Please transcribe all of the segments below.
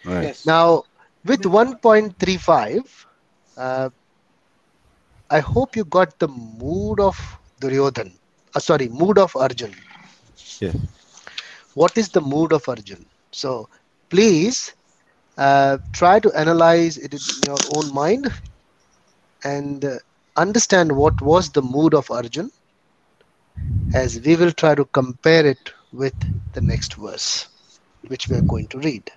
Right. Yes. Now, with 1.35, I hope you got the mood of Duryodhan. Mood of Arjun. Yes. What is the mood of Arjun? So please try to analyze it in your own mind and understand what was the mood of Arjun, as we will try to compare it with the next verse, which we are going to read.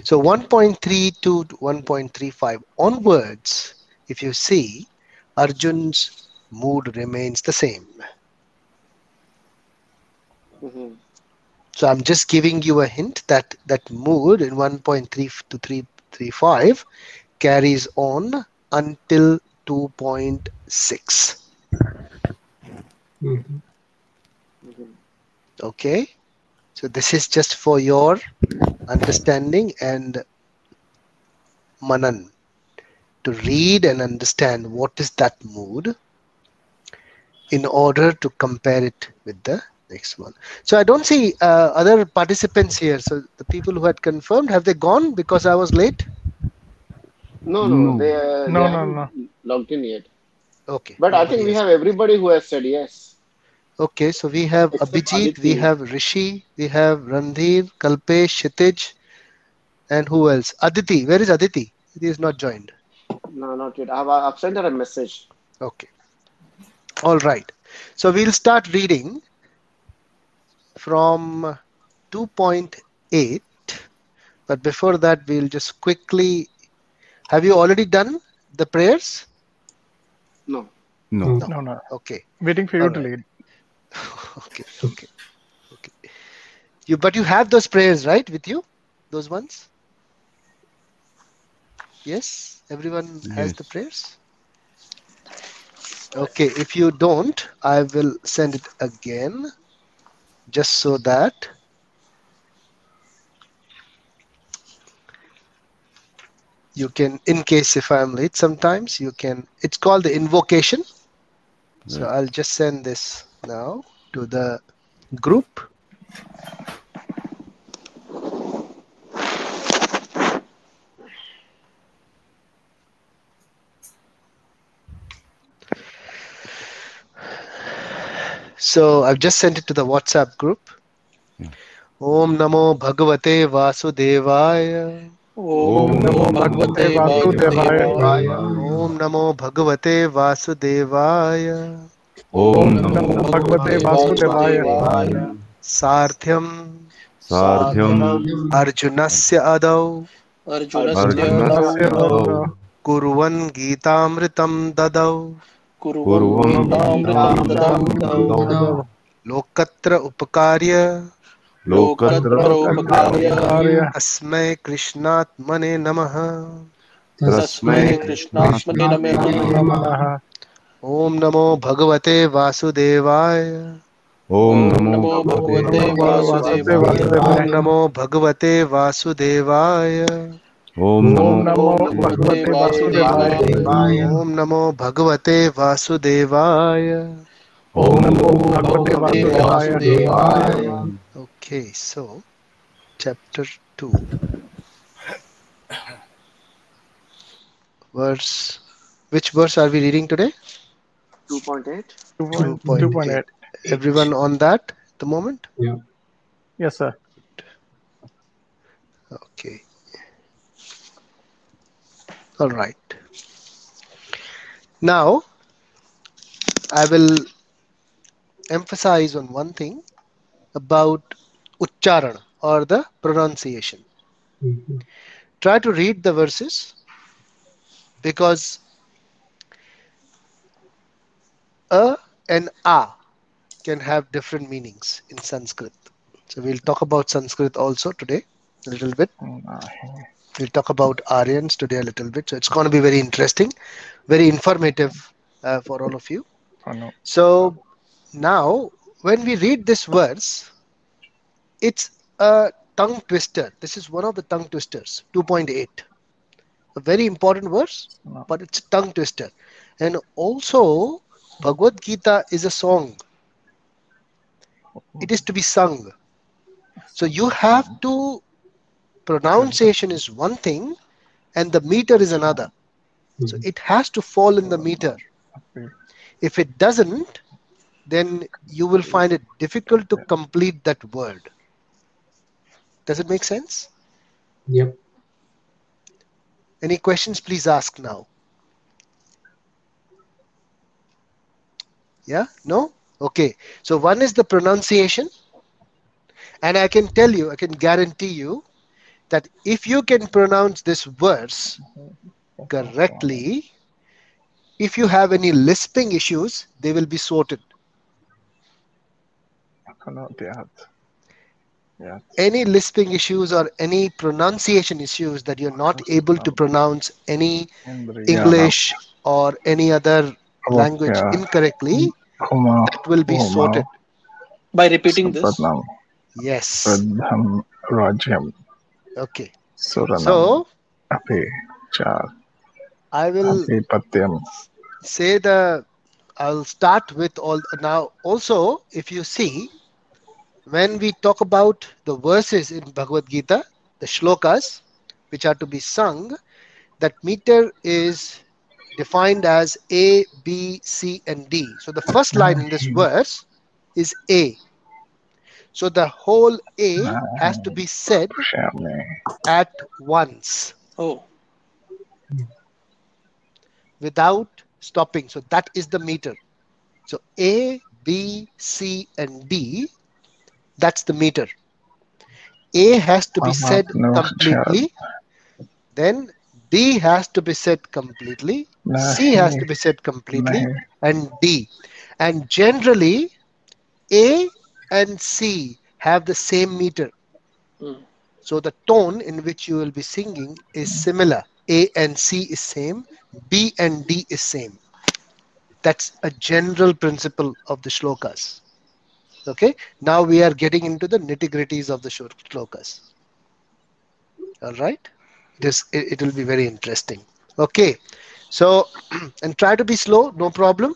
So 1.32 to 1.35 onwards, if you see, Arjun's mood remains the same. Mm-hmm. So I'm just giving you a hint that that mood in 1.3 to 3.35 carries on until 2.6. Mhm. Mm-hmm. Okay, so this is just for your understanding and manan, to read and understand what is that mood in order to compare it with the next one. So I don't see other participants here. So the people who had confirmed, have they gone because I was late? No, no, No. they No, no, haven't no. logged in yet. Okay, But I think nobody we has. have everybody who has said yes, Okay, so we have except Abhijit, we Aditi. have Rishi, we have Randhir, Kalpesh, Kshitij, and who else? Aditi. Where is Aditi? Aditi is not joined. No, not yet. I've sent her a message. Okay. All right. So we'll start reading from 2.8. But before that, we'll just quickly. Have you already done the prayers? No. No. No. No, no. Okay. Waiting for All you to right. lead. Okay. Okay. Okay. But you have those prayers, right, with you? Those ones? Yes. Everyone has Yes. the prayers. Okay. If you don't, I will send it again, just so that you can, in case if I'm late, sometimes you can. It's called the invocation. So Right. I'll just send this now to the group. So I've just sent it to the WhatsApp group. Yeah. Om Namo Bhagavate Vasudevaya. Om Om Namo Namo Bhagavate Bhagavate Vasudevaya. Vasudevaya. Om Namo Bhagavate Vasudevaya. Om Om Om Namo Namo Namo Bhagavate Bhagavate Bhagavate Vasudevaya. Vasudevaya. Vasudevaya. Sarthyam Sadhyam Sadhyam Arjunasya Adau Arjunasya Arjunasya Arjunasya Adau Adha. Adau Kuruvan Gitamritam Dadau Kuruvam Kurvam Kurvam Gitamritam Gitam Gitam Dadau Dadau Adha. Lokatra Upakarya Lokatra Lokatra Lokatra Upakarya Upakarya Upakarya. Asmai Krishnatmane Namaha. Tasmai Tasmai Krishnatmane Krishnatmane Namaha. Namaha. Namaha. Om Namo Bhagavate Vasudevaya. Om Om Namo Namo Om Bhagavate Namo Bhagavate Bhagavate Vasudevaya. Om Vasudevaya. Vasudevaya. Namo Bhagavate Vasudevaya. Om Om Namo Om Namo Namo Bhagavate Bhagavate Bhagavate Vasudevaya. Vasudevaya. Vasudevaya. Om Namo Bhagavate Vasudevaya. Om Om Om Namo Namo Namo Bhagavate Bhagavate Bhagavate Vasudevaya. Vasudevaya. Vasudevaya. Okay, so chapter 2, verse. Which verse are we reading today? 2.8. 2.8. 2.8. Everyone on that at the moment? Yeah. Yes, sir. Okay, all right. Now, I will emphasize on one thing about Uchcharan or the pronunciation. Mhm. Try to read the verses because a and a can have different meanings in Sanskrit. So we'll talk about Sanskrit also today a little bit. We'll talk about Aryans today a little bit. So it's going to be very interesting, very informative for all of you. Oh, no. So now, when we read this verse, it's a tongue twister. This is one of the tongue twisters, 2.8. A very important verse, No. but it's a tongue twister. And also, Bhagavad Gita is a song. It is to be sung. So you have to pronunciation is one thing and the meter is another. So it has to fall in the meter. If it doesn't, then you will find it difficult to complete that word. Does it make sense? Yep. Any questions, please ask now. Yeah? No? Okay. So one is the pronunciation. And I can tell you, I can guarantee you that if you can pronounce this verse correctly, if you have any lisping issues, they will be sorted. Any lisping issues or any pronunciation issues that you're not able to pronounce any English or any other language incorrectly, that will be sorted. By repeating this. Yes. Okay. So I will say I'll start with all now. Also, if you see, when we talk about the verses in Bhagavad Gita, the shlokas which are to be sung, that meter is defined as A, B, C, and D. So the first line in this verse is A. So the whole A has to be said at once Oh. without stopping. So that is the meter. So A, B, C, and D, that's the meter. A has to be said completely. Then B has to be said completely. C has to be said completely. And D. And generally, A and C have the same meter. So the tone in which you will be singing is similar. A and C is same. B and D is same. That's a general principle of the shlokas. Okay. Now we are getting into the nitty-gritties of the shlokas. All right. It will be very interesting. Okay. So, and try to be slow, no problem.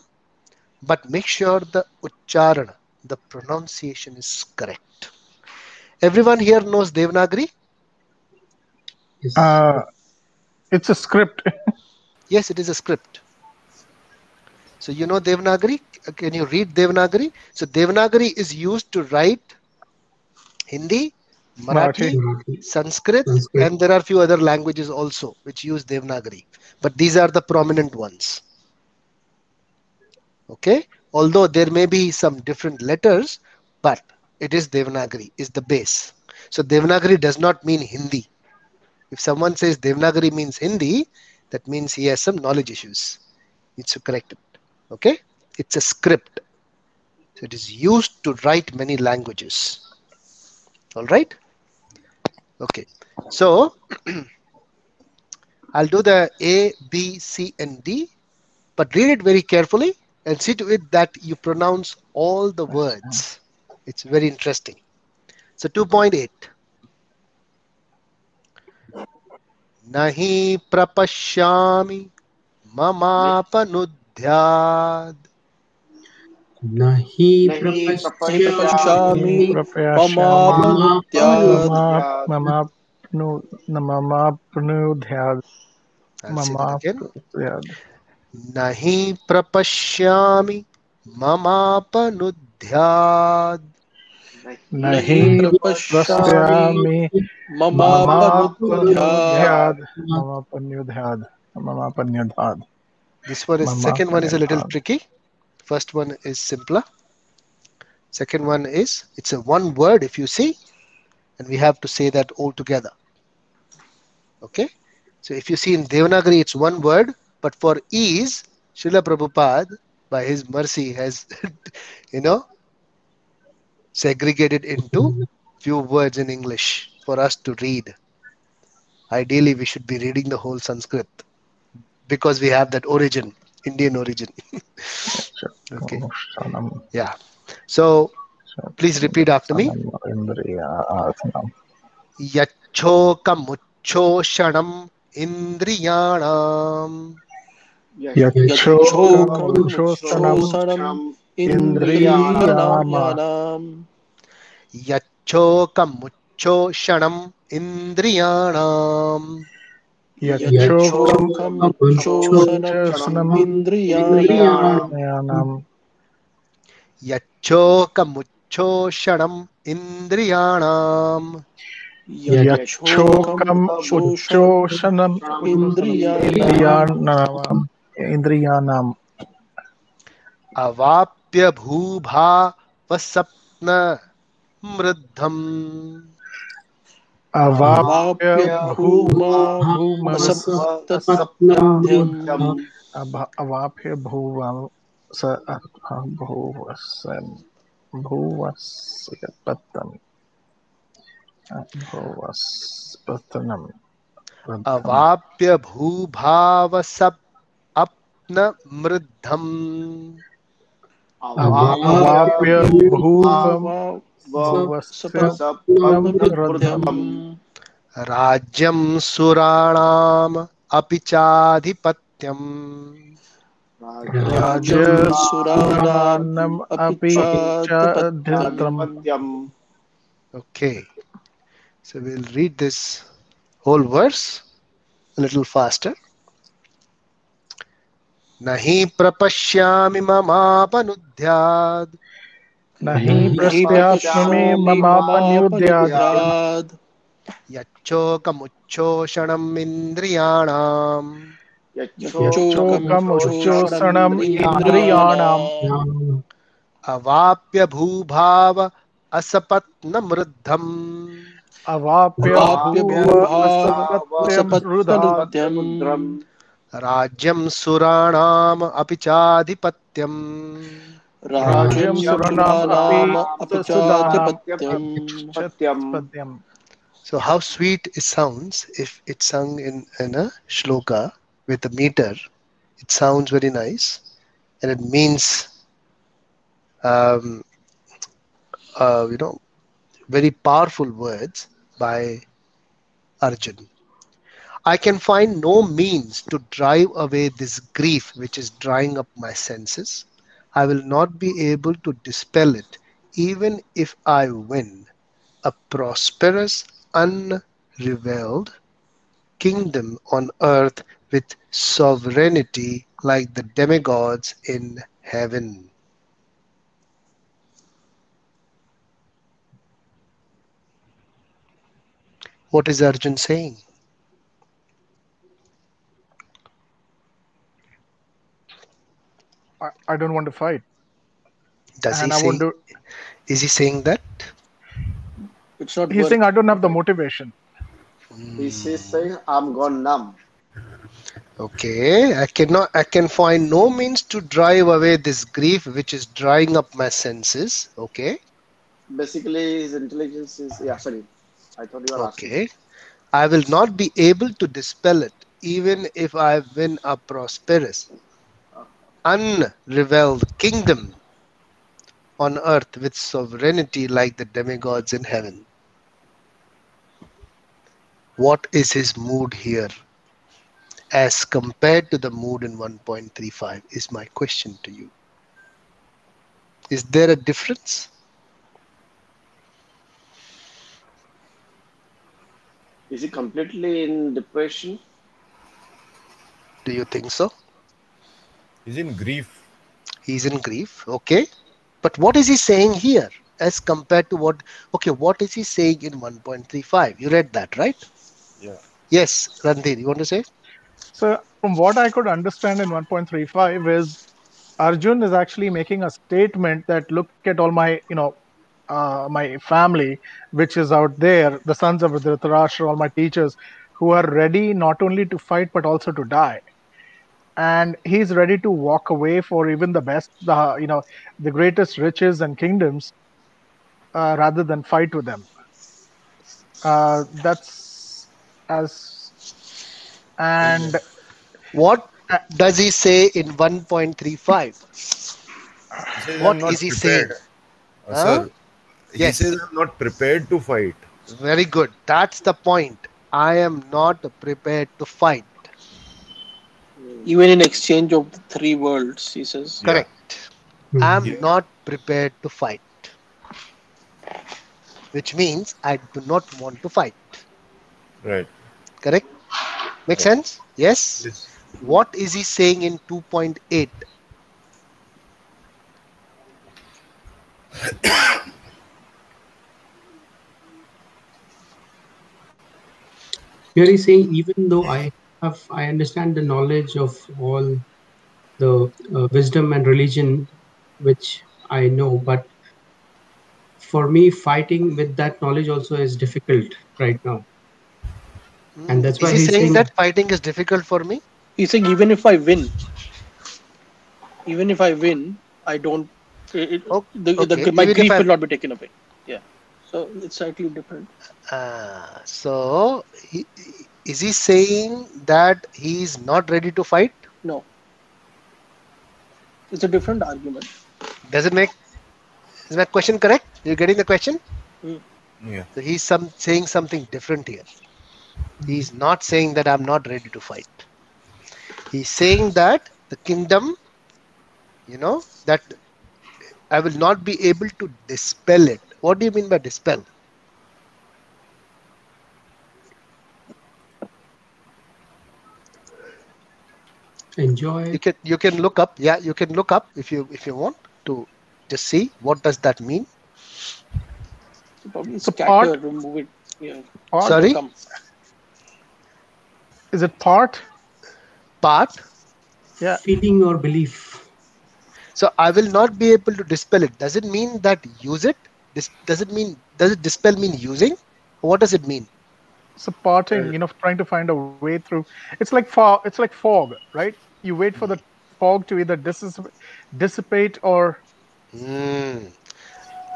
But make sure the ucharana, the pronunciation is correct. Everyone here knows Devanagari? Yes. It's a script. Yes, it is a script. So you know Devanagari? Can you read Devanagari? So Devanagari is used to write Hindi, Marathi, Sanskrit, and there are a few other languages also which use Devanagari. But these are the prominent ones. Okay? Although there may be some different letters, but it is Devanagari, is the base. So Devanagari does not mean Hindi. If someone says Devanagari means Hindi, that means he has some knowledge issues. Needs to correct it. Okay? It's a script. So it is used to write many languages. All right? Okay. So I'll do the A, B, C, and D, but read it very carefully and see to it that you pronounce all the words. It's very interesting. So 2.8. Nahi prapashyami mamapanudhyad. Nahi Nahi prapashyami prapashyami Prapayashyami mamapanudyad. mamapnudhyad. I'll say that again. Nahi prapashyami mamapanudhyad. Nahi Nahi prapashyami prasyami mamapanudyad. mamapanyudhyad. This one is, second one is a little tricky. First one is simpler. Second one is, it's a one word if you see, and we have to say that all together. Okay. So if you see in Devanagari, it's one word, but for ease, Srila Prabhupada, by his mercy, has, segregated into few words in English for us to read. Ideally, we should be reading the whole Sanskrit because we have that origin, Indian origin. Okay. Yeah. So please repeat after me. Yachokamuchoshanam indriyanam. Yachokam Yachokamchosanam chosanam indriyam indriyanam. Yachokamuchoshanam indriyanam. Yachokam Yachokam uchosanam indriyanam. yanam. Yachokamuchoshanam indriyanam. Yachokam Yachokam uchoshanam uchoshanam indriyanam. indriyanam. Avapya bhubha vasapna mriddham. Avapya Avapya bhuma saptam vasaptamadhyam. avapya bhuvam sa bhuvasam bhuvasyapatam bhuvaspatanam patam. Avapya bhubha vasapna mriddham. Avapya Avapya bhuvam bhuva bhuvasyatam radham. vasapnamriddhyam. Rajyam suranam apichadhipatyam. Rajam suranam Rajasuranam api cha apichadhipatyam. dhritam. Okay, so we'll read this whole verse a little faster. Nahi prapashyami mamapanudhyad Nahi Nahi prastyapnimi prapashyami mamapanyudyad. mamapanudhyad. yachokamuchoshanam indriyanam. Yachokam Yachokam uchoshanam uchosanam indriyanam. indriyanam. Avapya bhubhava asapatna mriddham. Avapya Avapya bhuva bhubhava asapatyam rudhat. asapatnamruddhyam. Rajyam suranam apichadhipatyam. Rajam Rajam suranam suranam api sasudanam apichadhipatyam. apichatpadyam. So how sweet it sounds if it's sung in a shloka with a meter. It sounds very nice and it means, um, you know, very powerful words by Arjun. I can find no means to drive away this grief which is drying up my senses. I will not be able to dispel it, even if I win a prosperous, unrevealed kingdom on earth with sovereignty like the demigods in heaven. What is Arjun saying? I don't want to fight, Does he and I won't say, do. is he saying that? It's not He's saying worth. I don't have the motivation. He's saying, I'm gone numb. Okay, I can find no means to drive away this grief which is drying up my senses. Okay, Basically, his intelligence is, yeah, sorry. I thought you were asking okay. something. I will not be able to dispel it, even if I win a prosperous, unrevealed kingdom on earth with sovereignty like the demigods in heaven. What is his mood here as compared to the mood in 1.35 is my question to you. Is there a difference? Is he completely in depression? Do you think so? He's in grief. He's in grief, okay. But what is he saying here as compared to what? Okay, what is he saying in 1.35? You read that, right? Yeah. Yes, Randhir, you want to say? So, from what I could understand in 1.35 is Arjun is actually making a statement that look at all my, my family, which is out there, the sons of Dhritarashtra, all my teachers, who are ready not only to fight but also to die. And he's ready to walk away for even the best, the greatest riches and kingdoms, rather than fight with them. That's as and What uh, does he say in 1.35? He says, I'm What not is he saying? prepared. Huh? Sir, he Yes, says, I'm not prepared to fight. very good. That's the point. I am not prepared to fight. Even in exchange of the three worlds, he says. Yeah. Correct. I'm Yeah. not prepared to fight, which means I do not want to fight. Right. Correct? Make Right. sense? Yes. Yes. What is he saying in 2.8? Here he's saying, even though I understand the knowledge of all the wisdom and religion which I know, but for me, fighting with that knowledge also is difficult right now, and that's Is why he he's saying saying, that fighting is difficult for me? He's saying even if I win, I don't. Okay, My even if grief I will not be taken away. Yeah. So it's slightly different. so is he saying that he is not ready to fight? No, it's a different argument. Does it make is my question correct? You're getting the question? Mm. Yeah. So he's saying something different here. He's not saying that I'm not ready to fight. He's saying that the kingdom, that I will not be able to dispel it. What do you mean by dispel? enjoy. You can look up. Yeah, you can look up if you want to just see what does that mean. So probably So part, scatter, remove it. Yeah, part, Sorry, overcome. is it part? part. Yeah. Feeling or belief. So I will not be able to dispel it. Does it mean that use it? Does it dispel mean using? What does it mean? So parting, trying to find a way through. It's like fog, right? You wait for the fog to either dissipate or. Hmm.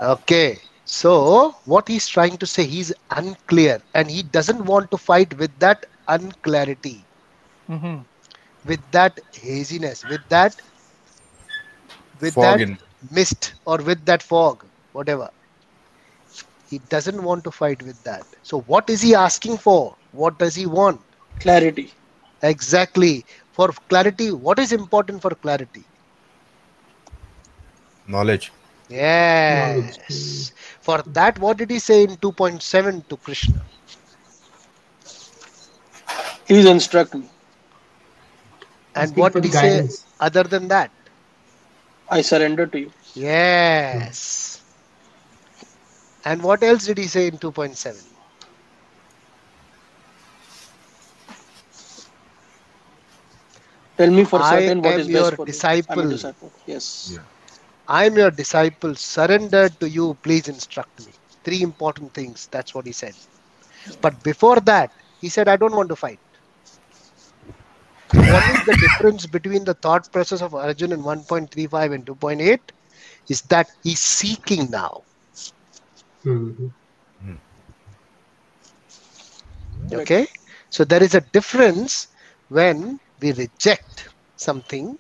Okay. So what he's trying to say, he's unclear and he doesn't want to fight with that unclarity, Mhm. with that haziness, with that Fog in. mist or with that fog, whatever. He doesn't want to fight with that. So what is he asking for? What does he want? Clarity. Exactly. For clarity, what is important for clarity? Knowledge. Knowledge. Yes. For that, what did he say in 2.7 to Krishna? Please instruct me. And Asking what for did the he say guidance. other than that? I surrender to you. Yes. And what else did he say in 2.7? Tell me for I certain what am is best your for me. I'm a disciple. disciple. Yes. Yeah. I am your disciple, surrendered to you. Please instruct me. Three important things. That's what he said. But before that, he said, I don't want to fight. So, what is the difference between the thought process of Arjun in 1.35 and 2.8? Is that he's seeking now. Mhm. Correct. Okay. So, there is a difference when we reject something,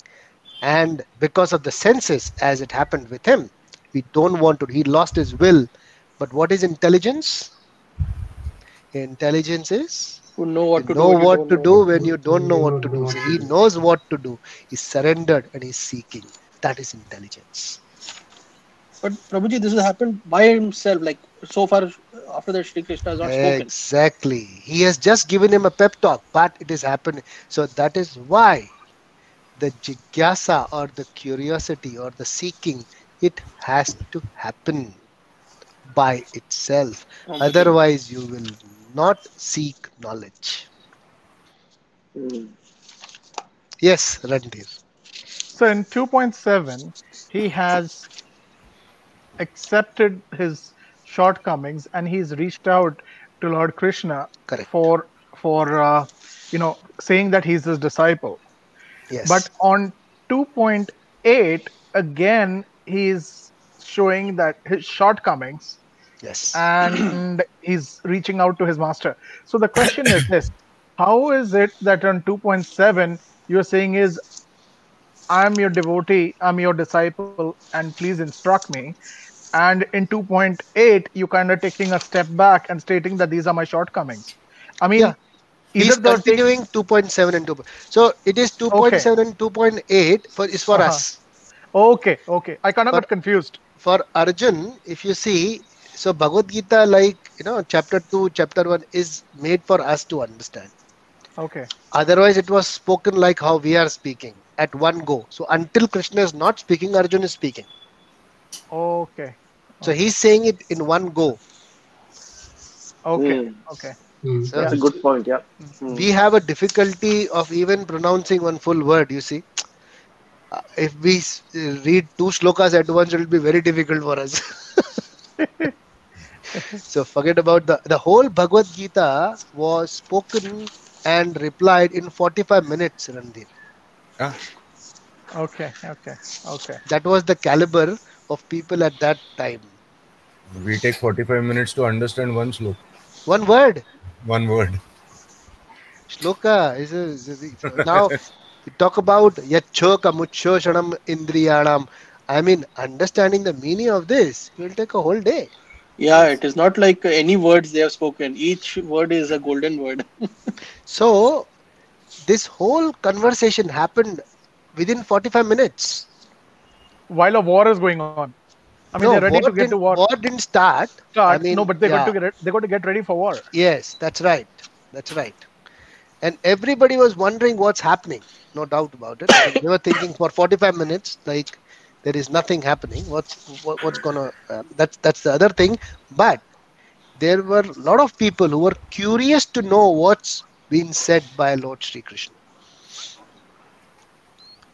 and because of the senses, as it happened with him, we don't want to, he lost his will. But what is intelligence? Intelligence is To know you what to do know when you what don't to know. do when you don't know You what know to do. what So to he do. knows what to do. He's surrendered and he's seeking. That is intelligence. But Prabhuji, this has happened by himself. Like so far, after that, Shri Krishna has not spoken. Exactly. He has just given him a pep talk, but it is happening. So that is why the jigyasa or the curiosity or the seeking, it has to happen by itself. Okay. Otherwise, you will not seek knowledge. Hmm. Yes, Randir. So in 2.7, he has accepted his shortcomings and he's reached out to Lord Krishna Correct. for saying that he's his disciple. Yes. But on 2.8, again, he's showing that his shortcomings Yes. and he's reaching out to his master. So the question is this: how is it that on 2.7 you're saying is I'm your devotee, I'm your disciple, and please instruct me? And in 2.8, you kind of taking a step back and stating that these are my shortcomings. I Yeah. mean, either He's the take. continuing 2.7 and 2. So it is Okay. 2.7 and 2.8 for Uh-huh. us. Okay. I kind of For got confused. for Arjun, if you see, So Bhagavad Gita, like, chapter 2, chapter 1 is made for us to understand. Okay. Otherwise, it was spoken like how we are speaking at one go. So until Krishna is not speaking, Arjun is speaking. Okay. So Okay. he's saying it in one go. Okay. Hmm. Okay. So That's Yeah. a good point. Yeah. Mm. Hmm. we have a difficulty of even pronouncing one full word, you see. If we read two shlokas at once, it will be very difficult for us. So forget about the whole Bhagavad Gita was spoken and replied in 45 minutes, Randir. Ah, Okay. Okay. Okay. That was the caliber of people at that time. we take 45 minutes to understand one slok, One word. one word. Shloka now we talk about yachoka muchoshanam indriyanam. I mean, understanding the meaning of this will take a whole day. Yeah, it is not like any words they have spoken. Each word is a golden word. So this whole conversation happened within 45 minutes. While a war is going on. I mean, they're No, ready to get to war. war didn't start. I Start. No, mean, but yeah, they got to get ready for war. yes, that's right. That's right. And everybody was wondering what's happening. No doubt about it. And they were thinking for 45 minutes, like there is nothing happening. What's gonna? That's the other thing. But there were a lot of people who were curious to know what's been said by Lord Sri Krishna.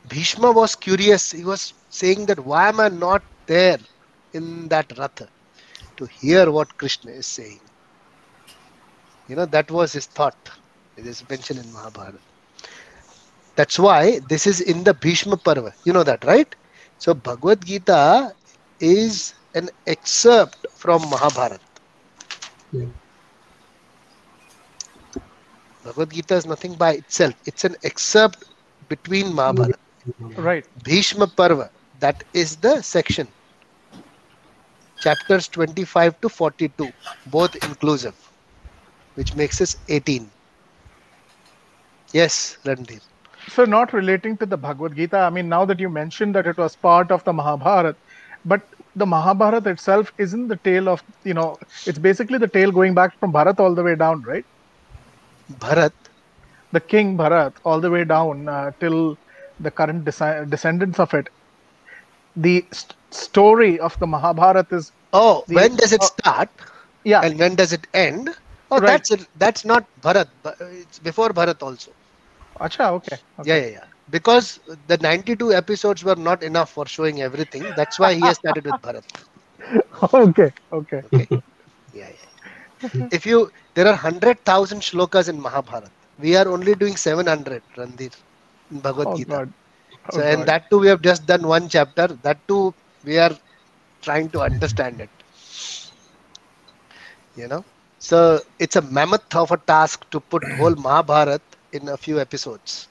Bhishma was curious. He was saying that why am I not there in that ratha to hear what Krishna is saying? That was his thought. It is mentioned in Mahabharata. That's why this is in the Bhishma Parva. You know that, right? So Bhagavad Gita is an excerpt from Mahabharata. Yeah. Bhagavad Gita is nothing by itself. It's an excerpt between Mahabharata. Right. Bhishma Parva, that is the section. Chapters 25 to 42, both inclusive, which makes us 18. Yes, Randir. So, not relating to the Bhagavad Gita, I mean, now that you mentioned that it was part of the Mahabharata, but the Mahabharata itself isn't the tale of, it's basically the tale going back from Bharat all the way down, right? Bharat. The king Bharat all the way down till the current descendants of it. The story of the Mahabharata is Oh, the, when does it start yeah, and when does it end? Oh, right. that's not Bharat. It's before Bharat also. Acha, okay, Yeah, okay. yeah, yeah. Because the 92 episodes were not enough for showing everything. That's why he has started with Bharat. Okay, okay. Okay. Yeah, yeah. There are 100,000 shlokas in Mahabharata. We are only doing 700, Randir, in Bhagavad Oh Gita. God, oh So, and God. that too, we have just done one chapter. That too, we are trying to understand it. So it's a mammoth of a task to put whole Mahabharata in a few episodes.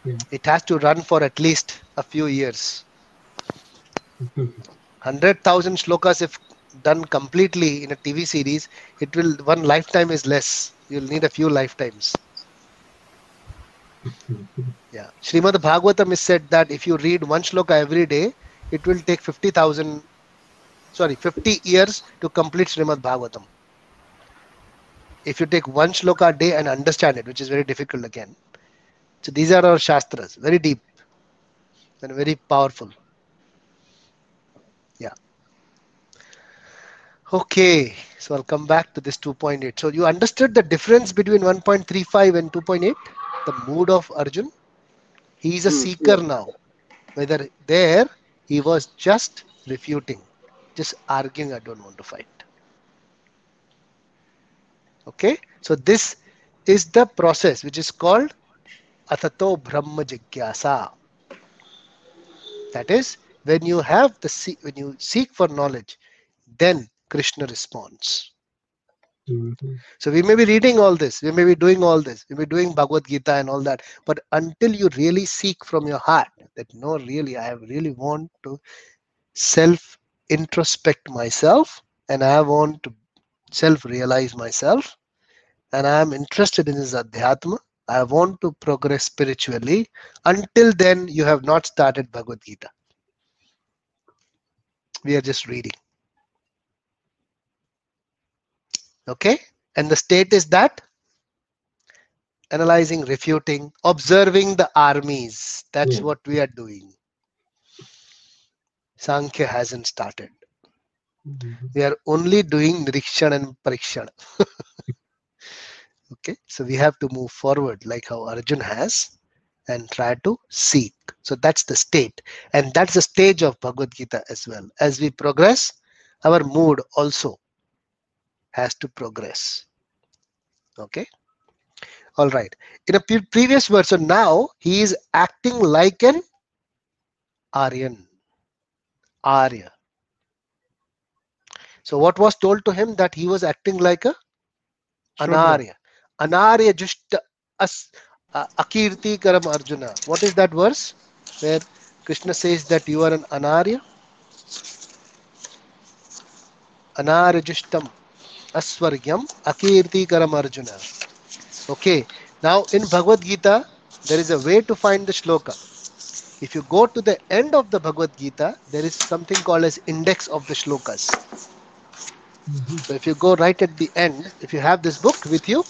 Yeah. It has to run for at least a few years. 100,000 shlokas, if done completely in a TV series, one lifetime is less. You'll need a few lifetimes. Yeah. Srimad Bhagavatam is said that if you read one shloka every day, it will take 50 years to complete Srimad Bhagavatam. If you take one shloka a day and understand it, which is very difficult again. So these are our shastras, very deep and very powerful. Yeah. Okay. So I'll come back to this 2.8. So you understood the difference between 1.35 and 2.8? The mood of Arjun? He is a Hmm. seeker Yeah. now. Whether there he was just refuting, just arguing, I don't want to fight. Okay. So this is the process which is called Atato Brahma Jigyasa. That is, when you seek for knowledge, then Krishna responds. So we may be reading all this, we may be doing all this, we may be doing Bhagavad Gita and all that, but until you really seek from your heart that no, really, I really want to self-introspect myself and I want to self-realize myself and I am interested in this Adhyatma, I want to progress spiritually. Until then, you have not started Bhagavad Gita. We are just reading. Okay, and the state is that analyzing, refuting, observing the armies. That's Yeah. what we are doing. Sankhya hasn't started. Mhm. We are only doing Nirikshan and Parikshan. Okay, so we have to move forward like how Arjun has and try to seek. So that's the state, and that's the stage of Bhagavad Gita as well. As we progress, our mood also has to progress. Okay, all right. In a previous verse, so now he is acting like an Aryan, Arya. So what was told to him that he was acting like a Shudra. Anarya. Anarya just as Akirti Karam Arjuna. What is that verse where Krishna says that you are an Anarya? Anarjishtam Aswargyam Akirti Karam Arjuna. Okay. Now in Bhagavad Gita, there is a way to find the shloka. If you go to the end of the Bhagavad Gita, there is something called as index of the shlokas. Mhm. So if you go right at the end, if you have this book with you,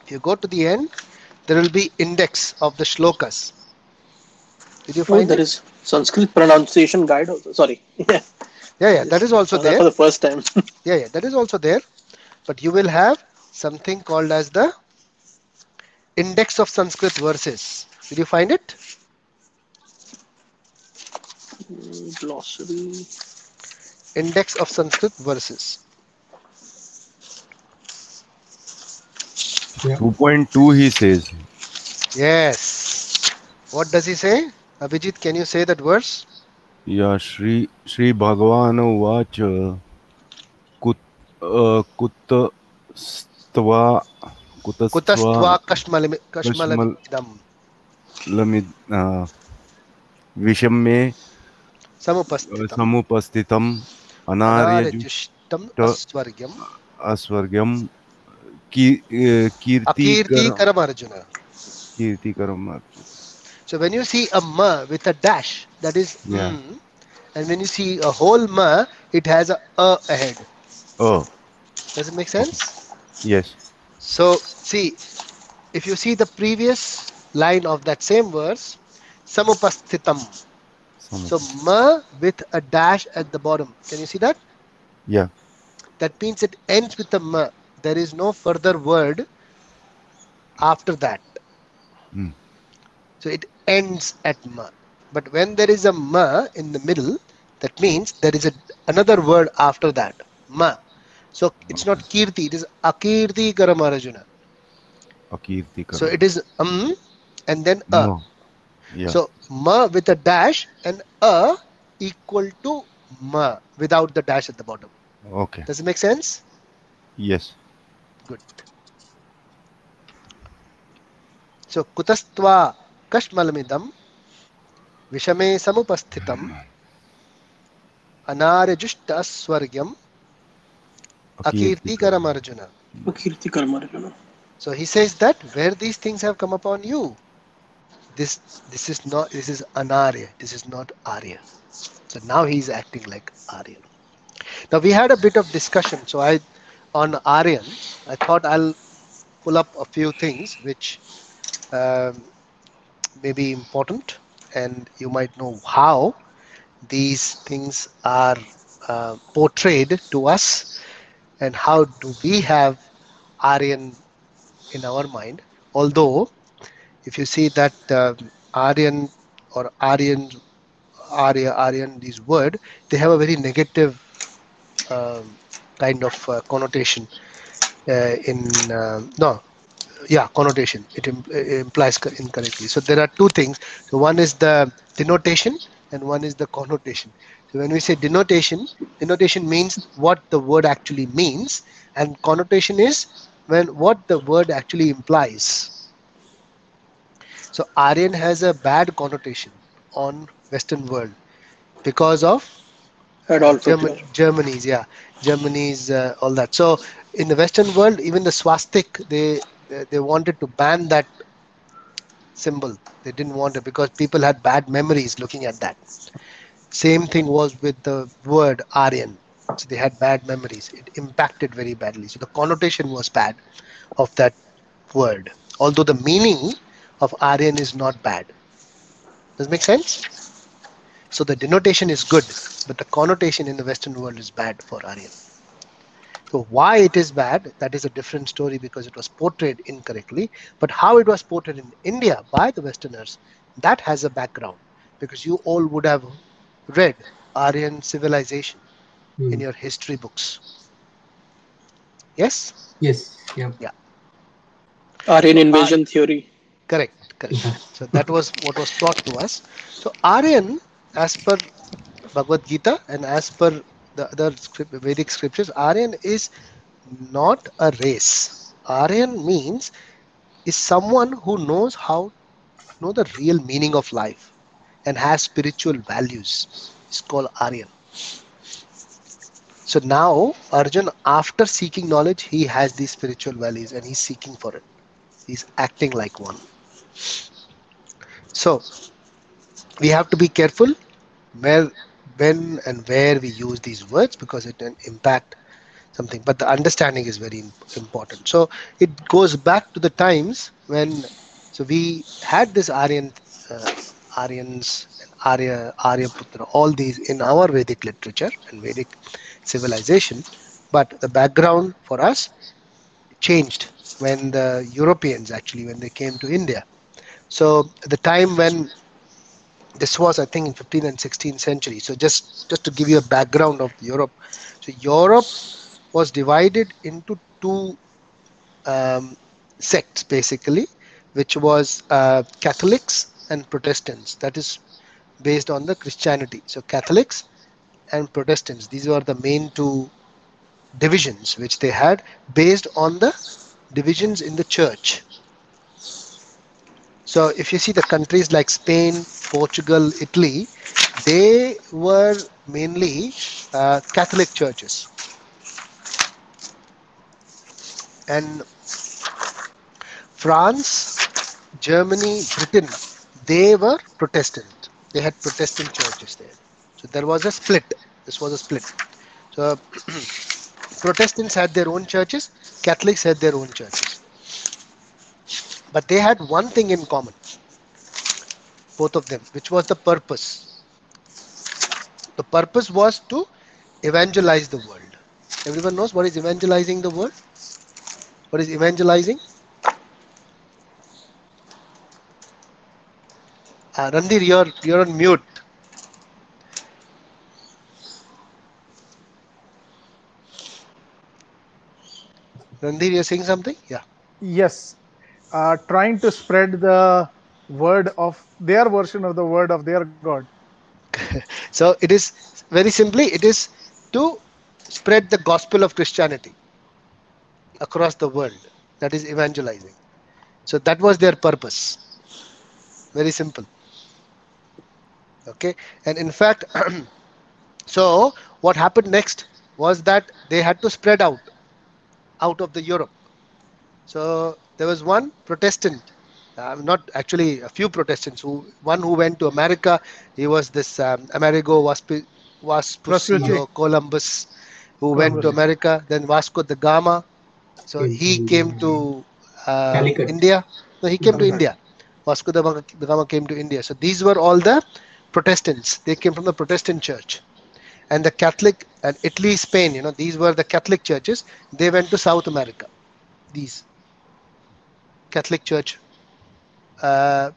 if you go to the end, there will be index of the shlokas. Did you Oh, find there it? is Sanskrit pronunciation guide also. Sorry. Yeah. Yeah, I yeah, that just is also saw that there. for the first time. Yeah, yeah, that is also there. But you will have something called as the index of Sanskrit verses. Did you find it? Glossary. Index of Sanskrit verses. Yeah. 2.2 he says. Yes. What does he say? Abhijit, can you say that verse? Yeah, Shri Bhagavan Uvacha Kut Kutastva Kutastva Kutastva Kashmal kashmalamidam Lamid Vishamme samupastitam Samupastitam Anaryajushta anarjishtam aswargyam Asvargyam Kirti akirti karam Arjuna. Kirti Karam. So when you see a ma with a dash, that is Yeah. and when you see a whole ma, it has a ahead. Oh, Does it make okay. sense? Yes. So see, if you see the previous line of that same verse, samupasthitam. So Samupast. ma with a dash at the bottom. Can you see that? Yeah. That means it ends with a ma. There is no further word after that. Mm. So it ends at ma. But when there is a ma in the middle, that means there is another word after that. Ma. So it's Okay. not kirti, it is akirti karamarajuna. Akirti So Karam. it is and then a. No. Yeah. So ma with a dash and a equal to ma without the dash at the bottom. Okay. Does it make sense? Yes. Good. So kutastva kashmalamidam vishame samupasthitam anaryajushta swargyam Akirti akirti Karam. karamarjuna. Kirti Karmarjuna. So he says that where these things have come upon you, this is not, this is anarya, this is not arya. So now he's acting like aryan. Now we had a bit of discussion. So I on aryan, I thought I'll pull up a few things which um, may be important, and you might know how these things are portrayed to us, and how do we have aryan in our mind. Although if you see that aryan or aryan aryan, these word, they have a very negative um, kind of connotation in no yeah, connotation. It implies incorrectly. So there are two things. So one is the denotation and one is the connotation. So when we say denotation means what the word actually means, and connotation is when what the word actually implies. So Aryan has a bad connotation on Western world because of Adolf Hitler. Germany's, yeah, Germany's, all that. So in the Western world, even the swastik, they wanted to ban that symbol. They didn't want it because people had bad memories looking at that. Same thing was with the word Aryan. So they had bad memories. It impacted very badly. So the connotation was bad of that word. Although the meaning of Aryan is not bad. Does it make sense? So the denotation is good, but the connotation in the Western world is bad for Aryan. So why it is bad, that is a different story because it was portrayed incorrectly. But how it was portrayed in India by the Westerners, that has a background. Because you all would have read Aryan civilization in Hmm. your history books. Yes? Yes. Yeah. Yeah. Aryan So invasion theory. correct, correct. Yeah. So that was what was taught to us. So Aryan, as per Bhagavad Gita and as per the other Vedic scriptures, Aryan is not a race. Aryan means is someone who knows how know the real meaning of life and has spiritual values. It's called Aryan. So now Arjun, after seeking knowledge, he has these spiritual values and he's seeking for it. He's acting like one. So we have to be careful where, when, and where we use these words because it can impact something. But the understanding is very important. So it goes back to the times when so we had this uh, Aryans, Aryaputra, all these in our Vedic literature and Vedic civilization. But the background for us changed when the Europeans actually when they came to India. So the time when this was, I think, in 15th and 16th century. So just to give you a background of Europe. So Europe was divided into two um, sects basically, which was Catholics and Protestants. That is based on the Christianity. So Catholics and Protestants. These were the main two divisions which they had based on the divisions in the church. So if you see the countries like Spain, Portugal, Italy, they were mainly Catholic churches. And France, Germany, Britain, they were Protestant. They had Protestant churches there. So there was a split. This was a split. So Protestants had their own churches, Catholics had their own churches. But they had one thing in common, both of them, which was the purpose. The purpose was to evangelize the world. Everyone knows what is evangelizing the world? What is evangelizing? Randhir, you're on mute. Randhir, you're saying something? Yeah. Yes, trying to spread the word of their version of the word of their God. So it is very simply, it is to spread the gospel of Christianity across the world. That is evangelizing. So that was their purpose. Very simple. Okay. And in fact, so what happened next was that they had to spread out of the Europe. So there was one Protestant, not actually a few Protestants. One who went to America. He was this Amerigo Vespucci, Vespuccio Columbus, who went to Columbus. Hmm. America. Then Vasco da Gama. So Came to he came India. to Calicut. India. No, he came to Hmm. India. Vasco da Gama came to India. So these were all the Protestants. They came from the Protestant church. And the Catholic and Italy, Spain, these were the Catholic churches. They went to South America. These Catholic Church uh,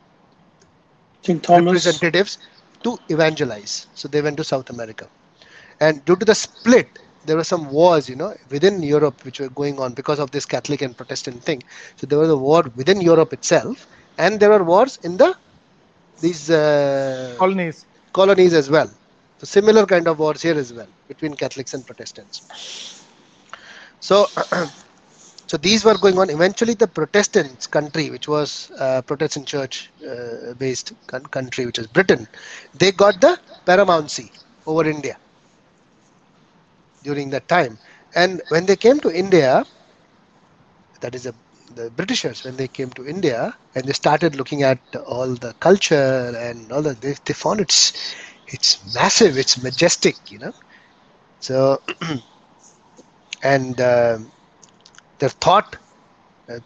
St. Thomas. representatives to evangelize. So they went to South America. And due to the split, there were some wars, within Europe which were going on because of this Catholic and Protestant thing. So there was a war within Europe itself, and there were wars in these Colonies. colonies as well. So similar kind of wars here as well between Catholics and Protestants. So so these were going on. Eventually, the Protestants country, which was Protestant church based country, which is Britain, they got the paramountcy over India during that time. And when they came to India, that is the Britishers, when they came to India and they started looking at all the culture and all that, they found it's massive, it's majestic, So, and their thought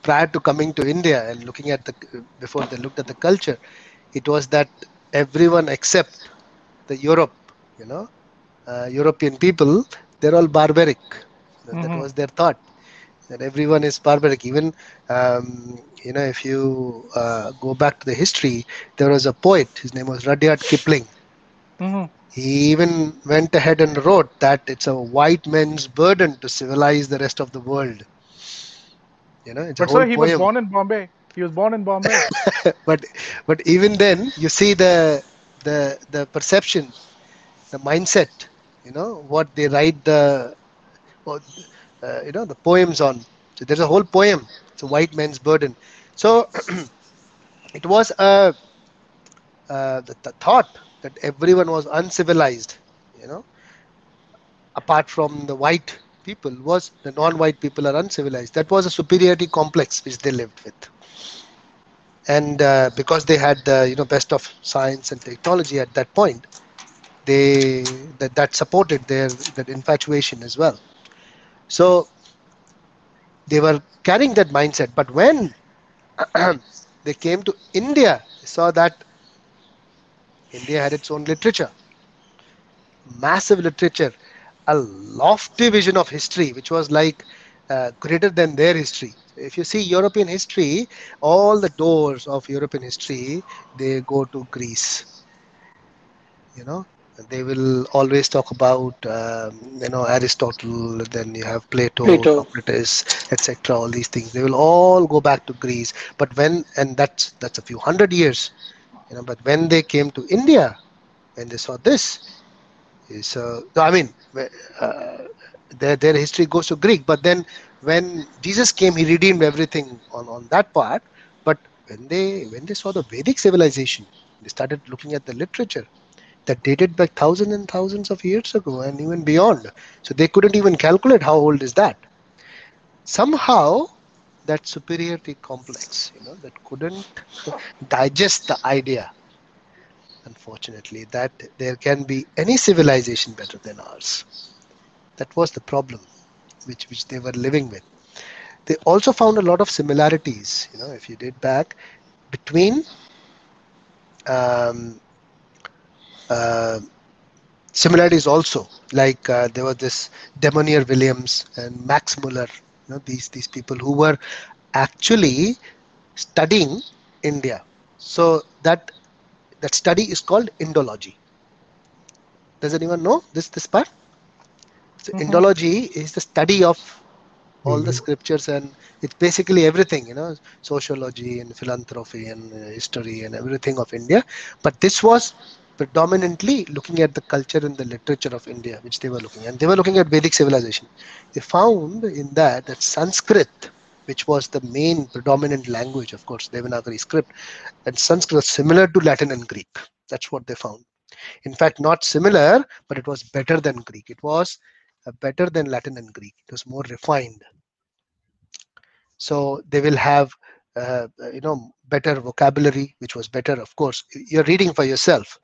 prior to coming to India and looking at the before they looked at the culture, it was that everyone except the Europe, you know, European people, they're all barbaric. That Mm-hmm. was their thought, that everyone is barbaric. Even if you go back to the history, there was a poet. His name was Rudyard Kipling. Mm-hmm. He even went ahead and wrote that it's a white man's burden to civilize the rest of the world. It's a But whole sir, he was poem. born in Bombay. He was born in Bombay. but but even then, you see the perception, the mindset. What they write or, the poems on. So there's a whole poem. It's a white man's burden. So it was the thought that everyone was uncivilized. You know, apart from the white people, was the non-white people are uncivilized. That was a superiority complex which they lived with, and because they had the best of science and technology at that point, that supported their that infatuation as well. So they were carrying that mindset. But when they came to India, they saw that India had its own literature, massive literature, a lofty vision of history, which was like greater than their history. So if you see European history, all the doors of European history, they go to Greece. You know, they will always talk about Aristotle. Then you have Plato, Plato. Socrates, etc. All these things, they will all go back to Greece. But that's a few hundred years. But when they came to India, when they saw this, so I mean, uh, their history goes to Greek. But then when Jesus came, he redeemed everything on that part. But when they saw the Vedic civilization, they started looking at the literature that dated back thousands and thousands of years ago and even beyond. So they couldn't even calculate how old is that. Somehow that superiority complex, that couldn't digest the idea, unfortunately, that there can be any civilization better than ours. That was the problem which they were living with. They also found a lot of similarities, if you did back between um, uh, similarities also, like there was this Demonier Williams and Max Muller, these people who were actually studying India. So that study is called Indology. Does anyone know this part? So Mm-hmm. Indology is the study of all the Mhm. scriptures, and it's basically everything, sociology and philanthropy and history and everything of India. But this was predominantly looking at the culture and the literature of India, which they were looking, and they were looking at Vedic civilization. They found in that Sanskrit, which was the main predominant language, of course Devanagari script, and Sanskrit was similar to Latin and Greek. That's what they found. In fact, not similar, but it was better than Greek. It was better than Latin and Greek. It was more refined. So they will have better vocabulary, which was better. Of course, you're reading for yourself.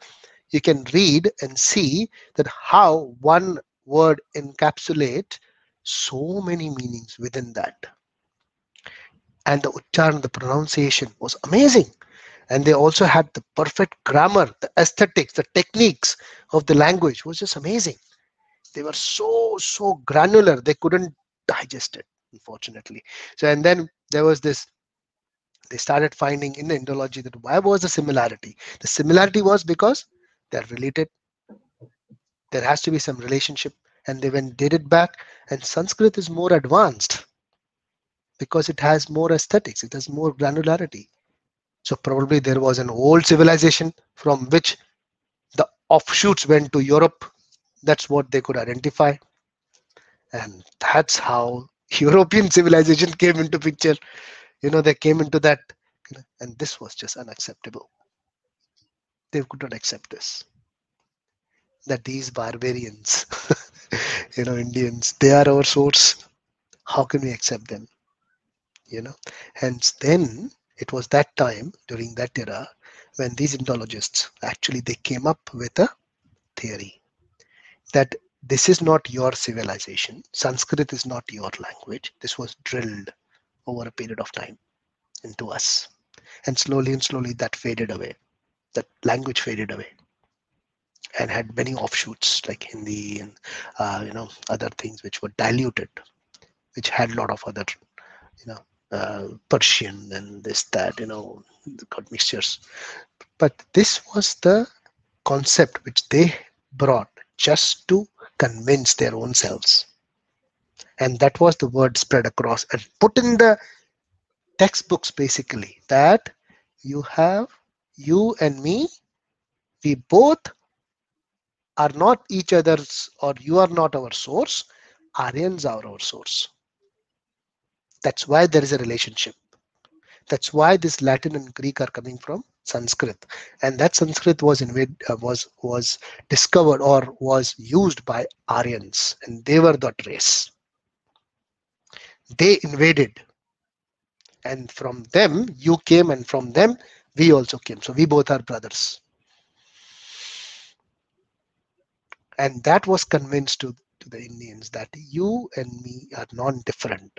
You can read and see that how one word encapsulate so many meanings within that. And the uchcharan, the pronunciation was amazing. And they also had the perfect grammar, the aesthetics, the techniques of the language was just amazing. They were so granular, they couldn't digest it, unfortunately. So, and then there was this, they started finding in the Indology that why was the similarity? The similarity was because they're related. There has to be some relationship. And they went did it back. And Sanskrit is more advanced because it has more aesthetics. It has more granularity. So probably there was an old civilization from which the offshoots went to Europe. That's what they could identify. And that's how European civilization came into picture. They came into that. And this was just unacceptable. They could not accept this, that these barbarians, Indians, they are our source. How can we accept them? Hence then it was that time during that era when these Indologists actually they came up with a theory that this is not your civilization. Sanskrit is not your language. This was drilled over a period of time into us. And slowly that faded away. That language faded away and had many offshoots like Hindi and other things which were diluted, which had a lot of other Persian and this that got mixtures. But this was the concept which they brought just to convince their own selves, and that was the word spread across and put in the textbooks basically that you and me, we both are not each other's, or you are not our source, Aryans are our source. That's why there is a relationship. That's why this Latin and Greek are coming from Sanskrit, and that Sanskrit was was discovered or was used by Aryans, and they were that race. They invaded, and from them you came, and from them we also came. So we both are brothers, and that was convinced to the Indians that you and me are non-different.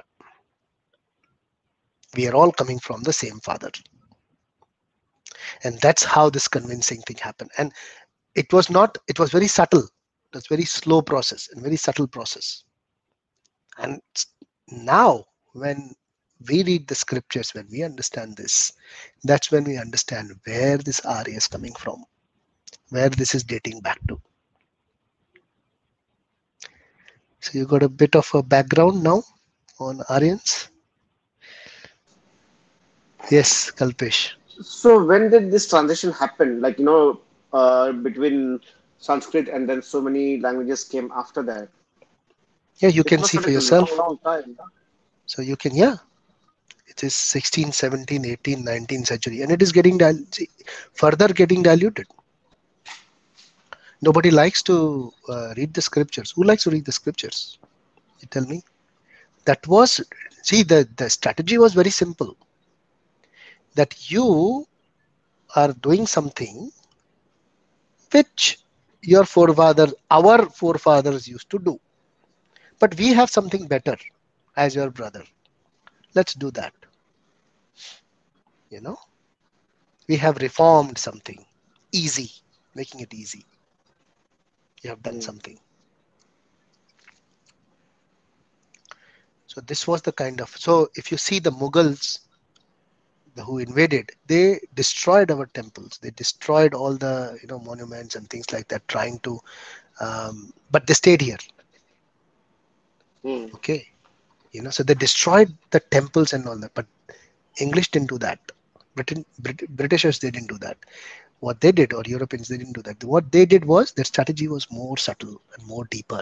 We are all coming from the same father, and that's how this convincing thing happened. And it was very subtle. It was very slow process and very subtle process. And now when we read the scriptures, when we understand this, that's when we understand where this Arya is coming from, where this is dating back to. So you got a bit of a background now on Aryans. Yes, Kalpesh. So when did this transition happen? Like, between Sanskrit and then so many languages came after that. Yeah, you It can must see have for been a long, yourself. long time. So you can, yeah, it is 16th, 17th, 18th, 19th century, and it is getting further getting diluted. Nobody likes to read the scriptures. Who likes to read the scriptures? You tell me. That was, see, the strategy was very simple. That you are doing something which our forefathers used to do. But we have something better as your brother. Let's do that. You know, we have reformed something easy, making it easy. You have done Hmm. something. So this was the kind of, so if you see the Mughals who invaded, they destroyed our temples. They destroyed all the monuments and things like that, trying to, but they stayed here. Hmm. Okay, so they destroyed the temples and all that, but English didn't do that. Britishers, they didn't do that. What they did, or Europeans, they didn't do that. What they did was their strategy was more subtle and more deeper.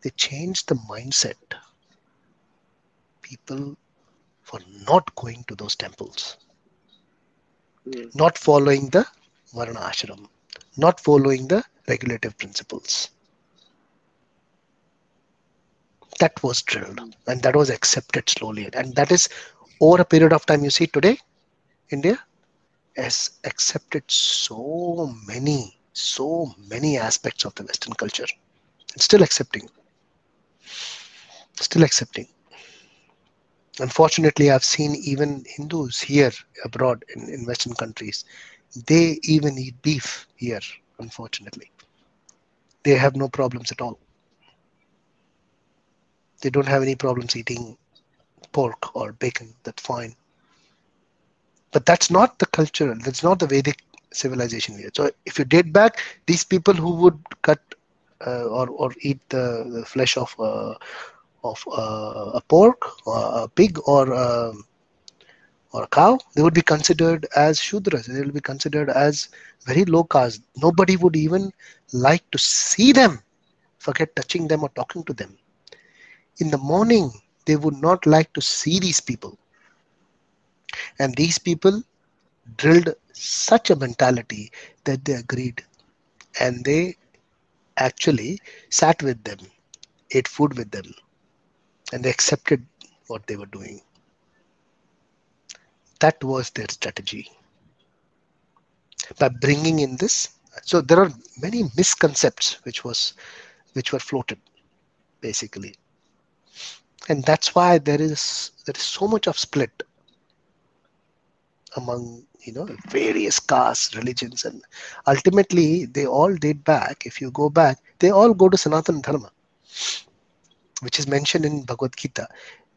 They changed the mindset people for not going to those temples, Hmm. not following the Varna ashram, not following the regulative principles. That was drilled and that was accepted slowly. And that is over a period of time. You see today, India has accepted so many aspects of the Western culture. It's still accepting. Still accepting. Unfortunately, I've seen even Hindus here abroad in Western countries, they even eat beef here, unfortunately. They have no problems at all. They don't have any problems eating pork or bacon. That's fine. But that's not the cultural, that's not the Vedic civilization here. So if you date back, these people who would cut or eat the flesh of a pork, or a pig, or a cow, they would be considered as Shudras. They will be considered as very low caste. Nobody would even like to see them, forget touching them or talking to them. In the morning, they would not like to see these people. And these people drilled such a mentality that they agreed. And they actually sat with them, ate food with them, and they accepted what they were doing. That was their strategy. By bringing in this, so there are many misconceptions which was which were floated basically. And that's why there is so much of split among various castes, religions, and ultimately they all date back. If you go back, they all go to Sanatana Dharma, which is mentioned in Bhagavad Gita.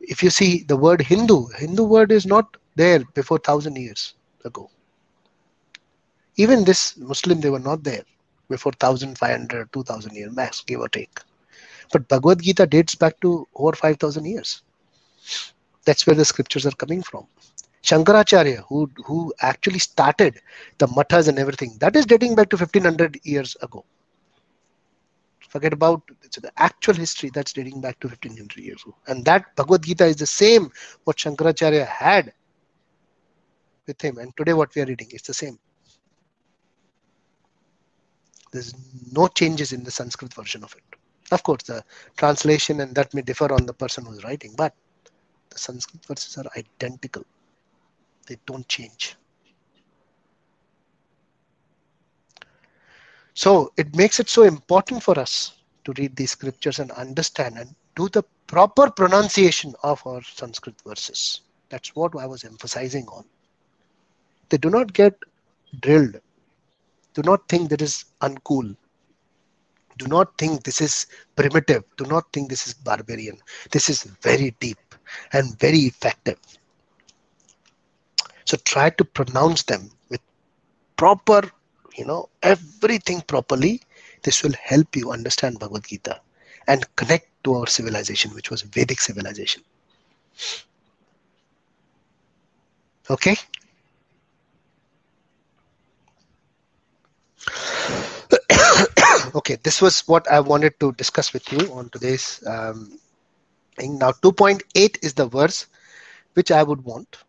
If you see the word Hindu word is not there before 1,000 years ago. Even this Muslim, they were not there before 1,500, 2,000 years max, give or take. But Bhagavad Gita dates back to over 5,000 years. That's where the scriptures are coming from. Shankaracharya, who actually started the mathas and everything, that is dating back to 1,500 years ago. Forget about the actual history, that's dating back to 1,500 years ago. And that Bhagavad Gita is the same what Shankaracharya had with him. And today what we are reading, it's the same. There's no changes in the Sanskrit version of it. Of course, the translation and that may differ on the person who's writing, but the Sanskrit verses are identical. They don't change. So it makes it so important for us to read these scriptures and understand and do the proper pronunciation of our Sanskrit verses. That's what I was emphasizing on. They do not get drilled. Do not think that is uncool. Do not think this is primitive. Do not think this is barbarian. This is very deep and very effective. So try to pronounce them with proper, everything properly. This will help you understand Bhagavad Gita and connect to our civilization, which was Vedic civilization. Okay? Okay, this was what I wanted to discuss with you on today's thing. Now 2.8 is the verse which I would want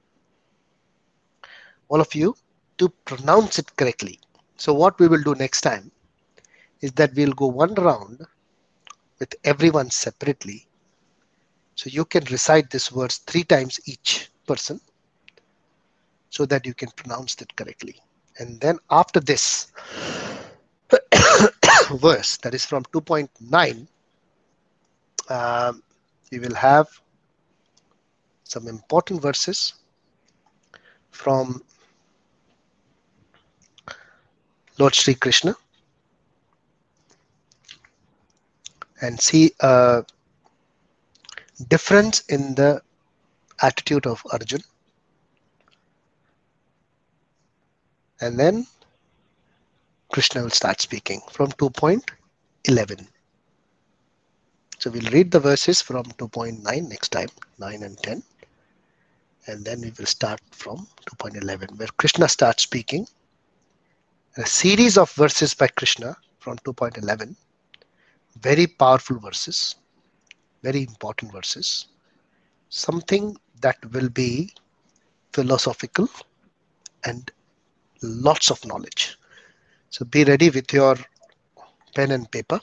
all of you to pronounce it correctly. So what we will do next time is that we'll go one round with everyone separately. So you can recite this verse 3 times each person so that you can pronounce it correctly. And then after this verse, that is from 2.9, we will have some important verses from Lord Sri Krishna and see a difference in the attitude of Arjun. And then Krishna will start speaking from 2.11. So we'll read the verses from 2.9 next time, 9 and 10. And then we will start from 2.11, where Krishna starts speaking. A series of verses by Krishna from 2.11. Very powerful verses, very important verses. Something that will be philosophical and lots of knowledge. So be ready with your pen and paper.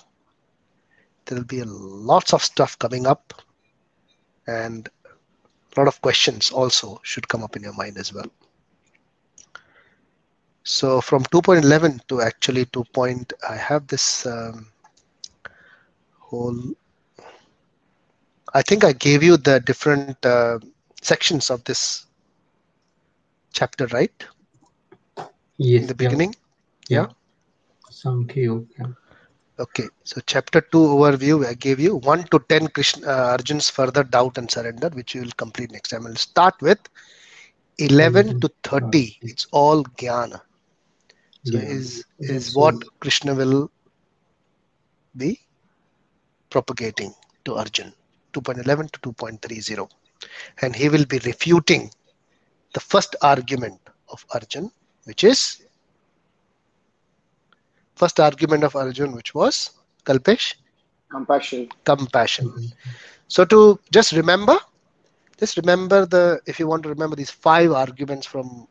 There will be lots of stuff coming up, and a lot of questions also should come up in your mind as well. So from 2.11 to actually 2. I have this whole. I think I gave you the different sections of this chapter, right? Yes. In the beginning. Yeah. Yeah. Sankhya. Yeah. Okay, so chapter 2 overview, I gave you 1 to 10 Krishna, Arjun's further doubt and surrender, which we will complete next time. I'll start with 11 to 30. It's all jnana. So Yeah. is what Krishna will be propagating to Arjun, 2.11 to 2.30. And he will be refuting the first argument of Arjun, which is first argument of Arjun, which was Kalpesh? Compassion. Compassion. So to just remember if you want to remember these 5 arguments from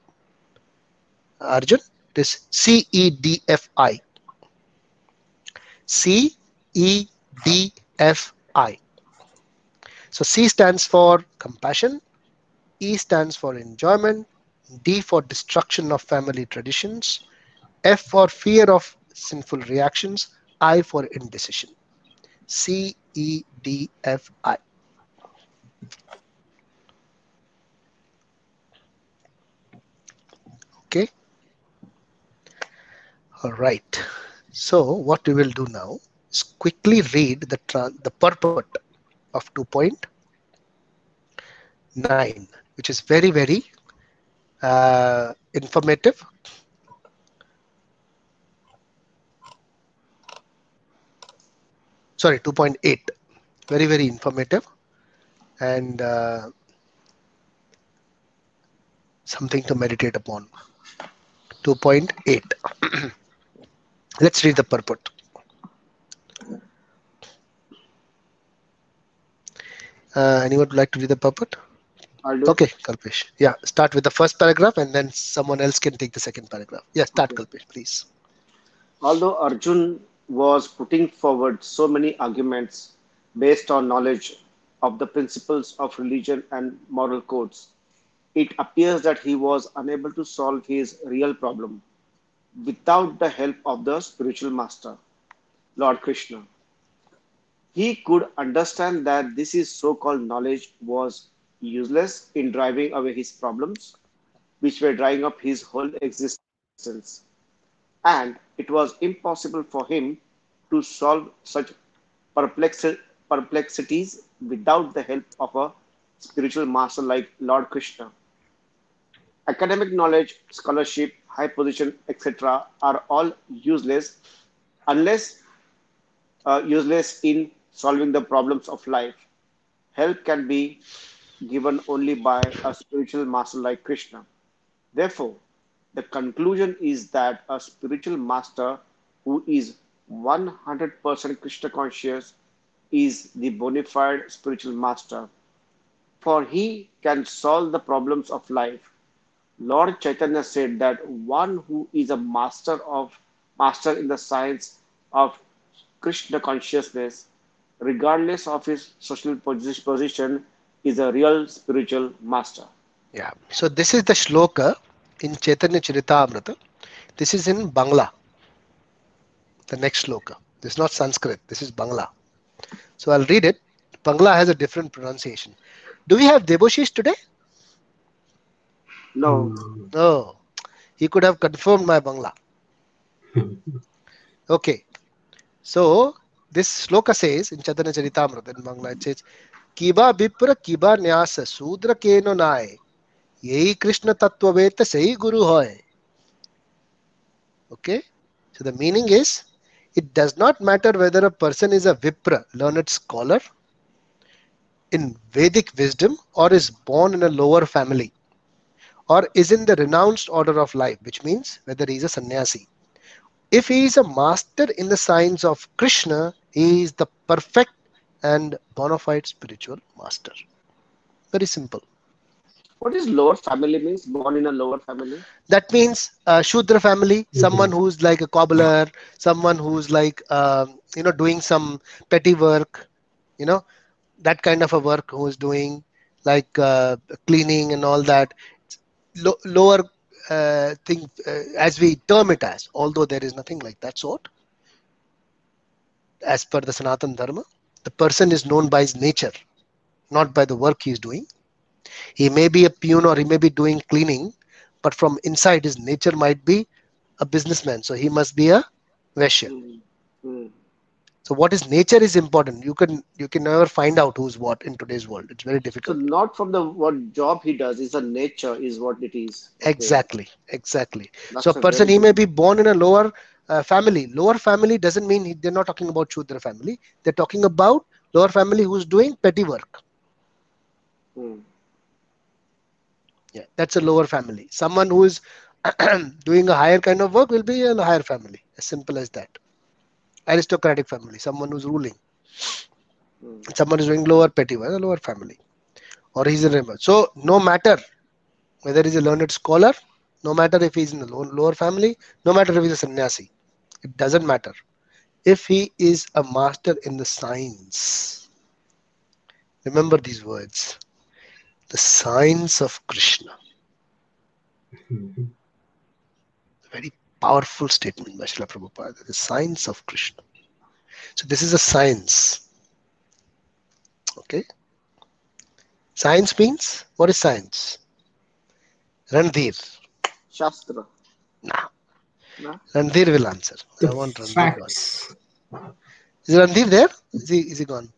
Arjun, it is CEDFI. CEDFI. So C stands for compassion, E stands for enjoyment, D for destruction of family traditions, F for fear of sinful reactions, I for indecision. CEDFI. Okay. All right. So what we will do now is quickly read the purport of 2.9, which is very, very informative. Sorry, 2.8. Very, very informative and something to meditate upon. 2.8. Let's read the purport. Anyone would like to read the purport? I'll do Okay, it. Kalpesh. Yeah, start with the first paragraph and then someone else can take the second paragraph. Yeah, start, Okay. Kalpesh, please. Although Arjun was putting forward so many arguments based on knowledge of the principles of religion and moral codes, it appears that he was unable to solve his real problem without the help of the spiritual master, Lord Krishna. He could understand that this is so-called knowledge was useless in driving away his problems, which were drying up his whole existence, and it was impossible for him to solve such perplexities without the help of a spiritual master like Lord Krishna. Academic knowledge, scholarship, high position, etc., are all unless useless in solving the problems of life. Help can be given only by a spiritual master like Krishna. Therefore, the conclusion is that a spiritual master who is 100% Krishna conscious is the bona fide spiritual master, for he can solve the problems of life. Lord Chaitanya said that one who is a master in the science of Krishna consciousness, regardless of his social position, is a real spiritual master. Yeah. So this is the shloka in Chaitanya Charitamrita. This is in Bangla. The next shloka. This is not Sanskrit. This is Bangla. So I'll read it. Bangla has a different pronunciation. Do we have Deboshish today? No, No. He could have confirmed my Bangla. Okay. So this shloka says in Chaitanya Charitamrita in Bangla, it says, Kiba Vipra Kiba Nyasa Sudra Keno Nai. Yehi Krishna Tattva Veta Sahi Guru Hoy. Okay. So the meaning is, it does not matter whether a person is a Vipra, learned scholar in Vedic wisdom, or is born in a lower family, or is in the renounced order of life, which means whether he is a sannyasi. If he is a master in the science of Krishna, he is the perfect and bona fide spiritual master. Very simple. what is lower family means? Born in a lower family? That means Shudra family, someone who's like a cobbler, someone who's like, doing some petty work, you know, that kind of a work who is doing like cleaning and all that. Lower thing, as we term it as, although there is nothing like that sort. As per the Sanatan Dharma, the person is known by his nature, not by the work he is doing. He may be a peon or he may be doing cleaning, but from inside his nature might be a businessman. So he must be a Vaishya. Mm. Mm. So what is nature is important. You can never find out who's what in today's world. It's very So difficult. not from the what job he does, is a nature is what it is. Okay, Exactly. So a that's a person, very he good. may be born in a lower family. Lower family doesn't mean they're not talking about Shudra family. They're talking about lower family who's doing petty work. Mm. Yeah, that's a lower family. Someone who is doing a higher kind of work will be a higher family. As simple as that. Aristocratic family, someone who's ruling. Mm. Someone is doing lower petty work, a lower family. Or he's a member. So no matter whether he's a learned scholar, no matter if he's in a lower family, no matter if he's a sannyasi, it doesn't matter. If he is a master in the science, remember these words, the science of Krishna. Very powerful statement by Srila Prabhupada, the science of Krishna. So this is a science. Okay. Science means, what is science? Randhir. Shastra. Nah. No? Randhir will answer. The I want Randhir to answer. facts. Is Randhir there? Is he gone?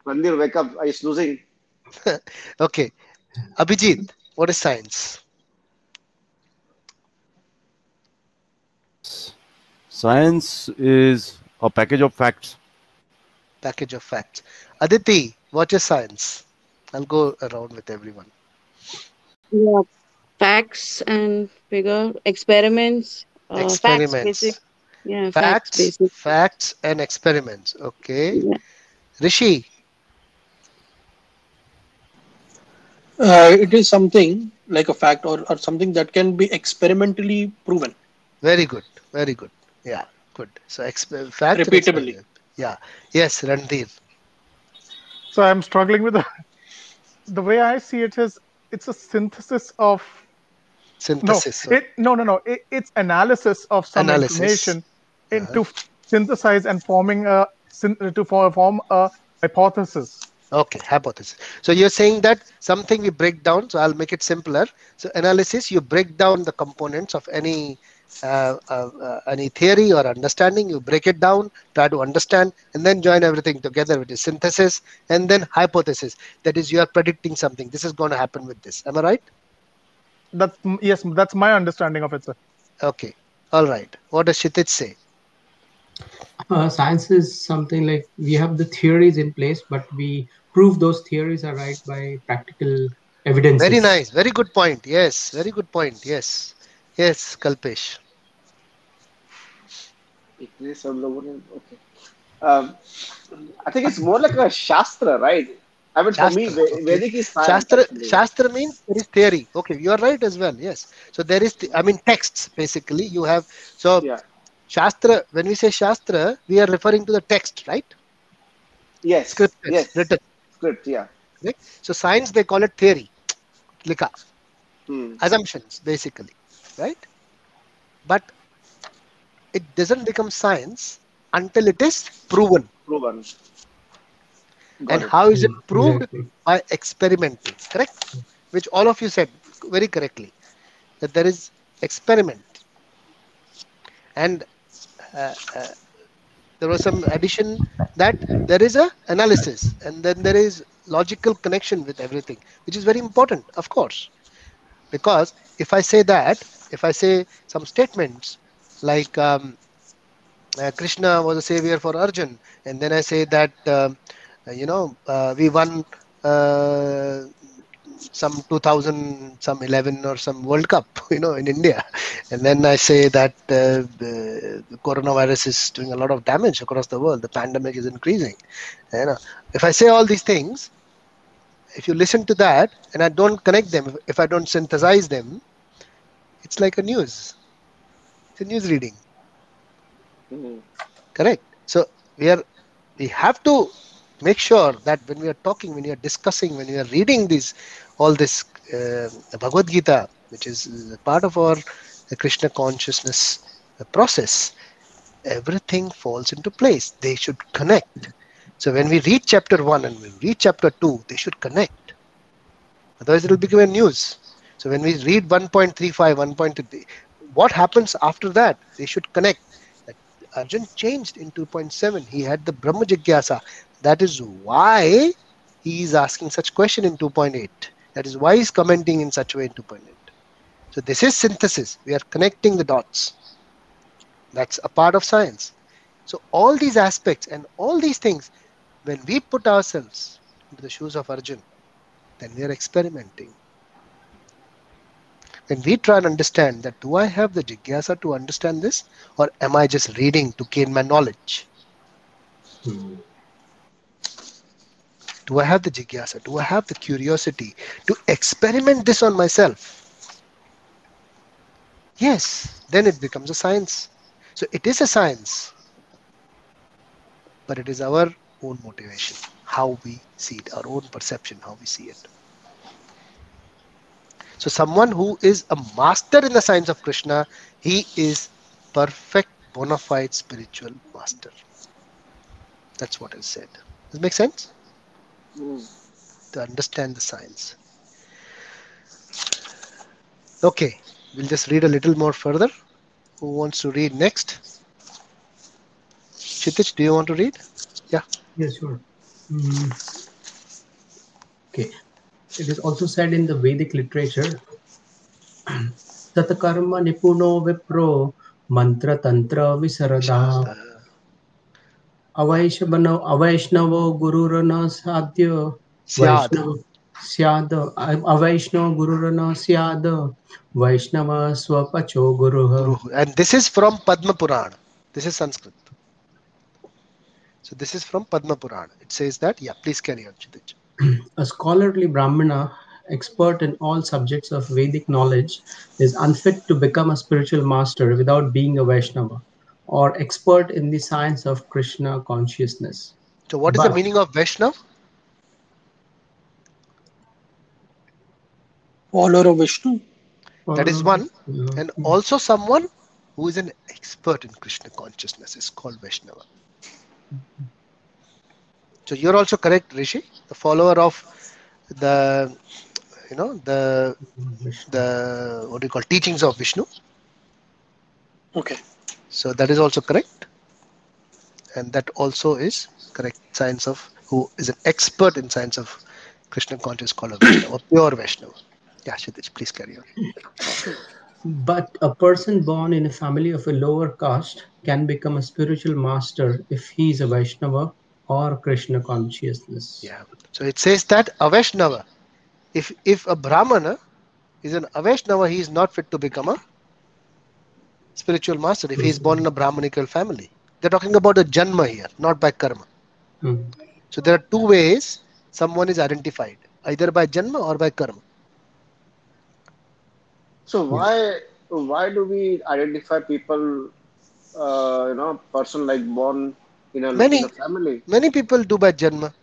Randir, wake up. Are you snoozing? Okay. Abhijit, what is science? Science is a package of facts. Package of facts. Aditi, what is science? I'll go around with everyone. Yeah, facts and figure experiments, facts basic. Experiments. Yeah, facts Facts, basic. facts, and experiments. Okay. Yeah. Rishi, It is something like a fact, or something that can be experimentally proven very good. Very good. Yeah, good. So, fact and repeatably. experiment. Yeah. Yes, Randhir. So I'm struggling with the way I see it is it's a synthesis of no, Synthesis. it's analysis of some Analysis. information into synthesize and forming form a hypothesis. Okay, hypothesis. So you're saying that something we break down. So I'll make it simpler. So analysis, you break down the components of any theory or understanding. You break it down, try to understand, and then join everything together, which is synthesis, and then hypothesis. That is, you are predicting something. This is going to happen with this. Am I right? Yes, that's my understanding of it, sir. Okay. All right. What does Kshitij say? Science is something like we have the theories in place, but we prove those theories are right by practical Very evidences. nice. Very good point. Yes. Very good point. Yes. Yes, Kalpesh. इतने सब लोगों ने okay. Um, I think it's more like a shastra, right? I mean, for me, Shastra. Okay. Vedic is science Shastra. actually. Shastra means there is theory. Okay, you are right as well. Yes. So there is, I mean, texts basically. You have so Yeah. Shastra. When we say Shastra, we are referring to the text, right? Yes. Scriptures Yes. written. Script. Yeah. Right? So science they call it theory, lika, Hmm. assumptions basically, right? But it doesn't become science until it is proven. Proven. And Got it. how is it proved? Exactly. By experimenting. Correct? Which all of you said very correctly, that there is experiment. And uh, uh, there was some addition that there is a analysis and then there is logical connection with everything, which is very important, of course. Because if I say some statements like Krishna was a savior for Arjun, and then I say that we won uh, some 2000 some 11 or some World Cup in India, and then I say that the coronavirus is doing a lot of damage across the world, the pandemic is increasing. If I say all these things, if you listen to that and I don't connect them, if I don't synthesize them, it's like a news, it's a news reading. Hmm. Correct. So we have to make sure that when we are talking, when we are discussing, when we are reading all this Bhagavad Gita, which is a part of our Krishna consciousness process, everything falls into place. They should connect. So when we read chapter 1 and we read chapter 2, they should connect. Otherwise, it will become a news. So when we read 1.35, 1.3, what happens after that? They should connect. That Arjun changed in 2.7. He had the Brahma Jigyasa. That is why he is asking such question in 2.8. That is why he's commenting in such way in 2.8. So this is synthesis. We are connecting the dots. That's a part of science. So all these aspects and all these things, when we put ourselves into the shoes of Arjun, then we are experimenting. When we try and understand that, do I have the jigyasa to understand this, or am I just reading to gain my knowledge? Hmm. Do I have the jigyasa? Do I have the curiosity to experiment this on myself? Yes, then it becomes a science. So it is a science, but it is our own motivation, how we see it, our own perception, how we see it. So someone who is a master in the science of Krishna, he is perfect bona fide spiritual master. That's what is said. Does it make sense? Mm. To understand the science. Okay, we'll just read a little more further. Who wants to read next? Chitich, do you want to read? Yeah. Yes, sure. Mm, okay. It is also said in the Vedic literature, Tatakarma nipuno vipro mantra tantra visarada Visharada. अवैष्णवो गुरुरन साध्य Syad. वैष्णव स्याद अवैष्णव गुरुरन स्याद वैष्णव स्वपचो गुरुः. Guru. And this is from Padma Purana. This is Sanskrit. So this is from Padma Purana. It says that, yeah, please carry on, Chitich. A scholarly Brahmana, expert in all subjects of Vedic knowledge, is unfit to become a spiritual master without being a Vaishnava, or expert in the science of Krishna consciousness. So what is the But meaning of Vaishnav? Follower of Vishnu. That is one. And also someone who is an expert in Krishna consciousness is called Vaishnava. So you're also correct, Rishi. The follower of the, the what do you call, teachings of Vishnu. Okay. So that is also correct. And that also is correct. Science of, who is an expert in science of Krishna consciousness called a Vaishnava, pure Vaishnava. Yeah, Shitish, please carry on. But a person born in a family of a lower caste can become a spiritual master if he is a Vaishnava or Krishna consciousness. Yeah. So it says that a Vaishnava, if a Brahmana is an Avaishnava, he is not fit to become a spiritual master if he is born in a Brahmanical family. They're talking about a Janma here, not by karma. Hmm. So there are two ways someone is identified, either by Janma or by karma. So Yeah. why do we identify people, person like born in a Many, family? many people do by Janma.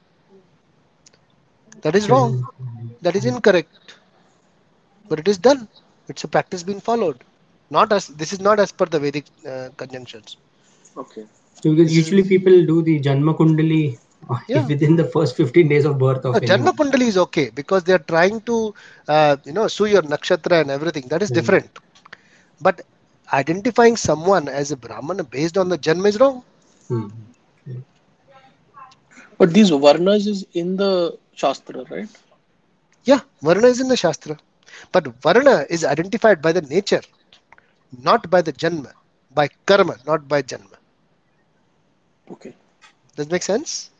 That is wrong. That is incorrect. But it is done. It's a practice being followed. Not as this is not as per the Vedic conjunctions. Okay. Because This usually is, people do the Janma Kundali yeah. within the first 15 days of birth No, of Janma anyone. Kundali is okay because they are trying to, sue your nakshatra and everything. That is Hmm. different. But identifying someone as a Brahmana based on the Janma is wrong. Hmm. But these varnas is in the Shastra, right? Yeah, Varna is in the Shastra. But Varna is identified by the nature, not by the Janma, by karma, not by Janma. Okay. Does it make sense?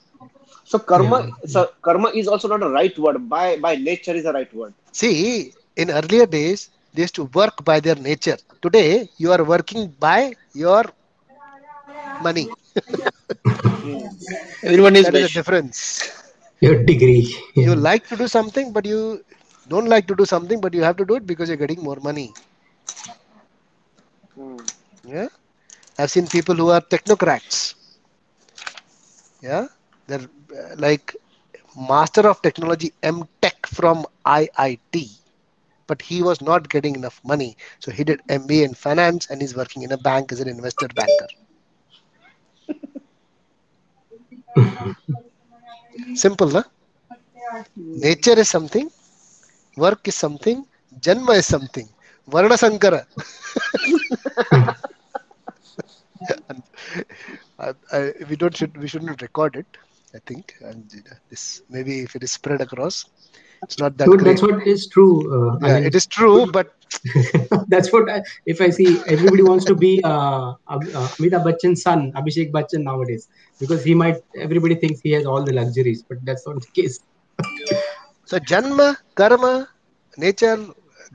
Yeah. So karma is also not a right word. By nature is a right word. See, in earlier days, they used to work by their nature. Today, you are working by your money. Hmm. Everyone is That is the Vaishya. difference. Your degree. You Yeah. like to do something, but you don't like to do something, but you have to do it because you're getting more money. Hmm. Yeah, I've seen people who are technocrats. Yeah, they're like Master of Technology M Tech from IIT, but he was not getting enough money, so he did MBA in finance and he's working in a bank as an investor banker. Simple, huh? Nature is something, work is something, Janma is something. Varna Sankara. And we shouldn't record it. I think, and this maybe if it is spread across, it's not that No, great. that's what is true. I Yeah, mean, it is true, but that's what if I see everybody wants to be Amitabh Bachchan's son, Abhishek Bachchan nowadays, because he might, everybody thinks he has all the luxuries, but that's not the case. so Janma, Karma, nature,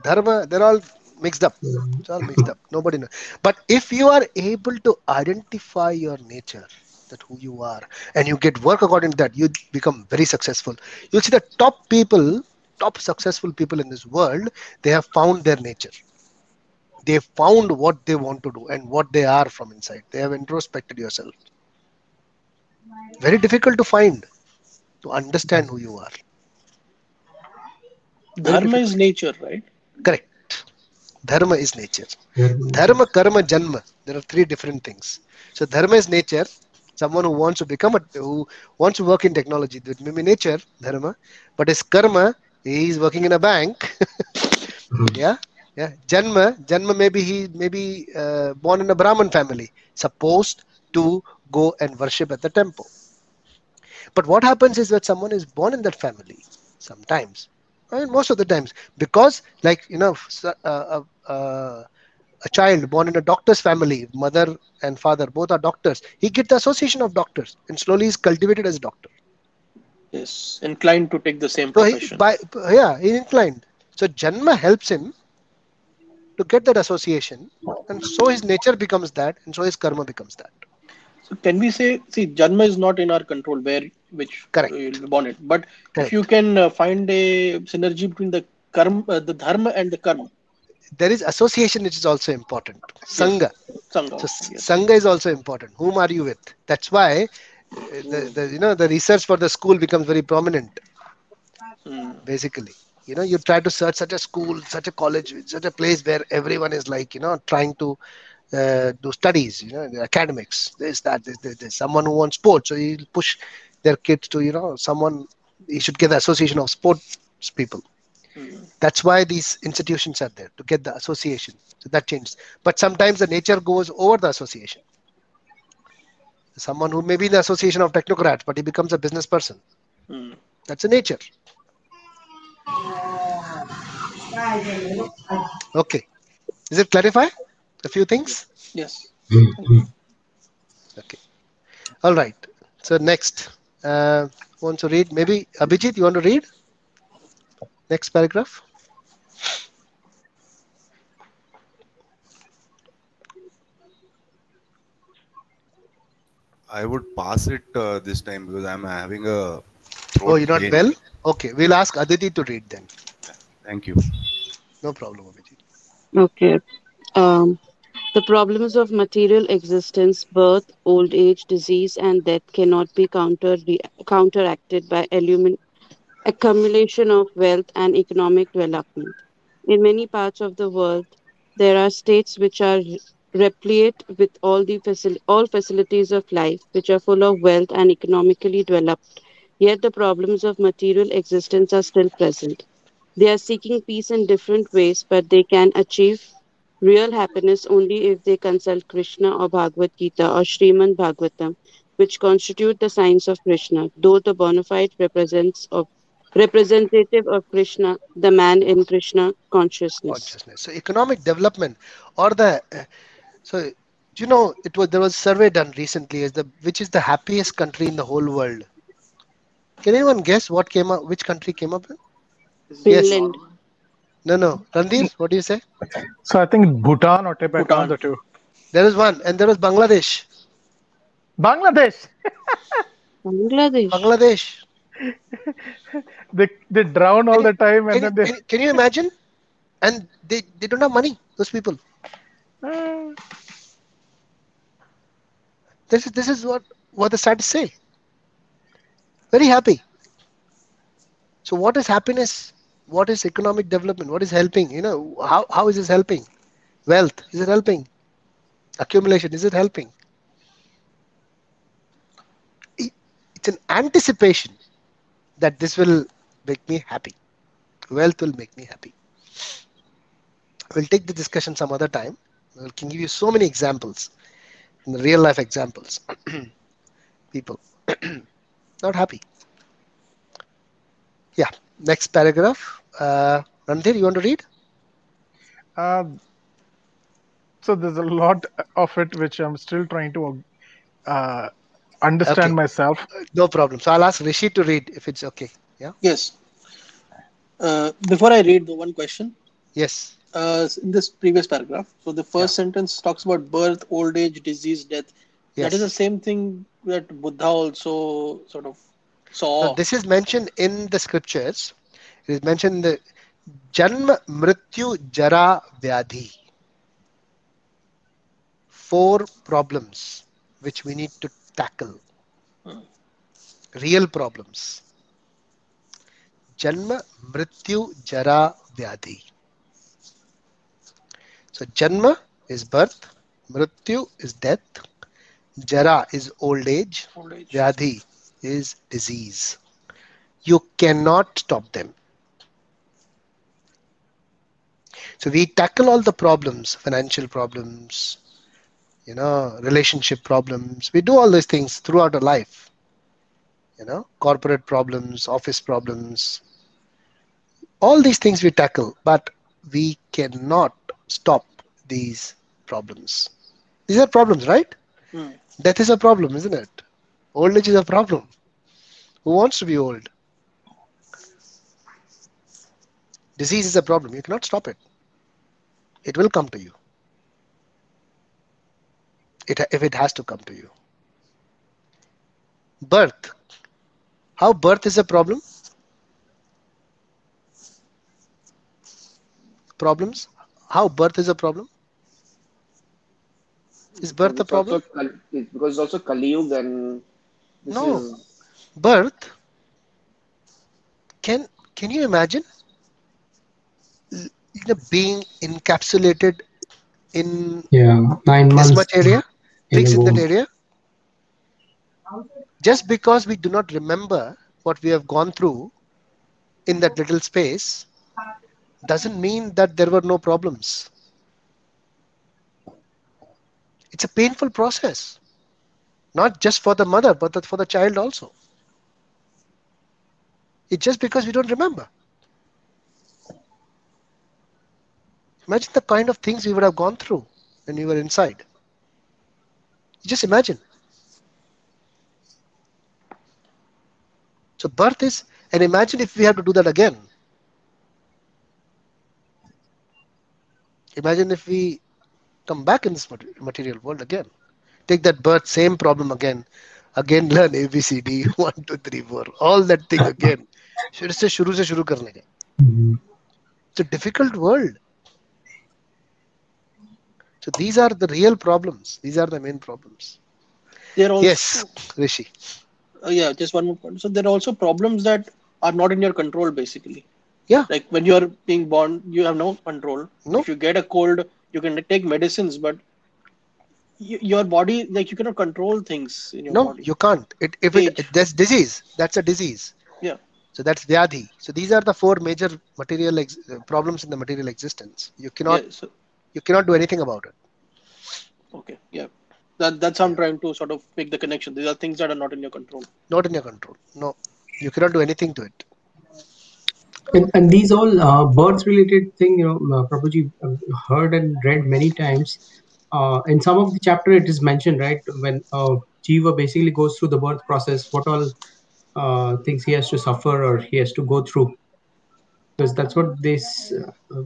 Dharma, they're all mixed up. It's all mixed up. Nobody knows. But if you are able to identify your nature, that who you are, and you get work according to that, you become very successful. You'll see the top people, top successful people in this world, they have found their nature. They found what they want to do and what they are from inside. They have introspected yourself. Very difficult to find, to understand who you are. Very Dharma is difficult. nature, right? Correct. Dharma is nature. Dharma. Dharma, karma, janma. There are three different things. So dharma is nature. Someone who wants to who wants to work in technology, that may be nature, dharma. But his karma, he is working in a bank. Yeah, yeah. Janma, maybe he may be born in a Brahmin family, supposed to go and worship at the temple. But what happens is that someone is born in that family sometimes, and most of the times, because like a child born in a doctor's family, mother and father both are doctors, he gets the association of doctors and slowly is cultivated as a doctor. Yes, inclined to take the same So profession. he's inclined. So Janma helps him to get that association, and so his nature becomes that, and so his karma becomes that. So can we say, see, Janma is not in our control where which you'll Correct. be born in. But if you Correct. can find a synergy between the dharma and the karma, There is association which is also important. yes, Sangha. sangha So also, yes. Sangha is also important. Whom are you with? That's why the research for the school becomes very prominent. Mm, Basically, you try to search such a school, such a college, such a place where everyone is like trying to do studies, the academics, this, that, this. Someone who wants sports, so he'll push their kids to, someone, he should get the association of sports people. mm, That's why these institutions are there, to get the association. So that changes. But sometimes the nature goes over the association. Someone who may be in the association of technocrats, but he becomes a business person. mm. That's a nature. Okay. Does it clarify a few things? Yes. Thank you. Mhm. Okay. All right. So next, want to read? Maybe Abhijit, you want to read next paragraph? I would pass it this time because I'm having a Oh, throat you're not pain. well? Okay, we'll ask Aditi to read then. Thank you. No problem, Abhijit. Okay. Um, the problems of material existence, birth, old age, disease, and death cannot be counteracted by accumulation of wealth and economic development. In many parts of the world, there are states which are replete with all facilities of life, which are full of wealth and economically developed. Yet the problems of material existence are still present. They are seeking peace in different ways, but they can achieve real happiness only if they consult Krishna or Bhagavad Gita or Srimad Bhagavatam, which constitute the science of Krishna, though the bona fide representative of Krishna, the man in Krishna consciousness. Consciousness. So economic development, or so there was a survey done recently as the which is the happiest country in the whole world. Can anyone guess what came up? Which country came up? Is it Yes. Finland. Norway? No. Randir, what do you say? So I think Bhutan or Tibet, one of Bhutan. the two. There is one, and there was Bangladesh. Bangladesh. Bangladesh. Bangladesh. They drown Can all you, the time and can you, then they. can you, can you imagine? And they don't have money. Those people. Uh, This is what the stats say. Very happy. So what is happiness? What is economic development? What is helping? How is this helping? Wealth, is it helping? Accumulation, is it helping? It's an anticipation that this will make me happy. Wealth will make me happy. We'll take the discussion some other time. We can give you so many examples, real life examples. People not happy. Yeah. Next paragraph. Randhir, you want to read? uh, so there's a lot of it which I'm still trying to uh, understand Okay. myself. No problem. So I'll ask Rishi to read if it's okay. Yeah. Yes. Before I read the one question, Yes. in this previous paragraph, so the Yeah. first sentence talks about birth, old age, disease, death. That is the Yes. same thing that Buddha also sort of Now saw. this is mentioned in the scriptures. It is mentioned in the Janma, Mrityu, Jara, Vyadhi. Four problems which we need to tackle. Mm, Real problems. Janma, Mrityu, Jara, Vyadhi. So Janma is birth, Mrityu is death, Jara is old age, Old age. Vyadhi is disease. You cannot stop them. So we tackle all the problems, financial problems, relationship problems. We do all these things throughout our life, corporate problems, office problems, all these things we tackle, but we cannot stop these problems. These are problems, right? Hmm. Death is a problem, isn't it? Old age is a problem. Who wants to be old? Disease is a problem. You cannot stop it. It will come to you. If it has to come to you. Birth. How birth is a problem? Problems. How birth is a problem? Is Because birth a it's also problem? because it's also Kali Yuga, and this No. is Birth. Can can you imagine being encapsulated in Yeah, nine this months much area, in a fixed in that womb. area? Just because we do not remember what we have gone through in that little space doesn't mean that there were no problems. It's a painful process, not just for the mother, but for the child also. It's just because we don't remember. Imagine the kind of things we would have gone through when we were inside. Just imagine. So birth is, and imagine if we have to do that again. Imagine if we come back in this material world again. Take that birth, same problem again. Again learn ABCD, 1, 2, 3, 4. All that thing again. शुरू से शुरू करने का. Mhm. It's a difficult world. So these are the real problems. These are the main problems. There are Yes, also, Rishi. yeah, just one more point. So there are also problems that are not in your control, basically. Yeah, Like when you are being born, you have no control. no, If you get a cold, you can take medicines, but your body, like you cannot control things in your no, body. you can't. If Age, that's disease, that's a disease. yeah, So that's vyadhi. So these are the four major problems in the material existence. yeah. So You cannot do anything about it. okay, yeah. That's how I'm Yeah, trying to sort of make the connection. These are things that are not in your control. not in your control. No, you cannot do anything to it. And these all birth related thing, Prabhuji, I've heard and read many times. In some of the chapter, it is mentioned, right, when Jiva basically goes through the birth process, what all things he has to suffer or he has to go through. Because that's what this,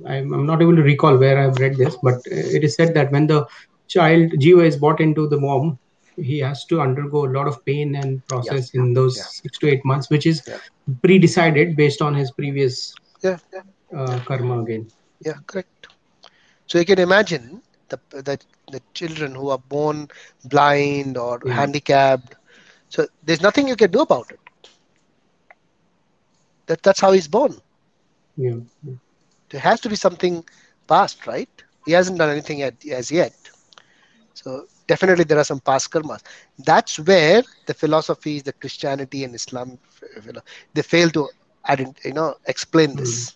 I'm not able to recall where I've read this, but it is said that when the child Jiva is brought into the womb, he has to undergo a lot of pain and Yeah, process in those yeah, 6 to 8 months, which is yeah, pre-decided based on his previous yeah, karma again. yeah. Correct. So you can imagine the children who are born blind or Yeah, handicapped. So there's nothing you can do about it. That's how he's born. yeah. There has to be something past, right? He hasn't done anything as yet. So definitely there are some past karmas. That's where the philosophies, the Christianity and Islam, they fail to explain Mm. this.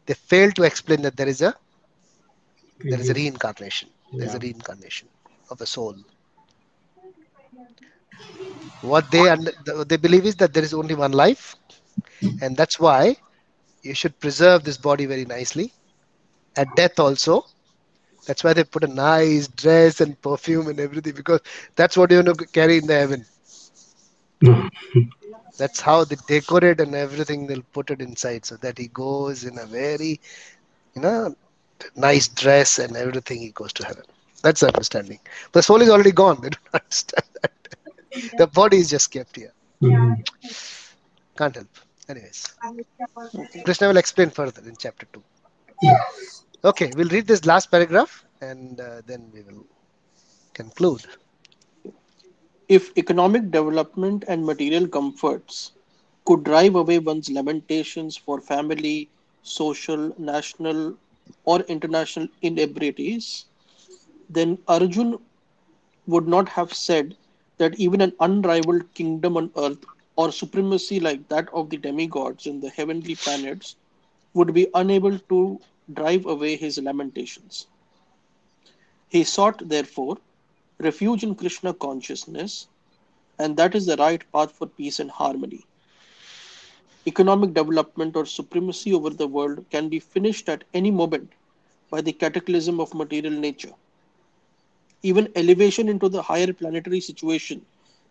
They fail to explain that there is a Previous, reincarnation. There is yeah. a reincarnation of a soul. What they believe is that there is only one life, and that's why you should preserve this body very nicely. At death also, that's why they put a nice dress and perfume and everything, because that's what you're going to carry in the heaven. That's how they decorate and everything. They'll put it inside so that he goes in a very, you know, nice dress and everything. He goes to heaven. That's the understanding. But the soul is already gone. They don't understand that. The body is just kept here. Mm. Can't help. Anyways, Okay. Krishna will explain further in chapter 2. Yeah. Okay, we'll read this last paragraph and then we will conclude. If economic development and material comforts could drive away one's lamentations for family, social, national, or international inebriaties, then Arjun would not have said that even an unrivaled kingdom on earth or supremacy like that of the demigods in the heavenly planets would be unable to drive away his lamentations. He sought, therefore, refuge in Krishna consciousness, and that is the right path for peace and harmony. Economic development or supremacy over the world can be finished at any moment by the cataclysm of material nature. Even elevation into the higher planetary situation,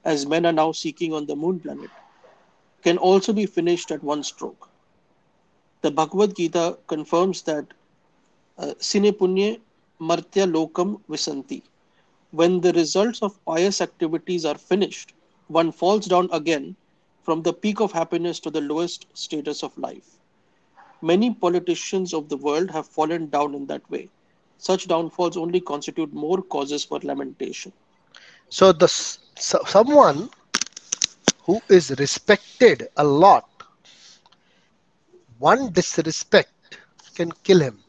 as men are now seeking on the moon planet, can also be finished at one stroke. The Bhagavad Gita confirms that sine punye martya lokam visanti. When the results of pious activities are finished, one falls down again from the peak of happiness to the lowest status of life. Many politicians of the world have fallen down in that way. Such downfalls only constitute more causes for lamentation. So someone who is respected a lot, one disrespect can kill him,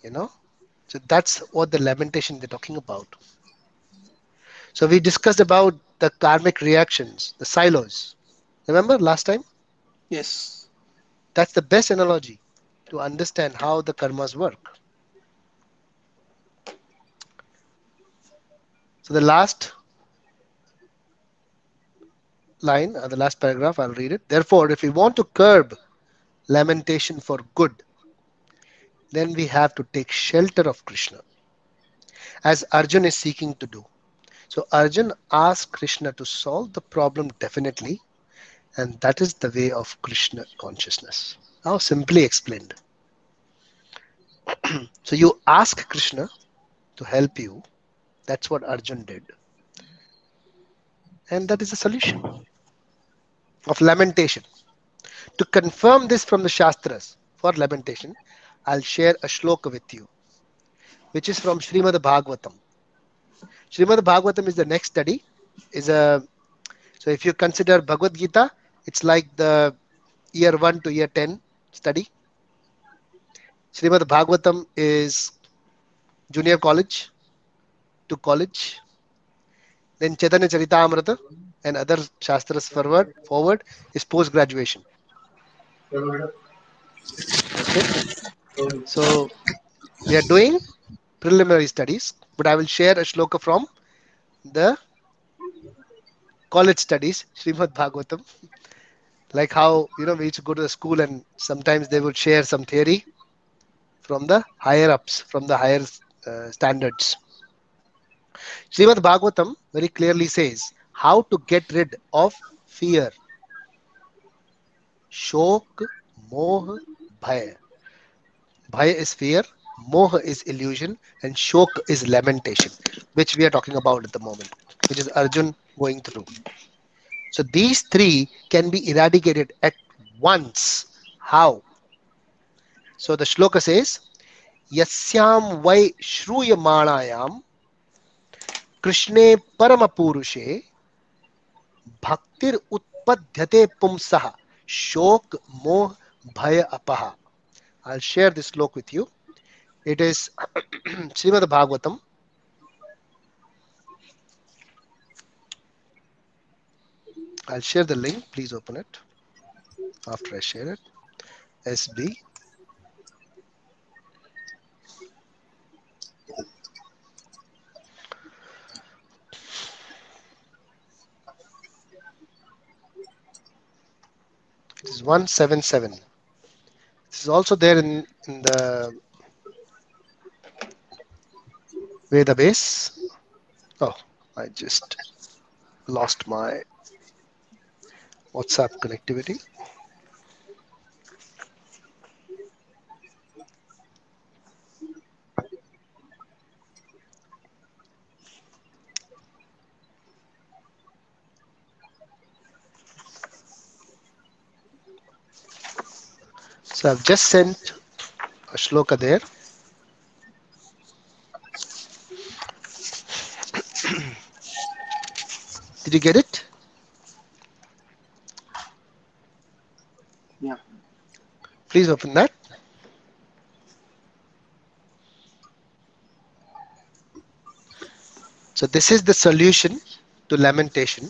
you know. So that's what the lamentation they're talking about. So we discussed about the karmic reactions, the silos. Remember last time? Yes. That's the best analogy to understand how the karmas work. So the last line, the last paragraph, I'll read it. Therefore, if we want to curb lamentation for good, then we have to take shelter of Krishna, as Arjun is seeking to do. So Arjun asked Krishna to solve the problem definitely, and that is the way of Krishna consciousness. Now, simply explained. So you ask Krishna to help you. That's what Arjun did. And that is the solution of lamentation. To confirm this from the Shastras for lamentation, I'll share a shloka with you, which is from Srimad Bhagavatam. Srimad Bhagavatam is the next study. Is a So if you consider Bhagavad Gita, it's like the year 1 to year 10 study. Srimad Bhagavatam is junior college to college. Then Chaitanya Charitamrita and other Shastras forward is post graduation. Okay. So we are doing preliminary studies, but I will share a shloka from the college studies, Srimad Bhagavatam. Like how, we used to go to the school and sometimes they would share some theory from the higher ups, from the higher standards. Srimad Bhagavatam very clearly says how to get rid of fear. Shok, moh, bhaya. Bhaya is fear, moh is illusion, and shok is lamentation, which we are talking about at the moment, which is Arjun going through. So these three can be eradicated at once. How? So the shloka says, Yasyam vai shruyamanayam Krishne paramapurushe bhaktir utpadhyate pumsaha shok moh bhaya apaha. I'll share this slok with you. It is Srimad Bhagavatam. I'll share the link. Please open it after I share it. SB. It is 177. This is also there in the Veda base. Oh, I just lost my WhatsApp connectivity. So I've just sent a shloka there. Did you get it? Yeah. Please open that. So this is the solution to lamentation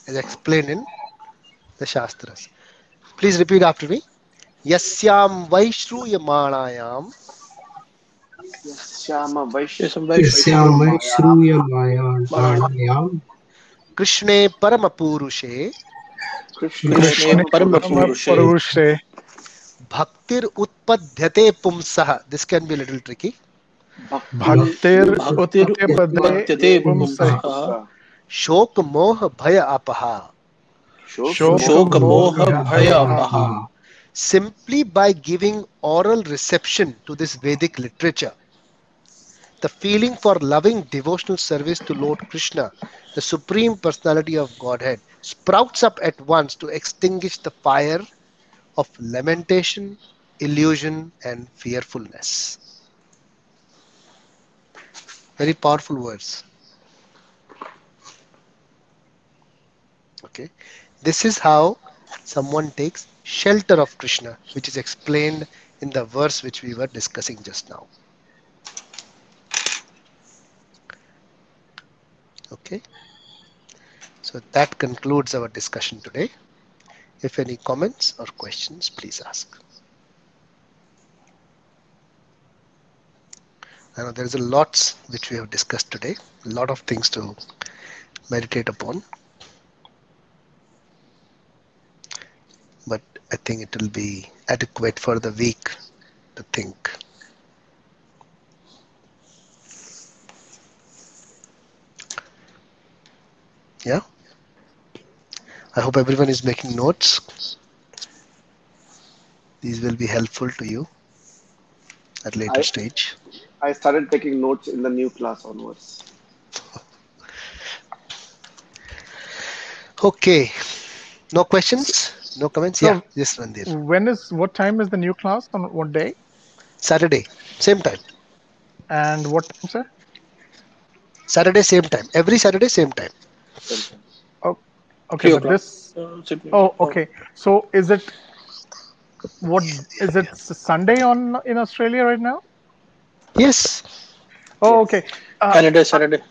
as explained in the Shastras. Please repeat after me. Yasyam Vaishruyamanayam Yasyama Yes, I'm Vaishru Yasyamai Mayam Shruyamayanayam Krishne Paramapurushe Krishna Krishna Krishna Parama Parama Parama Purushe Purushe Bhaktir Utpadhyate Pumsah. This can be a little tricky. Bhakti Bhaktir Bhaktir Utpade Utpadyate Pumsai Pumsaha Shok Moh Bhaya Apaha. Shok Shok Shoka Moha Moha Moha Bhaya Bhaya Apaha. Bhayapapa. Simply by giving oral reception to this Vedic literature, the feeling for loving devotional service to Lord Krishna, the Supreme Personality of Godhead, sprouts up at once to extinguish the fire of lamentation, illusion, and fearfulness. Very powerful words. Okay. This is how someone takes shelter of Krishna, which is explained in the verse which we were discussing just now. Okay. So that concludes our discussion today. If any comments or questions, please ask. I know there is a lots which we have discussed today, a lot of things to meditate upon, but I think it will be adequate for the week to think. Yeah, I hope everyone is making notes. These will be helpful to you at a later I stage. I started taking notes in the new class onwards. Okay, no questions, no comments. Yeah, So yes, Randir. what time is the new class on what day Saturday, same time. and what time, sir? Saturday, same time. Every Saturday, same time. Same time. Oh, okay, 3 but o'clock. this. Sydney. Oh, Oh, okay. So what is it Sunday on in Australia right now? Yes. Oh, Yes. okay. Uh, Canada Saturday.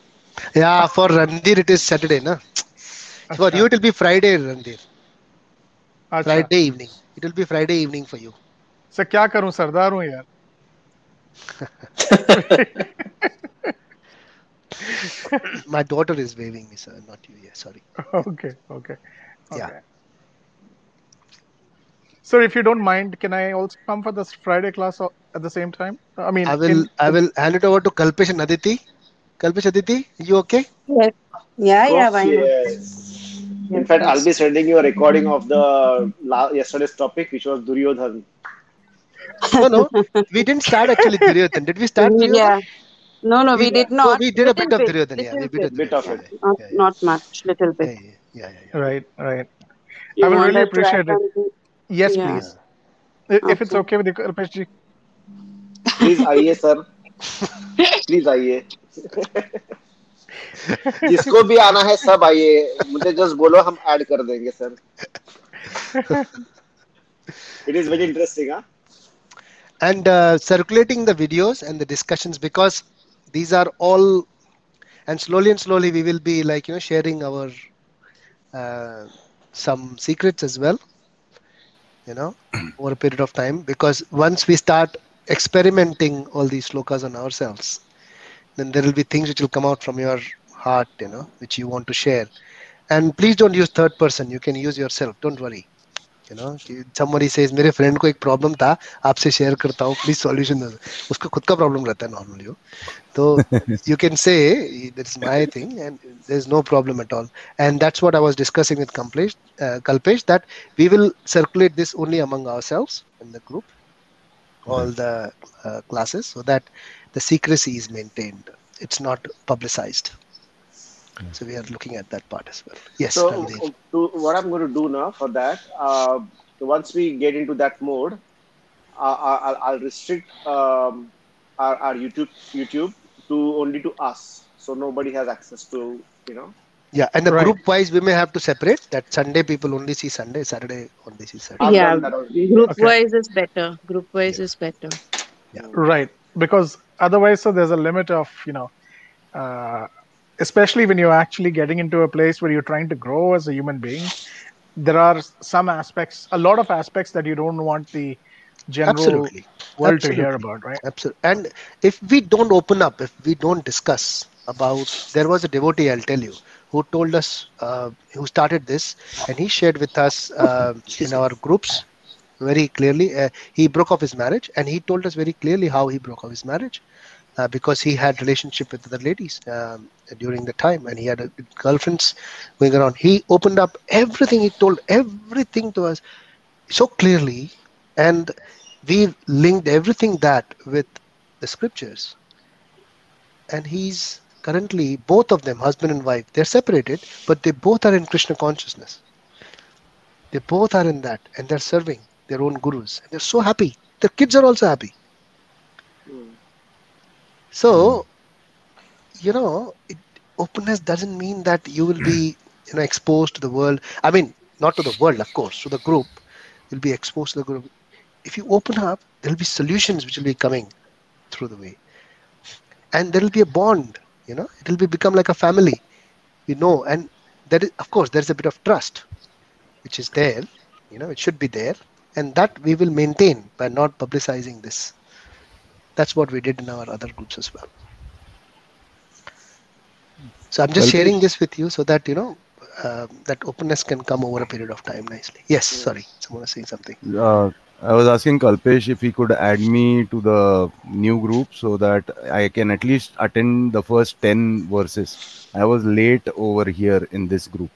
Yeah, for Randir it is Saturday, na? For you acha, it will be Friday, Randir. acha. Friday evening. It will be Friday evening for you. So क्या करूं सरदार हूं यार. My daughter is waving me, sir, not you. Yeah, sorry. Okay, okay, Yeah, okay. So if you don't mind, can I also come for this Friday class at the same time? I mean, I will. in I will hand it over to Kalpesh and Aditi. Kalpesh, Aditi, you okay? Yes. Of Yeah, yeah, course, why not? yes. In Yes, fact, I'll yes. be sending you a recording of the yesterday's topic, which was Duryodhan. No, no. We didn't start actually Duryodhan. Did we start Duryodhan? Yeah. No, no, we We did Yeah, no, not. we did a bit Little of bit, Duryodhan. Yeah, we little bit bit. of bit Duryodhan. of Yeah, it. Yeah, not yeah, yeah, not much, little yeah, bit. yeah, yeah, yeah, yeah. right, right. I You will really wanted to add appreciate it. something? Yes, Yeah. Yeah. please. If it's Okay. okay with you, Kalpesh ji. Please आइए sir please आइए जिसको भी आना है सब आइए मुझे just बोलो हम ऐड कर देंगे sir it is very interesting हाँ And circulating the videos and the discussions, because these are all, and slowly we will be like sharing our uh, some secrets as well, you know over a period of time, because once we start experimenting all these slokas on ourselves, then there will be things which will come out from your heart, which you want to share. And please don't use third person, you can use yourself, don't worry. कि somebody says मेरे friend को एक problem था आपसे share करता हूँ please solution दे दो उसको खुद का प्रॉब्लम रहता है नॉर्मली हो तो you can say that's my thing and there's no problem at all. And that's what I was discussing with Kalpesh, that we will circulate this only among ourselves in the group, all Right. the classes, so that the secrecy is maintained, it's not publicized. So we are looking at that part as well. Yes, so Randir. what I'm going to do now for that once we get into that mode I'll restrict our YouTube to only to us, so nobody has access to you know. Yeah, and the Right. group wise, we may have to separate that. Sunday people only see Sunday, Saturday only see Saturday. I've Yeah, done that already. group Yes. Okay. wise is better. Group wise Yeah, is better. yeah, Mm. Right. Because otherwise, so there's a limit of, uh, especially when you're actually getting into a place where you're trying to grow as a human being, there are some aspects, a lot of aspects that you don't want the general absolutely, world to hear absolutely, about, right? absolutely. And if we don't open up, if we don't discuss about, there was a devotee, I'll tell you, who told us, who started this, and he shared with us in Excuse me. our groups very clearly. He broke off his marriage, and he told us very clearly how he broke off his marriage. Because he had relationship with other ladies during the time, and he had girlfriends going around. He opened up everything. He told everything to us so clearly, and we linked everything that with the scriptures. And he's currently, both of them, husband and wife, they're separated, but they both are in Krishna consciousness. They both are in that, and they're serving their own gurus, and they're so happy. Their kids are also happy. Mm. Mm. So openness doesn't mean that you will be exposed to the world. I mean, not to the world, of course, to the group. You'll be exposed to the group. If you open up, there'll be solutions which will be coming through the way, and there'll be a bond. It'll be become like a family. And there is, of course, there's a bit of trust which is there. It should be there, and that we will maintain by not publicizing this. That's what we did in our other groups as well. So I'm just sharing Kalpesh, this with you so that that openness can come over a period of time nicely. Yes, sorry, Yes. someone was saying something. I was asking Kalpesh if he could add me to the new group so that I can at least attend the first 10 verses. I was late over here in this group.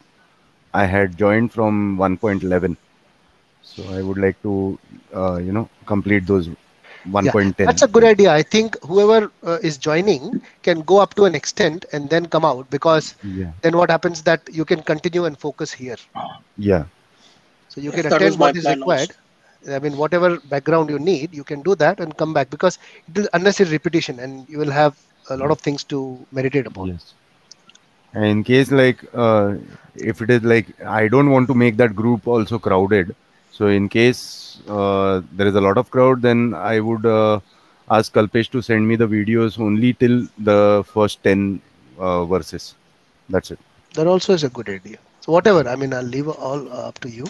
I had joined from 1.11. So I would like to, complete those Yeah, that's a 1.10. good idea. I think whoever is joining can go up to an extent and then come out, because Yeah. then what happens that you can continue and focus here. Yeah. So you Yes, can that was attend my what is plan also. required. I mean, whatever background you need, you can do that and come back, because it is unnecessary repetition, and you will have a lot of things to meditate upon. Yes. And in case like if it is like I don't want to make that group also crowded. So in case there is a lot of crowd, then I would ask Kalpesh to send me the videos only till the first 10 verses. That's it. That also is a good idea. So whatever, I mean, I'll leave all up to you.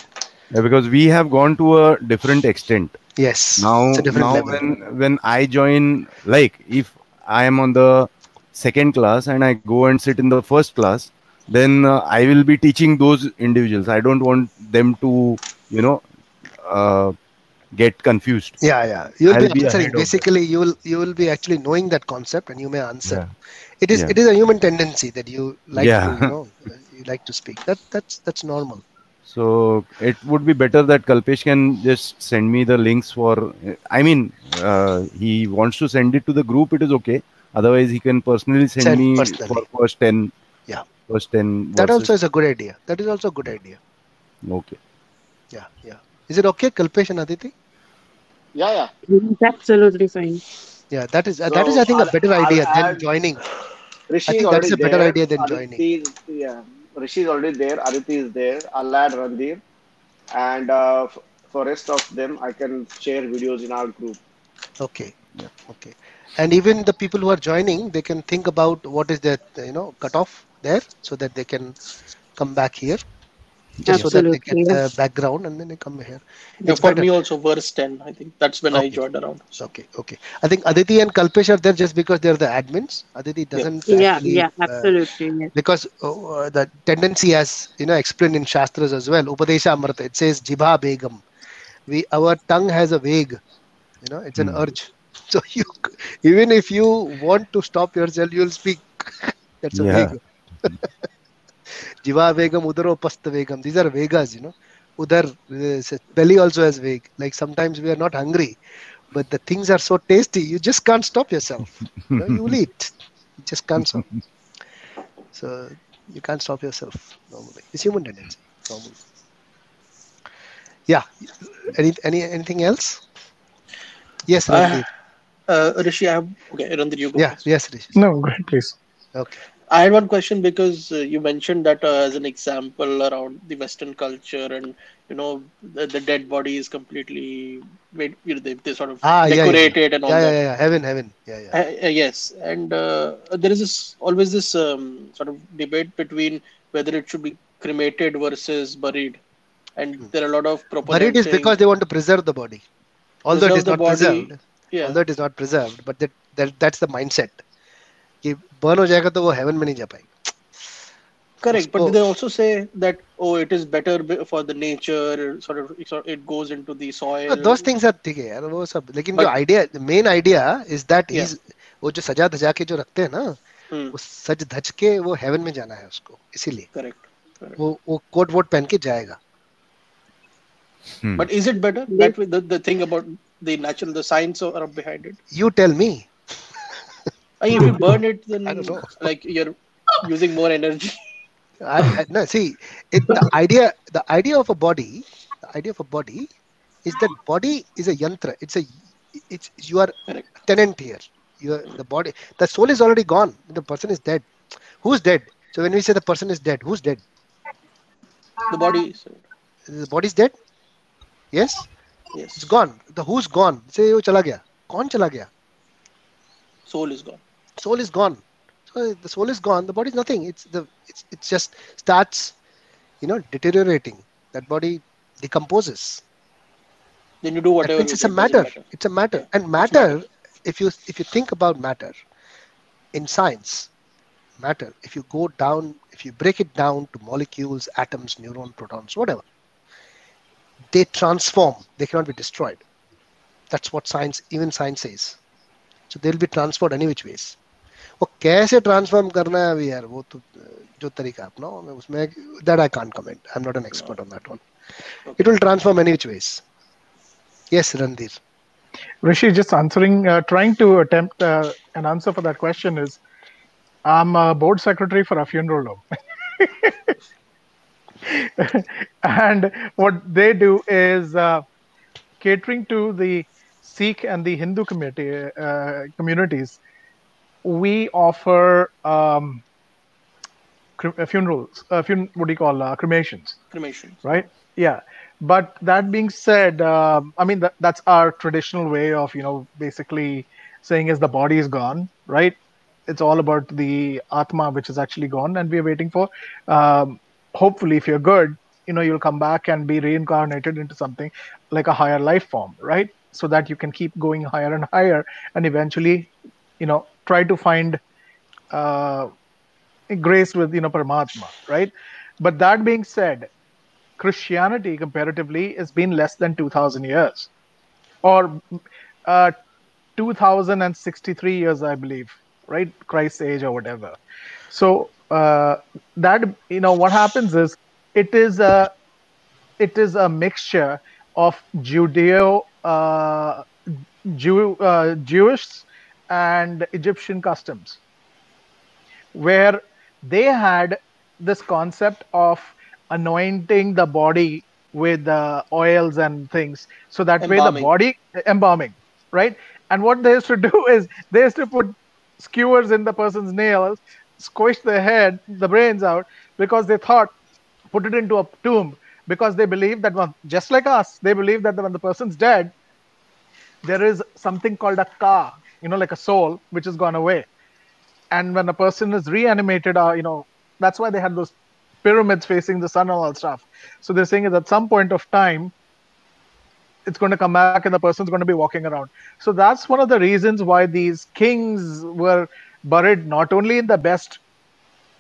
Yeah, because we have gone to a different extent. Yes, Now, it's a different now level. when I join, like if I am on the second class and I go and sit in the first class, then I will be teaching those individuals. I don't want them to, you know, uh, get confused. Yeah, yeah. You will be I'll be answering. ahead of them. Basically, you will be actually knowing that concept, and you may answer. Yeah, It is yeah, it is a human tendency that you like to, yeah. you like to speak. That's normal. So it would be better that Kalpesh can just send me the links for. I mean, he wants to send it to the group. It is okay. Otherwise, he can personally send Send me for personally. Yeah, first 10 that also verses. is a good idea. That is also a good idea. Okay. Yeah, yeah. Is it okay, Kalpesh and Aditi? Yeah, yeah. It's absolutely fine. Yeah, that is So I think a better I'll idea than add joining. I Rishi is think that already is a better there. idea than joining. Aditi is, yeah. Rishi is already there. Aditi is there. I'll add Randir, and for rest of them, I can share videos in our group. Okay, Yeah. okay. And even the people who are joining, they can think about what is their cutoff there, so that they can come back here, just so Yes. that they get Absolutely. Yeah. the background, and then they come here. Yeah, It's for better. me also verse 10. I think that's when I Okay, joined around. So okay, okay. I think Aditi and Kalpesh are there just because they're the admins. Aditi yeah. doesn't Yeah. actually, Yeah. Absolutely. Yes. because the tendency, as explained in Shastras as well, Upadesha Amrita, it says Jibha Begam. Our tongue has a veg, it's an Hmm. urge. So even if you want to stop yourself, you'll speak. That's a veg. Yeah. Jiva Vegam, Udaro Pasta Vegam. These are Vegas, Udar, belly also has veg. Like sometimes we are not hungry, but the things are so tasty, you just can't stop yourself. You will eat. You just can't stop. So you can't stop yourself normally. It's human tendency, normally. Yeah. Anything else? Yes, I Randir. Rishi, I have okay, Randir, you go Yeah, first. yes, Rishi. Sorry. No, go ahead, please. Okay. I had one question because you mentioned that as an example around the Western culture, and the dead body is completely made, they sort of Ah, yeah, yeah, yeah, decorate it and all yeah, yeah, that. yeah, yeah. Heaven, heaven. Yeah, yeah. Yes, and there is always this sort of debate between whether it should be cremated versus buried, and Hmm. there are a lot of Buried proponents is because saying they want to preserve the body, although it preserve is the not body. preserved. Yeah, Although it is not preserved, but that's the mindset कि burn हो जाएगा तो वो heaven में नहीं जा पाएगी correct. But उसको. they also say that, oh, it is better for the nature. It goes into the soil. Those things are ठीक है यार वो सब, लेकिन जो But idea, the main idea is that yeah, he's, वो जो सजा धजा के जो रखते हैं ना, hmm, वो सज धज के वो हेवन में जाना है उसको, इसीलिए correct, correct. वो कोट वोट पहन के जाएगा. Hmm. But is it better They that way? The thing about the science behind it. You tell me. I mean, if you burn it, I don't then know. like you're using more energy. No, see, the idea of a body, the idea of a body is that body is a yantra. It's you are Correct. tenant here. You are the body. The soul is already gone. The person is dead. Who's dead? So when we say the person is dead, who's dead? The body. The body is dead. Yes, it's Yes, gone. The who's gone? Say वो चला गया. कौन चला गया? soul is gone. Soul is gone. So the soul is gone. The body is nothing. It's just starts deteriorating. That body decomposes. Then you do That whatever means with it's a it. Doesn't matter. matter. It's a matter. Yeah, And it's matter. matter, if you think about matter in science, matter, if you go down, if you break it down to molecules, atoms, neurons, protons, whatever, they transform. They cannot be destroyed. That's what science, even science says. So they'll be transferred any which ways. वो कैसे transform करना है अभी यार, वो तो जो तरीका अपना मैं उसमें, that I can't comment. I'm not an No. expert on that one. It Okay. will transform any which ways. Yes, Randir. Rishi, just answering, trying to attempt an answer for that question is, I'm a board secretary for a funeral home. And what they do is catering to the Sikh and the Hindu communities. We offer funerals, what do you call cremations, Cremations. right? Yeah. But that being said, I mean that's our traditional way of basically saying is the body is gone, right? It's all about the atma which is actually gone, and we are waiting for. Hopefully, if you're good, you'll come back and be reincarnated into something like a higher life form, right? So that you can keep going higher and higher, and eventually, try to find uh, grace with Paramatma, right? But that being said, Christianity comparatively has been less than 2,000 years, or uh, 2063 years, I believe, right? Christ's age or whatever. So that what happens is it is a mixture of Jewish and Egyptian customs, where they had this concept of anointing the body with oils and things, so that way the Embalming. body embalming, right? And what they used to do is they used to put skewers in the person's nails, squish the head, the brains out, because they thought, put it into a tomb, because they believe that just like us, they believe that when the person's dead, there is something called a ka, like a soul which has gone away. And when a person is reanimated, that's why they had those pyramids facing the sun and all that stuff. So they're saying is at some point of time it's going to come back and the person's going to be walking around. So that's one of the reasons why these kings were buried not only in the best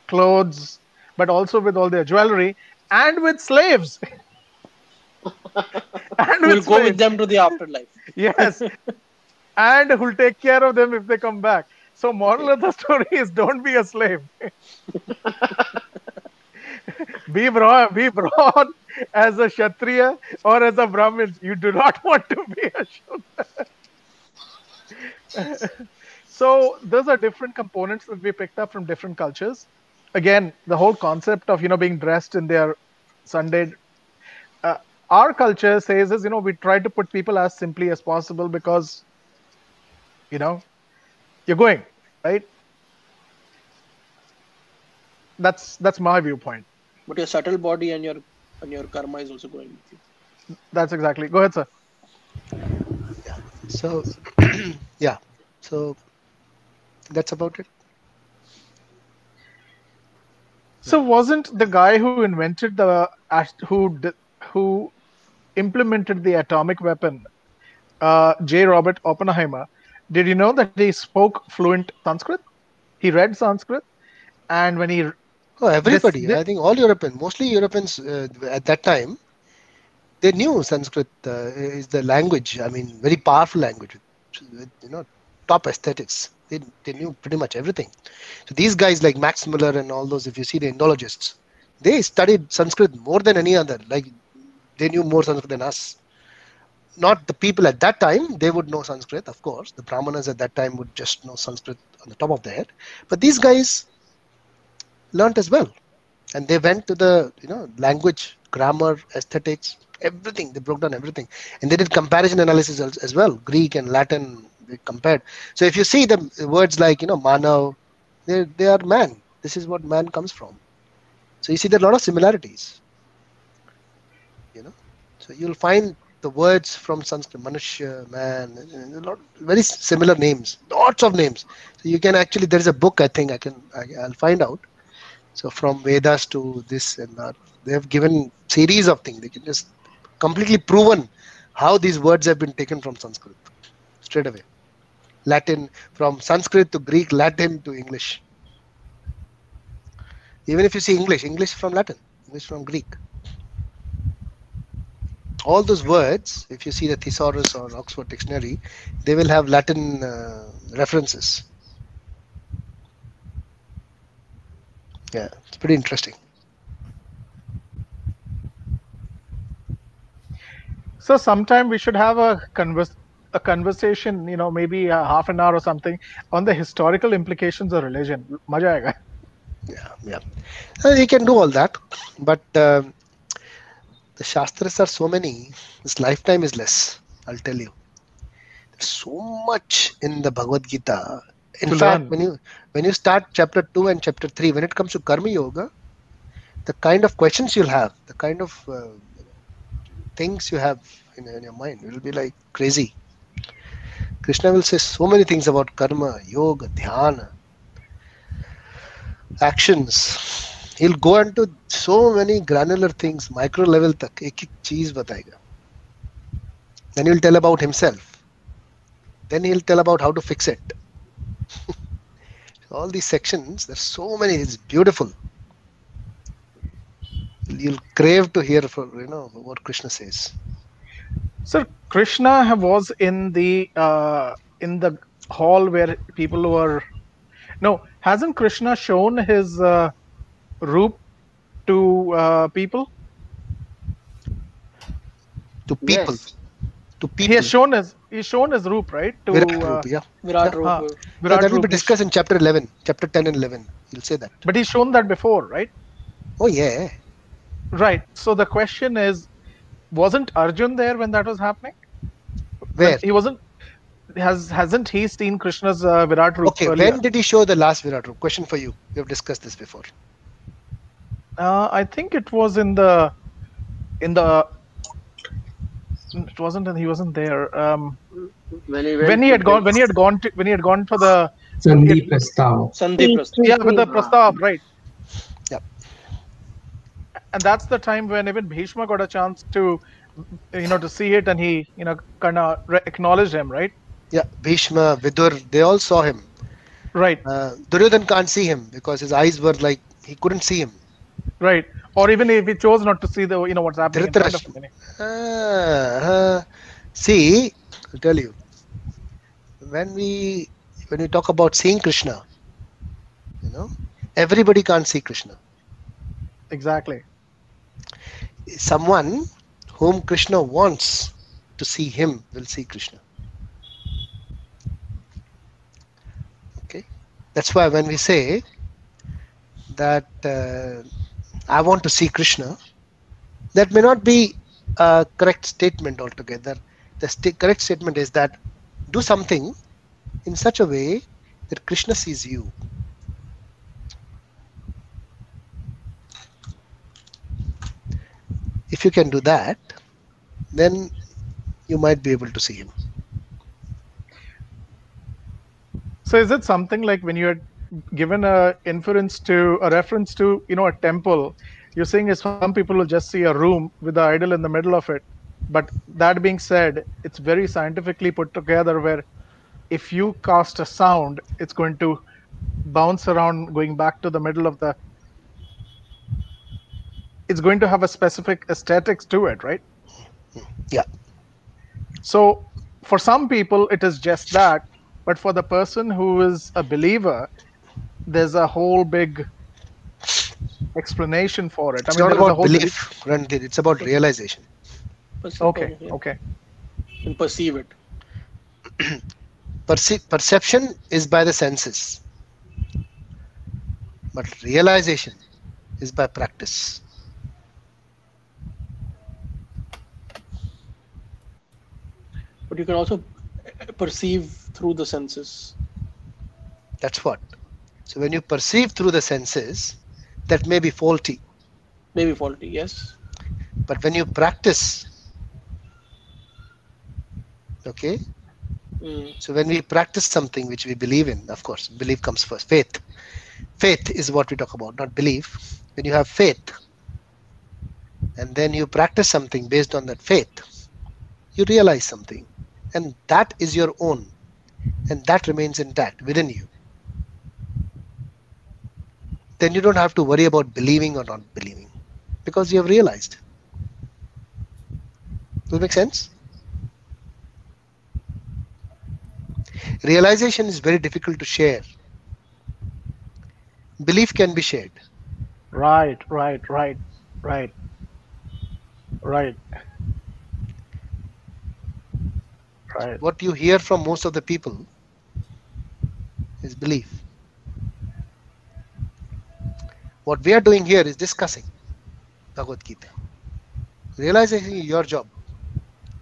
clothes, but also with all their jewelry and with slaves. And Who will with go with slaves, them to the afterlife? yes, and who'll take care of them if they come back. So moral Okay. of the story is, don't be a slave. Be born as a Kshatriya or as a Brahmin. You do not want to be a Shudra. So those are different components that we picked up from different cultures. Again, the whole concept of being dressed in their Sunday. Uh, our culture says is we try to put people as simply as possible, because you know you're going, right. That's my viewpoint. But your subtle body and your karma is also going with you. That's exactly. Go ahead, sir. Yeah. So yeah. So that's about it. So wasn't the guy who invented who implemented the atomic weapon, J. Robert Oppenheimer? Did you know that he spoke fluent Sanskrit? He read Sanskrit, and when he Oh, this, everybody. this I think all Europeans, mostly Europeans at that time, they knew Sanskrit is the language. I mean, very powerful language with top aesthetics. They knew pretty much everything. So these guys like Max Muller and all those, if you see the Indologists, they studied Sanskrit more than any other. Like they knew more Sanskrit than us. Not the people at that time, they would know Sanskrit, of course. The Brahmanas at that time would just know Sanskrit on the top of their head. But these guys learnt as well. And they went to the language, grammar, aesthetics, everything. They broke down everything. And they did comparison analysis as well. Greek and Latin, they compared. So if you see the words like, manav, they are man. This is what man comes from. So you see there are a lot of similarities. So you'll find the words from Sanskrit, Manushya, man, a lot, very similar names, lots of names. So you can actually, there is a book I think I'll find out. So from Vedas to this and that, they have given series of things. They can just completely proven how these words have been taken from Sanskrit straight away. Latin, from Sanskrit to Greek, Latin to English. Even if you see English from Latin, English from Greek. All those words, if you see the thesaurus or Oxford Dictionary, they will have Latin references. Yeah, it's pretty interesting. So sometime we should have a conversation, maybe a half an hour or something, on the historical implications of religion. Maja aega. Yeah. You can do all that, but the Shastras are so many, this lifetime is less, I'll tell you. There's so much in the Bhagavad Gita. In To fact, learn. when you start chapter 2 and chapter 3, when it comes to Karma Yoga, the kind of questions you'll have, the kind of things you have in your mind, it will be like crazy. Krishna will say so many things about karma, yoga, dhyana, actions. He'll go into so many granular things, micro level tak, ek cheez batayega. Then he'll tell about himself. Then he'll tell about how to fix it. All these sections, there's so many, it's beautiful. You'll crave to hear what Krishna says. Sir, Krishna was in the hall where people were. No, hasn't Krishna shown his roop to people? To people. Yes. To He people. he's shown his roop, right? To Virat Roop, yeah. Virat Yeah. Rupa. Virat That will be Roop. discussed in chapter 11, chapter 10 and 11. You'll say that. But he's shown that before, right? Oh, yeah. Right. So the question is, wasn't Arjun there when that was happening? When Where? he wasn't, hasn't he seen Krishna's Virat Roop Okay, earlier? when did he show the last Virat Roop? Question for you. We have discussed this before. I think it was in the. It wasn't. He wasn't there. When he went When he to had gone. the When he had gone for the. Sandhi Prastav. Sandhi Prastha. Yeah, with the Prastav, right? Yeah. And that's the time when even Bhishma got a chance to, to see it, and he, kind of acknowledged him, right? Yeah. Bhishma, Vidur, they all saw him. Right. Duryodhan can't see him because his eyes were like, he couldn't see him. Right. Or even if he chose not to see the, what's happening in front of him. See, I'll tell you. When we talk about seeing Krishna, everybody can't see Krishna. Exactly. Someone whom Krishna wants to see him will see Krishna. Okay, that's why when we say that I want to see Krishna, that may not be a correct statement altogether. The correct statement is that do something in such a way that Krishna sees you. If you can do that, then you might be able to see him. So is it something like when you're given a reference to, a temple, you're saying is some people will just see a room with the idol in the middle of it. But that being said, it's very scientifically put together where if you cast a sound, it's going to bounce around going back to the middle of the, it's going to have a specific aesthetics to it, right? Yeah. So for some people, it is just that. But for the person who is a believer, there's a whole big explanation for it. I It's mean, not there is a about whole belief. belief, Randir. It's about realization. Okay, Yeah. okay. And perceive it. Perception is by the senses, but realization is by practice. But you can also perceive through the senses. That's what. So when you perceive through the senses, that may be faulty. Maybe faulty, yes. But when you practice, okay, Mm. so when we practice something which we believe in, of course, belief comes first. Faith is what we talk about, not belief. When you have faith and then you practice something based on that faith, you realize something, and that is your own, and that remains intact within you. Then you don't have to worry about believing or not believing because you have realized. Does it make sense? Realization is very difficult to share. Belief can be shared. Right, right, right, right, right, right. What you hear from most of the people is belief. What we are doing here is discussing Bhagavad Gita. Realization is your job.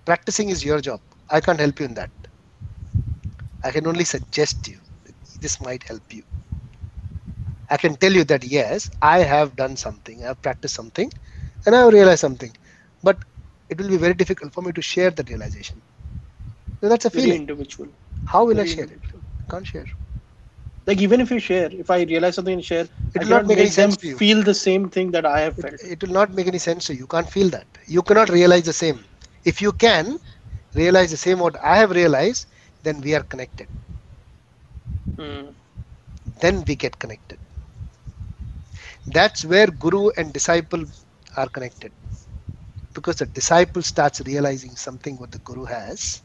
Practicing is your job. I can't help you in that. I can only suggest you that this might help you. I can tell you that yes, I have done something, I have practiced something, and I have realized something. But it will be very difficult for me to share that realization. So that's a Very feeling. individual. How will I Very share it? individual. I can't share. Like even if you share, if I realize something and share, It I will not cannot make any make them sense to you. feel the same thing that I have felt. It will not make any sense to you. You can't feel that. You cannot realize the same. If you can realize the same what I have realized, then we are connected. Mm. Then we get connected. That's where guru and disciple are connected. Because the disciple starts realizing something what the guru has,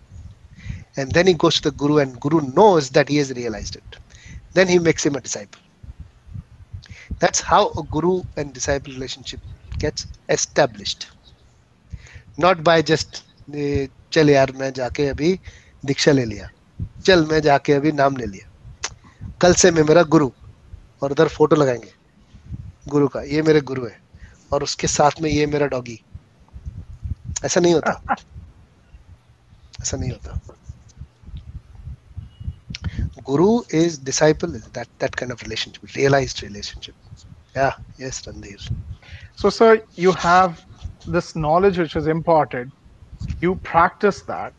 and then he goes to the guru and guru knows that he has realized it. Then he makes him a disciple. That's how a guru and disciple relationship gets established. Not by just चल यार मैं जाके अभी दीक्षा ले लिया, चल मैं जाके अभी नाम ले लिया, कल से मैं मेरा गुरु, और उधर फोटो लगाएंगे गुरु का, ये मेरे गुरु है और उसके साथ में ये मेरा डॉगी. ऐसा नहीं होता. ऐसा नहीं होता. Guru is disciple, is that kind of relationship, realized relationship. Yeah, yes, Randhir. So, sir, you have this knowledge which is imparted. You practice that,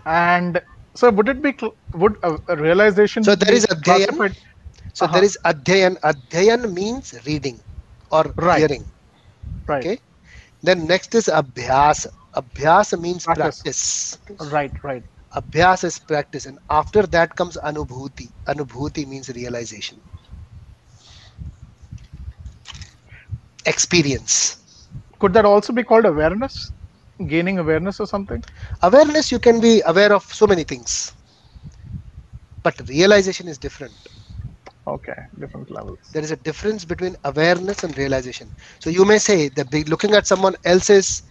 and so would it be would a realization So there be is adhyayan. classified? So there is adhyayan. Adhyayan means reading or Right. hearing. Right. Okay. Then next is abhyas. Abhyas means practice. Right, right. Abhyas is practice, and after that comes anubhuti. Anubhuti means realization, experience. Could that also be called awareness? Gaining awareness or something? Awareness, you can be aware of so many things, but realization is different. Okay, different levels. There is a difference between awareness and realization. So you may say that looking at someone else's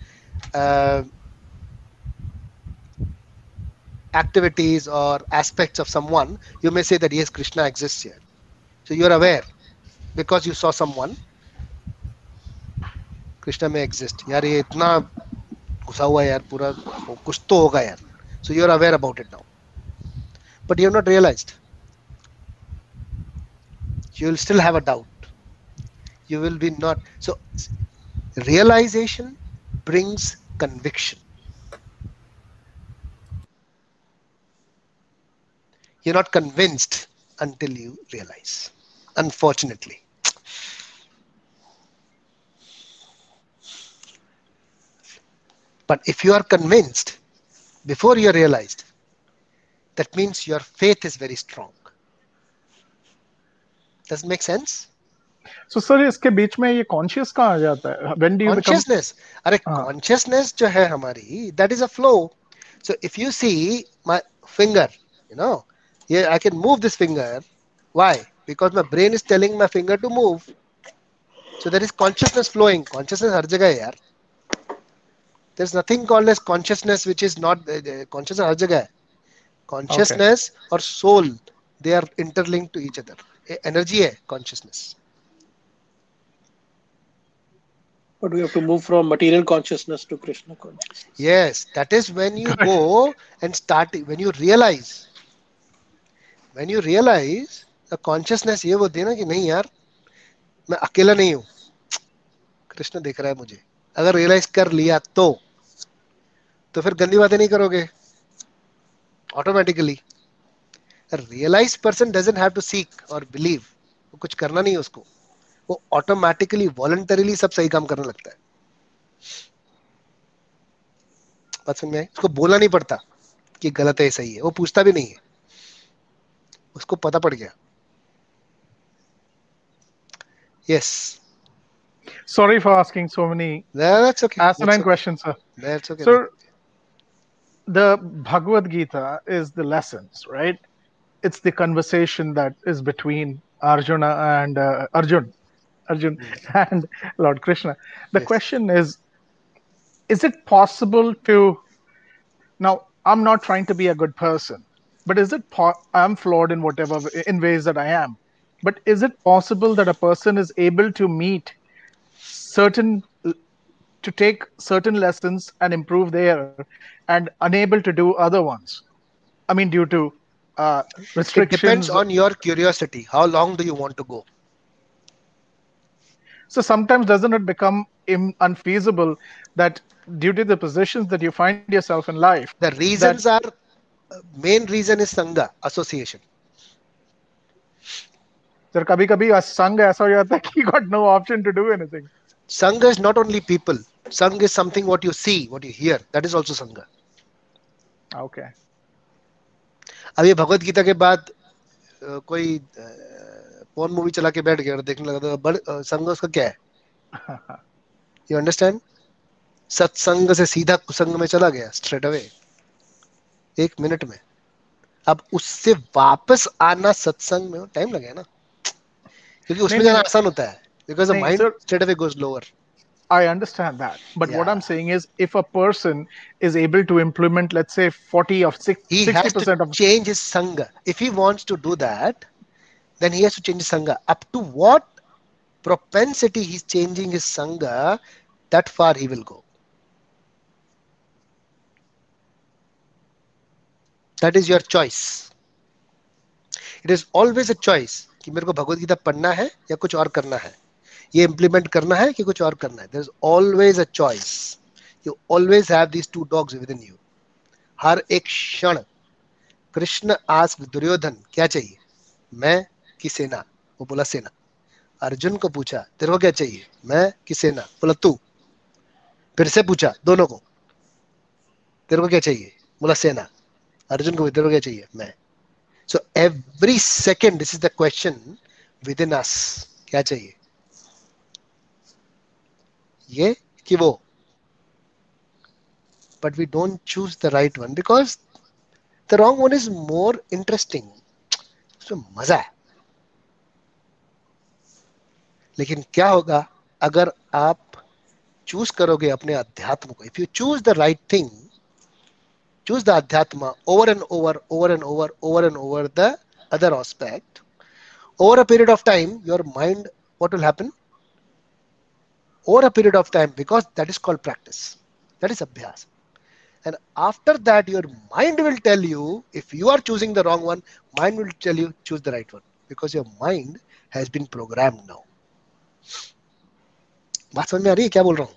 activities or aspects of someone, you may say that yes, Krishna exists here. So you are aware because you saw someone. Krishna may exist. यार ये इतना घुसा हुआ है यार, पूरा कुछ तो होगा यार. So you are aware about it now, but you have not realized. You will still have a doubt. You will be not. So realization brings conviction. You're not convinced until you realize, unfortunately. But if you are convinced before you realized, that means your faith is very strong. Does it make sense? So sir इसके बीच में ये conscious कहाँ आ जाता है? When do you become? Consciousness. अरे हाँ, consciousness जो है हमारी, that is a flow. So if you see my finger, you know, yeah, I can move this finger. Why? Because my brain is telling my finger to move. So there is consciousness flowing. Consciousness हर जगह है यार. There's nothing called as consciousness which is not consciousness हर जगह है. okay. Consciousness or soul, they are interlinked to each other. Energy है consciousness. But we have to move from material consciousness to Krishna consciousness. Yes, that is when you Good. go and start, when you realize the consciousness ये बोलती है ना कि नहीं यार मैं अकेला नहीं हूँ, कृष्ण देख रहा है मुझे. अगर रियलाइज कर लिया तो फिर गंदी बातें नहीं करोगे automatically. Realize person doesn't have to seek और बिलीव. वो कुछ करना नहीं है उसको, वो ऑटोमेटिकली वॉलंटरीली सब सही काम करने लगता है. बात समझ में आई? उसको बोलना नहीं पड़ता कि गलत है सही है, वो पूछता भी नहीं है, उसको पता पड़ गया. Yes. Sorry for asking so many That's okay. asinine questions, sir. That's okay. So the Bhagavad Gita is the lessons, right? It's the conversation that is between Arjuna and Arjun and Lord Krishna. The Yes. question is it possible to, now I'm not trying to be a good person, but is it I'm flawed in whatever in ways that I am, but is it possible that a person is able to meet certain to take certain lessons and improve there and unable to do other ones? I mean, due to It depends restrictions. on your curiosity. How long do you want to go? So sometimes doesn't it become unfeasible that due to the positions that you find yourself in life, The that reasons are main reason is Sangha, association. sir kabhi kabhi a sang aisa ho jata hai कि you got no option to do anything. Sangha is not only people. Sangha is something what you see, what you hear. That is also Sangha. Okay. अब ये भगवत गीता के बाद कोई porn movie चला के बैठ गया और देखने लगा तो संग उसका क्या है? You understand? सत्संग से सीधा कुसंग में चला गया स्ट्रेट अवे 1 मिनट में. अब उससे वापस आना सत्संग में टाइम लगेगा ना, क्योंकि उसमें नहीं जाना नहीं आसान होता है. बिकॉज द नहीं mind sir, straight away goes lower. I understand that, but what I'm Yeah, saying is if a person is able to implement, let's say 40 or he has to 60% of, change his sangha. If he wants to do that, then he has to change his sangha. Up to what propensity he's changing his sangha, that far he will go. That is your choice. It is always a choice कि मेरे को भगवत गीता पढ़ना है या कुछ और करना है, ये implement करना है कि कुछ और करना है. There is always a choice. You always have these two dogs within you. हर एक क्षण कृष्ण asked दुर्योधन क्या चाहिए? मैं कि सेना? वो बोला सेना. अर्जुन को पूछा तेरे को क्या चाहिए? मैं कि सेना? बोला तू. फिर से पूछा दोनों को तेरे को क्या चाहिए? बोला सेना. अर्जुन को तेरे को क्या चाहिए? मैं. So every second this is the question within us. क्या चाहिए? ये कि वो. But we don't choose the right one because the wrong one is more interesting. उसमें मजा है. लेकिन क्या होगा अगर आप चूज करोगे अपने अध्यात्म को? If you choose the right thing, choose the adhyatma over and over the other aspect, over a period of time, your mind, what will happen? Over a period of time, because that is called practice. That is abhyas. And after that, your mind will tell you, if you are choosing the wrong one, mind will tell you, choose the right one. Because your mind has been programmed now. बात समझ में आ रही है क्या बोल रहा हूँ?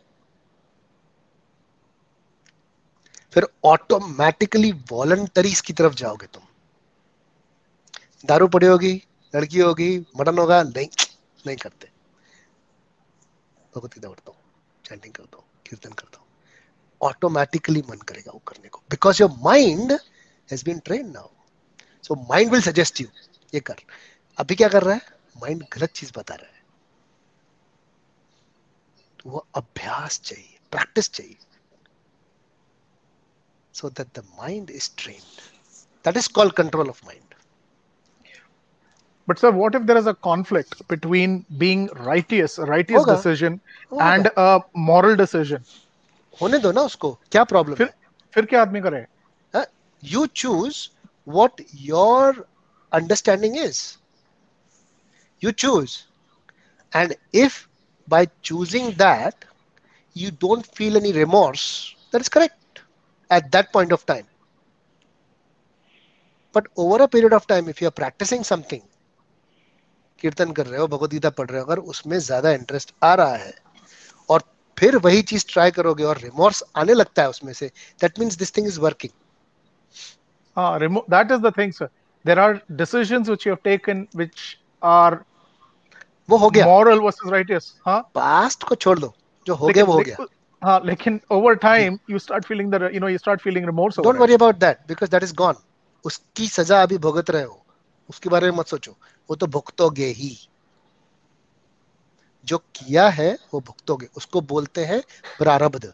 फिर ऑटोमेटिकली वॉलंटरीज की तरफ जाओगे तुम। दारू पड़ी होगी, लड़की होगी, मटन होगा, नहीं नहीं करते, भगवत गीता पढ़ता हूँ, चैंटिंग करता हूँ, कीर्तन करता हूँ, ऑटोमेटिकली मन करेगा वो करने को, because your mind has been train now. So mind will suggest you ये कर। अभी क्या कर रहा है? माइंड गलत चीज बता रहा है। तो वो अभ्यास चाहिए, प्रैक्टिस चाहिए, so that the mind is trained. That is called control of mind. But sir, what if there is a conflict between being a righteous होगा, decision, होगा, and a moral decision? होने दो ना उसको, क्या प्रॉब्लम फिर है? फिर क्या आदमी करे? You choose what your understanding is. You choose. And if by choosing that you don't feel any remorse, that is correct at that point of time. But over a period of time, if you are practicing something, कीर्तन कर रहे हो, भगवत गीता पढ़ रहे हो, अगर उसमें ज्यादा इंटरेस्ट आ रहा है और फिर वही चीज ट्राई करोगे और रिमोर्स आने लगता है उसमें से, that means this thing is working. That is the thing, sir. There are decisions which you have taken which are वो हो गया, moral versus righteous. हाँ, पास्ट को छोड़ दो, जो हो गया लेकिन वो हो गया। हाँ, लेकिन over जी, time you start feeling you start feeling remorse don't over it. Worry about that because that is gone. उसकी सजा अभी भुगत रहे हो, उसके बारे में मत सोचो, वो तो भुगतोगे ही। जो किया है वो भुगतोगे, उसको बोलते हैं प्रारब्ध,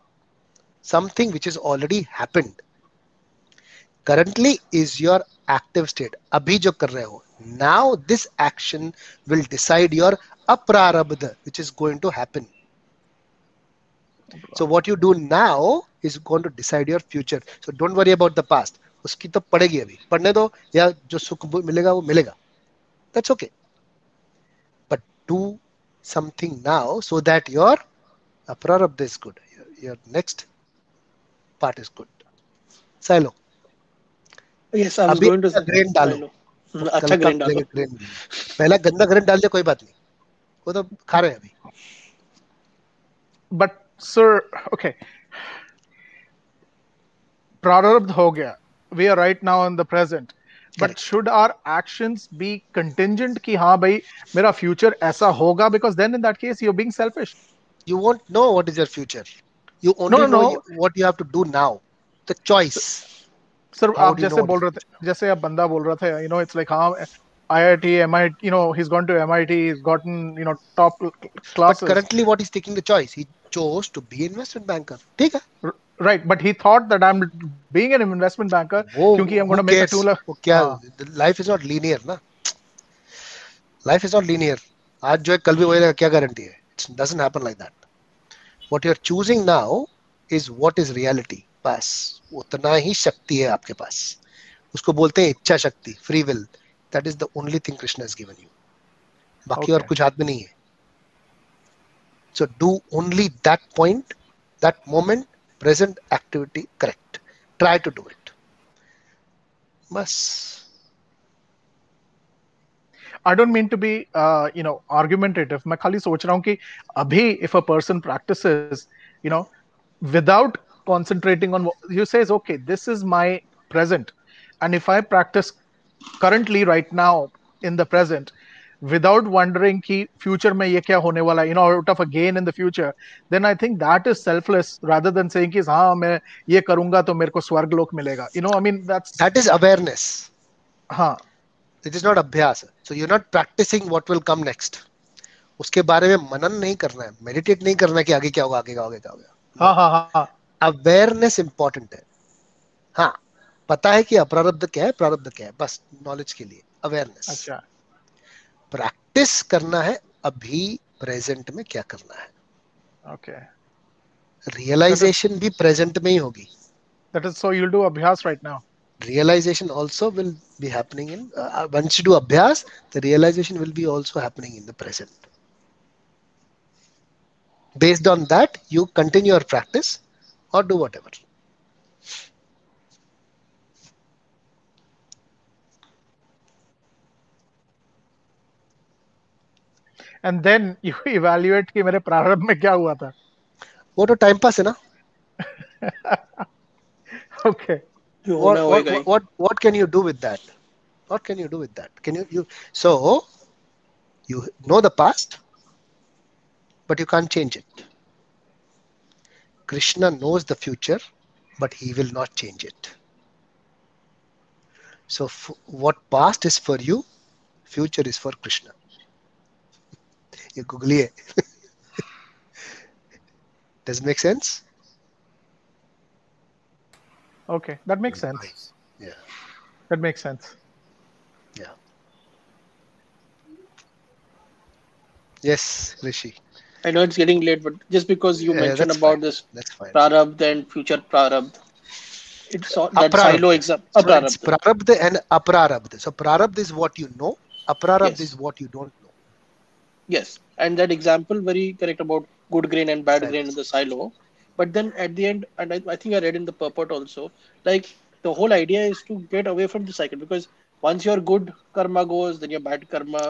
something which is already happened. currently is your active state, अभी जो कर रहे हो। now this action will decide your aprarabdha which is going to happen. So what you do now is going to decide your future. So don't worry about the past. उसकी तो पड़ेगी, अभी पढ़ने दो, या जो सुख मिलेगा वो मिलेगा, that's okay. But do something now so that your aprarabdha is good, your next part is good. Silo, Yes, I was अभी going to अच्छा say ग्रेन डालो, silo. तो कल अच्छा का ग्रेन मिलेगा डालो. ग्रेन। पहला गंदा ग्रेन डाल दिया, कोई बात नहीं, वो तो खा रहे हैं अभी। But sir, okay, prarabdh ho gaya. We are right now in the present. But correct. should our actions be contingent कि हाँ भाई मेरा future ऐसा होगा? Because then in that case you're being selfish. You won't know what is your future. You No, only no, know no. what you have to do now. The choice. Sir How आप do you know जैसे what is बोल the रहे थे, future? जैसे आप बंदा बोल रहा था, it's like हाँ IIT MIT, he's gone to MIT, he's gotten top But classes. currently, what is taking the choice? He chose to be an investment banker. ठीक है? Right, but he thought that I'm being an investment banker वो क्योंकि I'm going to who make a 2 cares? lakh. वो क्या? हाँ, Life is not linear ना. Life is not linear. आज जो है कल भी वही रहेगा, क्या गारंटी है? It doesn't happen like that. What you're choosing now is what is reality. बस उतना ही शक्ति है आपके पास, उसको बोलते हैं इच्छा शक्ति, free will. That is the only thing Krishna has given you, बाकी और okay. कुछ हाथ में नहीं है। So do only that point, that moment, present activity correct, try to do it, बस। I don't mean to be argumentative. मैं खाली सोच रहा हूँ कि अभी if a person practices you know without concentrating on you says okay, this is my present, and if I practice currently right now in the present without wondering कि future में ये क्या होने वाला है, out of a gain in the future, then I think that is selfless rather than saying कि हाँ मैं ये करूंगा तो मेरे को स्वर्ग लोक मिलेगा. I mean that's that is awareness, हाँ इट इज नॉट अभ्यास। So you are not practising what will come next, उसके बारे में मनन नहीं करना है, मेडिटेट नहीं करना है कि आगे क्या होगा, आगे क्या होगा, क्या होगा। हाँ नो, हाँ हाँ हाँ. अवेयरनेस इंपॉर्टेंट है। हाँ, पता है कि अप्रारब्ध क्या है, प्रारब्ध क्या है, बस नॉलेज के लिए अवेयरनेस। अच्छा, प्रैक्टिस करना है अभी प्रेजेंट में क्या करना है, okay. रियलाइजेशन भी प्रेजेंट में ही होगी। That is so you'll do abhyas right now. Realization also will be happening in once you do abhyas, the realization will be also happening in the present. Based on that, you continue your practice or do whatever. And then you evaluate कि मेरे प्रारंभ में क्या हुआ था. वो तो time pass है ना। Okay. जो होना What what होएगा what he. what what can you do with that? What can you do with that? Can you so you know the past, but you can't change it. Krishna knows the future, but he will not change it. So what past is for you, future is for Krishna. You Google it. Does it make sense? Okay, that makes Very sense. nice. Yeah, That makes sense. yeah. Yes, Rishi. I know it's getting late, but just because you mentioned That's fine. about this That's fine. prarabdha and future prarabdha, it's that silo Aprarabdha. exam. So it's Aprarabdha. prarabdha and aprarabdha. So prarabdha is what you know. Aprarabdha is Yes, what you don't know. yes, and that example very correct about good grain and bad grain in Silos. the silo. But then at the end, and I think I read in the purport also, like the whole idea is to get away from the cycle, because once your good karma goes, then your bad karma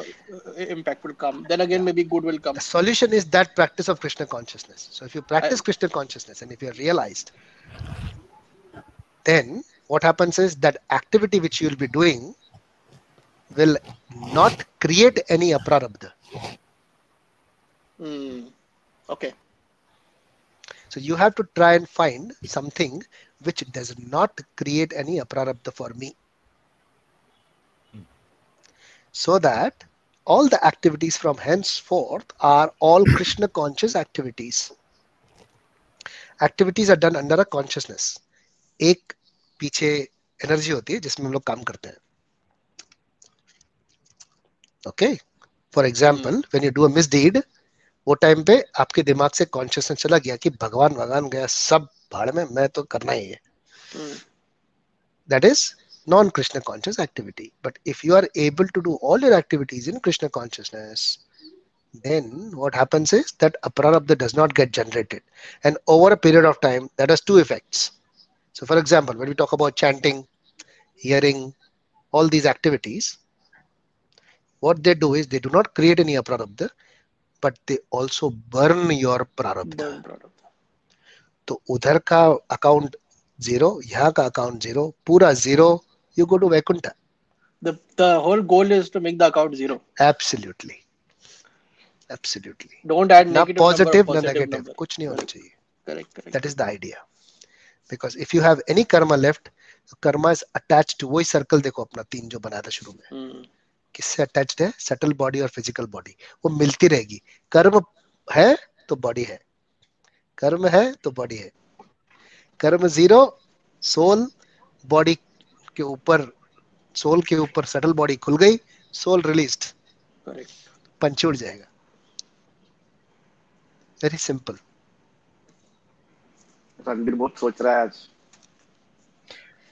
impact will come. Then again, Yeah. maybe good will The come. solution is that practice of Krishna consciousness. So if you I, practice Krishna consciousness and if you're realized, then what happens is that activity which you'll be doing will not create any aprarabdha. mm, okay. So you have to try and find something which does not create any aprarabdha for me, so that all the activities from henceforth are all Krishna conscious activities. Activities are done under a consciousness. एक पीछे energy होती है जिसमें हम लोग काम करते हैं. Okay, for example Mm, when you do a misdeed, वो टाइम पे आपके दिमाग से कॉन्शियसनेस चला गया कि भगवान भगवान गया सब भाड़ में, मैं तो करना ही है. mm, That is non-Krishna conscious activity. But if you are able to do all your activities in Krishna consciousness, then what happens is that aprarabdha does not get generated. And over a period of time, that has two effects. So for example, when we talk about chanting, hearing, all these activities, what they do is they do not create any aprarabdha, but they also burn your prarabdha. burn product. तो उधर का account zero, यहाँ का account zero, पूरा zero, you go to Vaikuntha. The whole goal is to make the account zero. Absolutely. Absolutely. Don't add ना negative number or positive ना positive negative, number. कुछ नहीं होना Correct, चाहिए. correct, correct, That is correct. the idea. Because if you have any karma left, karma is attached to, वही circle देखो अपना तीन जो बनाया था शुरू में, Mm, किससे अटैच्ड है? सटल बॉडी और फिजिकल बॉडी. वो मिलती रहेगी. कर्म है तो बॉडी है, कर्म है तो बॉडी है. कर्म जीरो, सोल बॉडी के ऊपर, सोल के ऊपर सटल बॉडी खुल गई, सोल रिलीज्ड, correct. पंच उड़ जाएगा. Very simple. रणबीर बहुत सोच रहा है आज.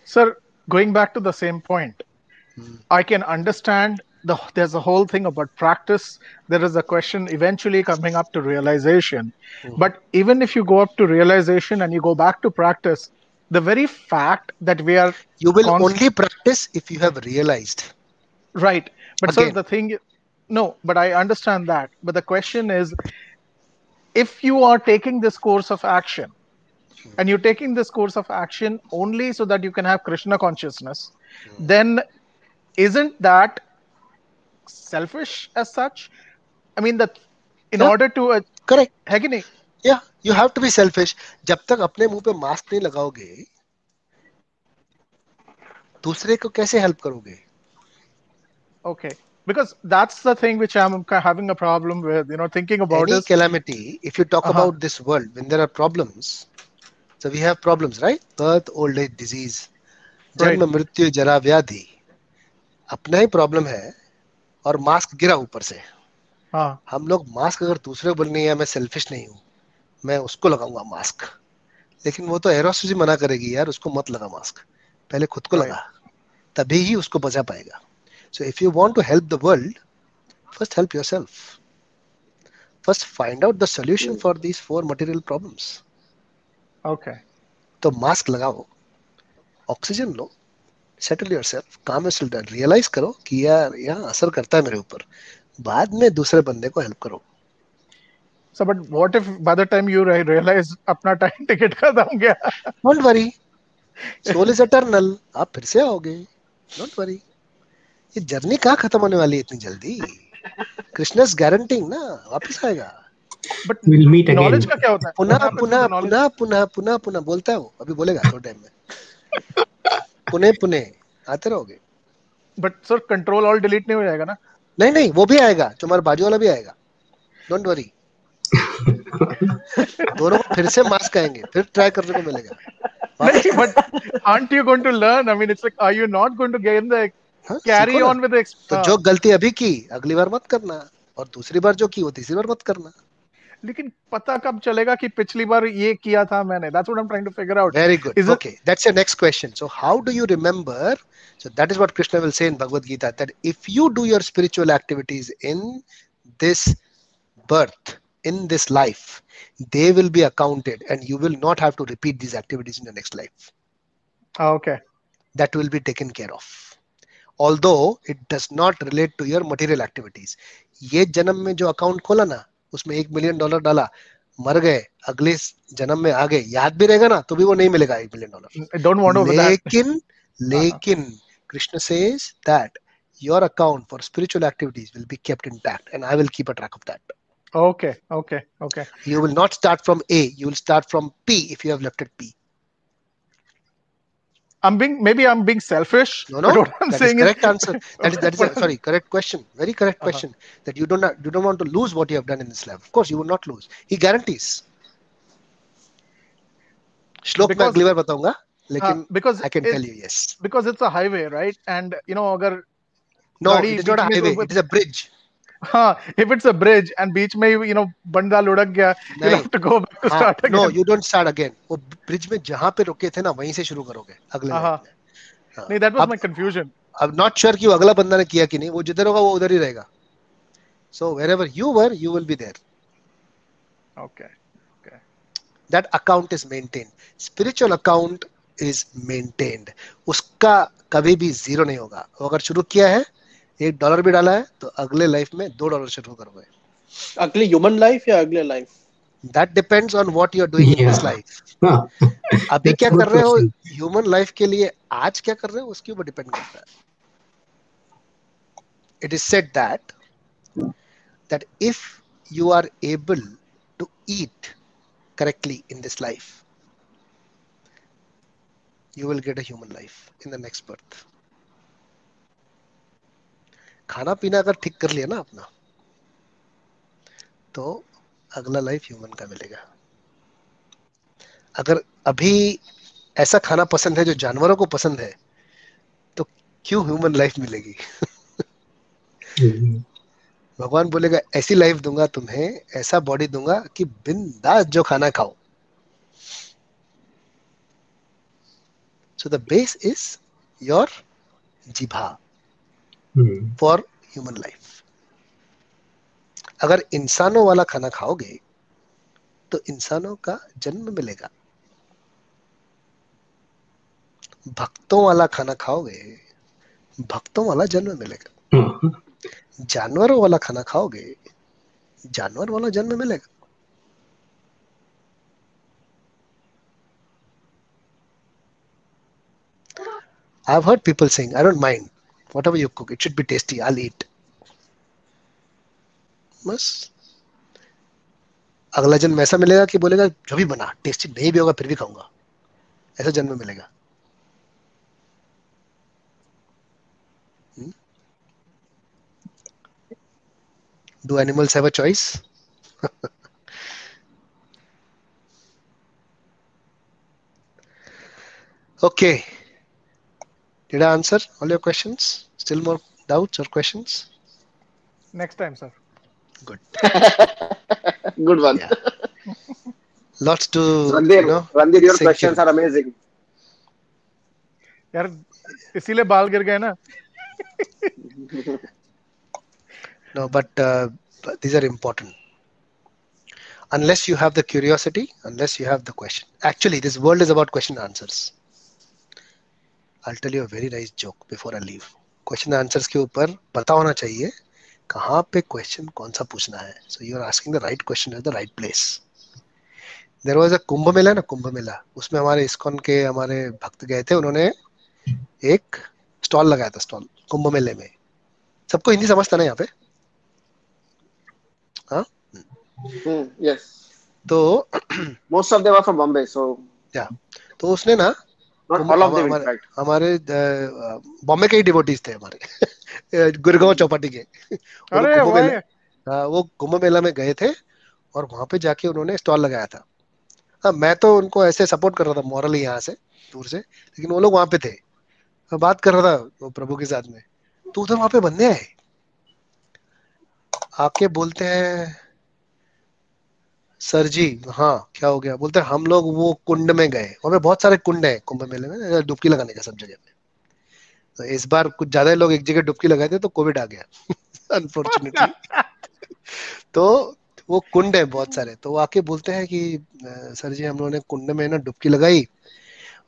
Sir, going back to the same point, I can understand there's a whole thing about practice. There is a question eventually coming up to realization. But even if you go up to realization and you go back to practice, the very fact that we are You will const only practice if you have realized. right. But sir, Again, the thing, no, but I understand that. But the question is, if you are taking this course of action and you're taking this course of action only so that you can have Krishna consciousness, then isn't that selfish as such? I mean, that in yeah, order to correct. है कि नहीं? Yeah, you have to be selfish. जब तक अपने मुंह पे mask नहीं लगाओगे, दूसरे को कैसे हेल्प करोगे? Okay, because that's the thing which I'm having a problem with. Thinking about Any is, calamity, if you talk uh-huh, about this world, when there are problems, so we have problems, right? Birth, old age, disease, right, जन्म मृत्यु जरा व्याधि, अपना ही problem है और mask गिरा ऊपर से. हाँ, हम लोग मास्क अगर दूसरे को बोलने हैं मैं सेल्फिश नहीं हूं, मैं उसको लगाऊंगा मास्क, लेकिन वो तो एरोस जी मना करेगी, यार उसको मत लगा मास्क, पहले खुद को right. लगा, तभी ही उसको बचा पाएगा. So if you want to help the world, first help yourself. First find out the solution for these four material problems. Okay. तो मास्क लगाओ, ऑक्सीजन लो, सेटल योरसेल्फ, काम में रियलाइज करो कि यार यहाँ असर करता है मेरे ऊपर, बाद में दूसरे बंदे को हेल्प करो. So, but what if by the time you realize अपना time ticket खत्म गया? Don't worry, soul is eternal, आप फिर से आओगे, डोंट वरी। ये जर्नी कहाँ खत्म होने वाली है इतनी जल्दी? कृष्ण इज गारंटिंग ना, वापस आएगा। But We'll meet again. Knowledge का क्या होता है? पुनः व्हाट हैपेंस टू पुनः द नॉलेज? पुनः पुनः पुनः पुनः बोलता है वो, अभी बोलेगा थोड़े टाइम में, पुनः पुनः आते रहोगे। But sir control all delete नहीं हो जाएगा ना? नहीं नहीं, वो भी आएगा, तुम्हारा बाजू वाला भी आएगा, डोंट वरी। दोनों को फिर से मास्क आएंगे, फिर ट्राई करने को मिलेगा वापस। नहीं, but aren't you going to learn? I mean, it's like, are you not going to gain the हाँ, carry सीखो ना। on with the तो जो गलती अभी की अगली बार मत करना, और दूसरी बार जो की वो तीसरी बार मत करना। लेकिन पता कब चलेगा कि पिछली बार ये किया था मैंने? That's what I'm trying to figure out. Very good. Is it Okay, that's your next question. So how do you remember? So that is what Krishna will say in Bhagavad Gita, that if you do your spiritual activities in this birth, in this life, they will be accounted and you will not have to repeat these activities in your next life. okay? That will be taken care of. Although it does not relate to your material activities. ये जन्म में जो account खोला ना, उसमें $1 million डाला, मर गए, अगले जन्म में आ गए, याद भी रहेगा ना तो भी वो नहीं मिलेगा $1 million। I don't want over that. लेकिन Krishna says that your account for spiritual activities will be kept intact and I will keep a track of that. Okay. You will not start from A, you will start from P if you have left at P. Maybe I'm being selfish. No, But what I'm that is saying correct is, answer. That is sorry, correct question. Very correct question. That you don't want to lose what you have done in this life. Of course, you will not lose. He guarantees. श्लोक में अगली बार बताऊंगा, लेकिन because I can tell you yes. because it's a highway, right? And अगर No, it is not a highway. It is a bridge. हाँ, if it's a bridge and बीच में बंदा लुढ़क गया, you'll have to go back to start again. No, you don't start again. वो bridge में जहां पे रुके थे ना, वहीं से शुरू करोगे अगले लाइफ में। नहीं, that was my confusion. I'm not sure कि वो अगला बंदा ने किया कि नहीं, वो जिधर होगा वो उधर ही रहेगा। So wherever you were, you will be there. Okay. That account is maintained. Spiritual account is maintained. उसका कभी भी जीरो नहीं होगा। वो अगर शुरू किया है, $1 भी डाला है, तो अगले लाइफ में $2 शुरू करोगे। अगले ह्यूमन लाइफ या अगले life? That depends on what you are doing in this life. अभी क्या कर रहे हो ह्यूमन लाइफ के लिए, आज क्या कर रहे हो उसके ऊपर डिपेंड करता है। It is said that if you are able to eat correctly in this life, you will get a human life in the next birth. खाना पीना अगर ठीक कर लिया ना अपना, तो अगला लाइफ ह्यूमन का मिलेगा। अगर अभी ऐसा खाना पसंद है जो जानवरों को पसंद है, तो क्यों ह्यूमन लाइफ मिलेगी? भगवान बोलेगा ऐसी लाइफ दूंगा तुम्हें, ऐसा बॉडी दूंगा कि बिंदास जो खाना खाओ। So the base is your jibha for human life. अगर इंसानों वाला खाना खाओगे तो इंसानों का जन्म मिलेगा। भक्तों वाला खाना खाओगे, भक्तों वाला जन्म मिलेगा। जानवरों वाला खाना खाओगे, जानवर वाला जन्म मिलेगा। I've heard people saying, I don't mind, whatever you cook, it should be tasty, I'll eat. बस अगला जन्म ऐसा मिलेगा कि बोलेगा जो भी बना टेस्टी नहीं भी होगा फिर भी खाऊंगा, ऐसा जन्म मिलेगा। Do animals have a choice? Okay. Did I answer all your questions? Still more doubts or questions? Next time, sir. Good. Good one. Yeah. Lots to Randir, your questions are amazing. यार इसीलिए बाल गिर गए ना। No, but these are important. Unless you have the curiosity, unless you have the question. Actually, this world is about question and answers. I'll tell you a very nice joke before I leave. Question and answers के ऊपर पता होना चाहिए कहाँ पे question कौन सा पूछना है. So you are asking the right question at the right place. There was a Kumbh Mela ना, कुंभ मेला, उसमें हमारे इस्कॉन के हमारे भक्त गए थे, उन्होंने एक स्टॉल लगाया था, स्टॉल कुंभ मेले में। सबको हिंदी समझता ना यहाँ पे? हाँ। Yes. तो Most of them are from Bombay, so या तो उसने ना not all of them, in हमारे fact. हमारे बॉम्बे के ही डिवोटीज थे हमारे गुड़गांव चौपाटी के। वो लोग अरे कुंभ वाह। मेला, हाँ, वो कुंभ मेला में गए थे और वहां पे जाके उन्होंने स्टॉल लगाया था। हाँ, मैं तो उनको ऐसे सपोर्ट कर रहा था मॉरली यहाँ से दूर से, लेकिन वो लोग वहां पे थे। मैं बात कर रहा था वो प्रभु के साथ में, तो उधर वहां पे बंदे आए, आके बोलते हैं सर जी, हाँ क्या हो गया? बोलते हैं हम लोग वो कुंड में गए, वहां पे बहुत सारे कुंड है कुंभ मेले में, डुबकी लगाने का सब जगह पे। तो इस बार कुछ ज्यादा लोग एक जगह डुबकी लगाए थे तो कोविड आ गया अनफॉर्चुनेटली। तो वो कुंड है बहुत सारे, तो वो आके बोलते हैं कि सर जी हम लोगों ने कुंड में ना डुबकी लगाई,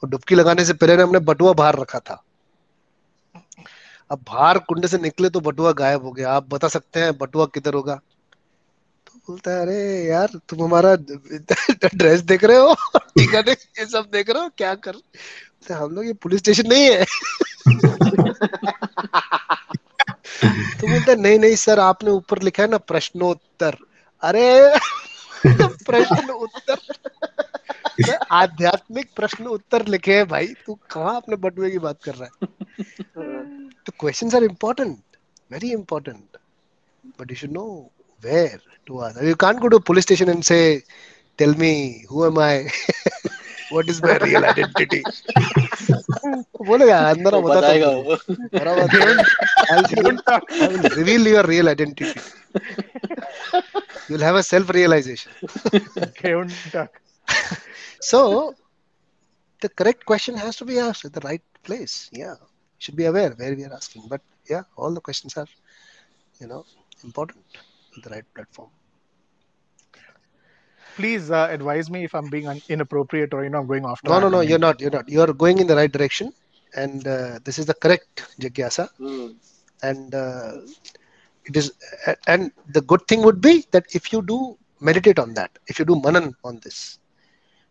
और डुबकी लगाने से पहले ना हमने बटुआ बाहर रखा था। अब बाहर कुंड से निकले तो बटुआ गायब हो गया, आप बता सकते हैं बटुआ किधर होगा? तो बोलता है अरे यार तुम हमारा ड्रेस देख रहे हो, टीका देख, ये सब देख रहे हो, क्या कर? तो हम लोग ये पुलिस स्टेशन नहीं है। तो बोलता है नहीं नहीं सर, आपने ऊपर लिखा है ना प्रश्नोत्तर। अरे प्रश्न उत्तर, आध्यात्मिक प्रश्न उत्तर लिखे हैं भाई, तू कहाँ अपने बटुए की बात कर रहा है? तो questions are important, very important, but you should know where to ask. You can't go to a police station and say, tell me who am I? What is my real identity? बोलेगा अंदर वो आओ बताता हूँ बताएगा तुझे, वो। बड़ा बात है। I will reveal your real identity to you. You'll have a self-realization. So the correct question has to be asked at the right place. Yeah, you should be aware where we are asking. But yeah, all the questions are, important at the right platform. Please advise me if I'm being inappropriate or going off No, track no, no, or you're anything. not. You're not. You're going in the right direction, and this is the correct jigyasa. And it is, and the good thing would be that if you do meditate on that, if you do manan on this.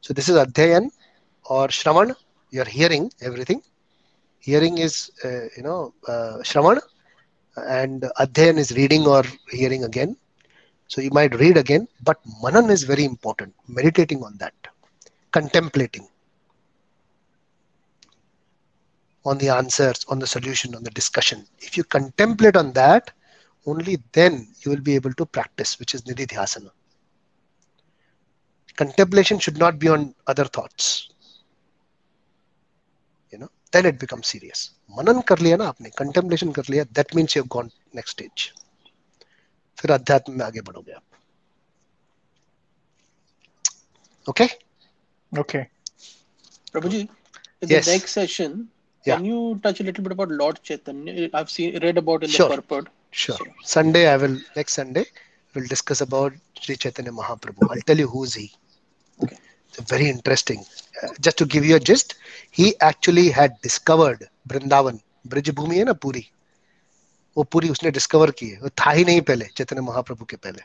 So this is adhyayan or shravan. You're hearing everything. Hearing is, shravan, and adhyayan is reading or hearing again. So you might read again, but manan is very important. Meditating on that, contemplating on the answers, on the solution, on the discussion. If you contemplate on that, only then you will be able to practice, which is nididhyasana. Contemplation should not be on other thoughts. Then it becomes serious. Manan कर लिया ना आपने, contemplation कर लिया, that means you've gone next stage. फिर अध्यात्म में आगे बढ़ोगे आप. Okay? Okay. Prabhuji, in Yes. the next session, Yeah. can you touch a little bit about Lord Chaitanya? I've read about in the Sure. purport. Sure. So, Next Sunday, we'll discuss about Sri Chaitanya Mahaprabhu. I'll tell you who is he. okay. It's very interesting. Just to give you a gist, he actually had discovered Vrindavan. Braj भूमि है ना पूरी, वो पूरी उसने discover की है, वो था ही नहीं पहले चैतन्य महाप्रभु के पहले।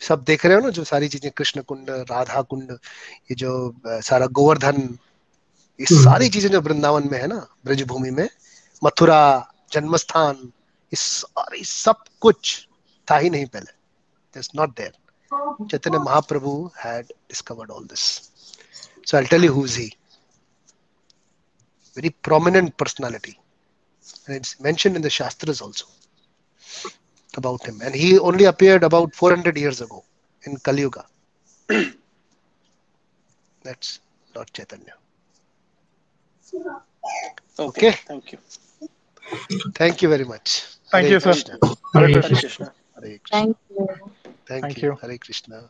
सब देख रहे हो ना जो सारी चीजें, कृष्ण कुंड, राधा कुंड, ये जो सारा गोवर्धन, ये सारी चीजें जो वृंदावन में है ना, ब्रज भूमि में, मथुरा, जन्मस्थान, ये सारी सब कुछ था ही नहीं पहले, it's not there. Chaitanya Mahaprabhu had discovered all this. So I'll tell you who is he. Very prominent personality, and it's mentioned in the Shastras also about him. And he only appeared about 400 years ago in Kali Yuga. That's Lord Chaitanya. Okay. Okay. Thank you. Thank you very much. Thank Hare you, sir. Krishna. Hare Hare Krishna. Krishna. Hare Krishna. Thank you. Thank Thank you. you. Hare Krishna.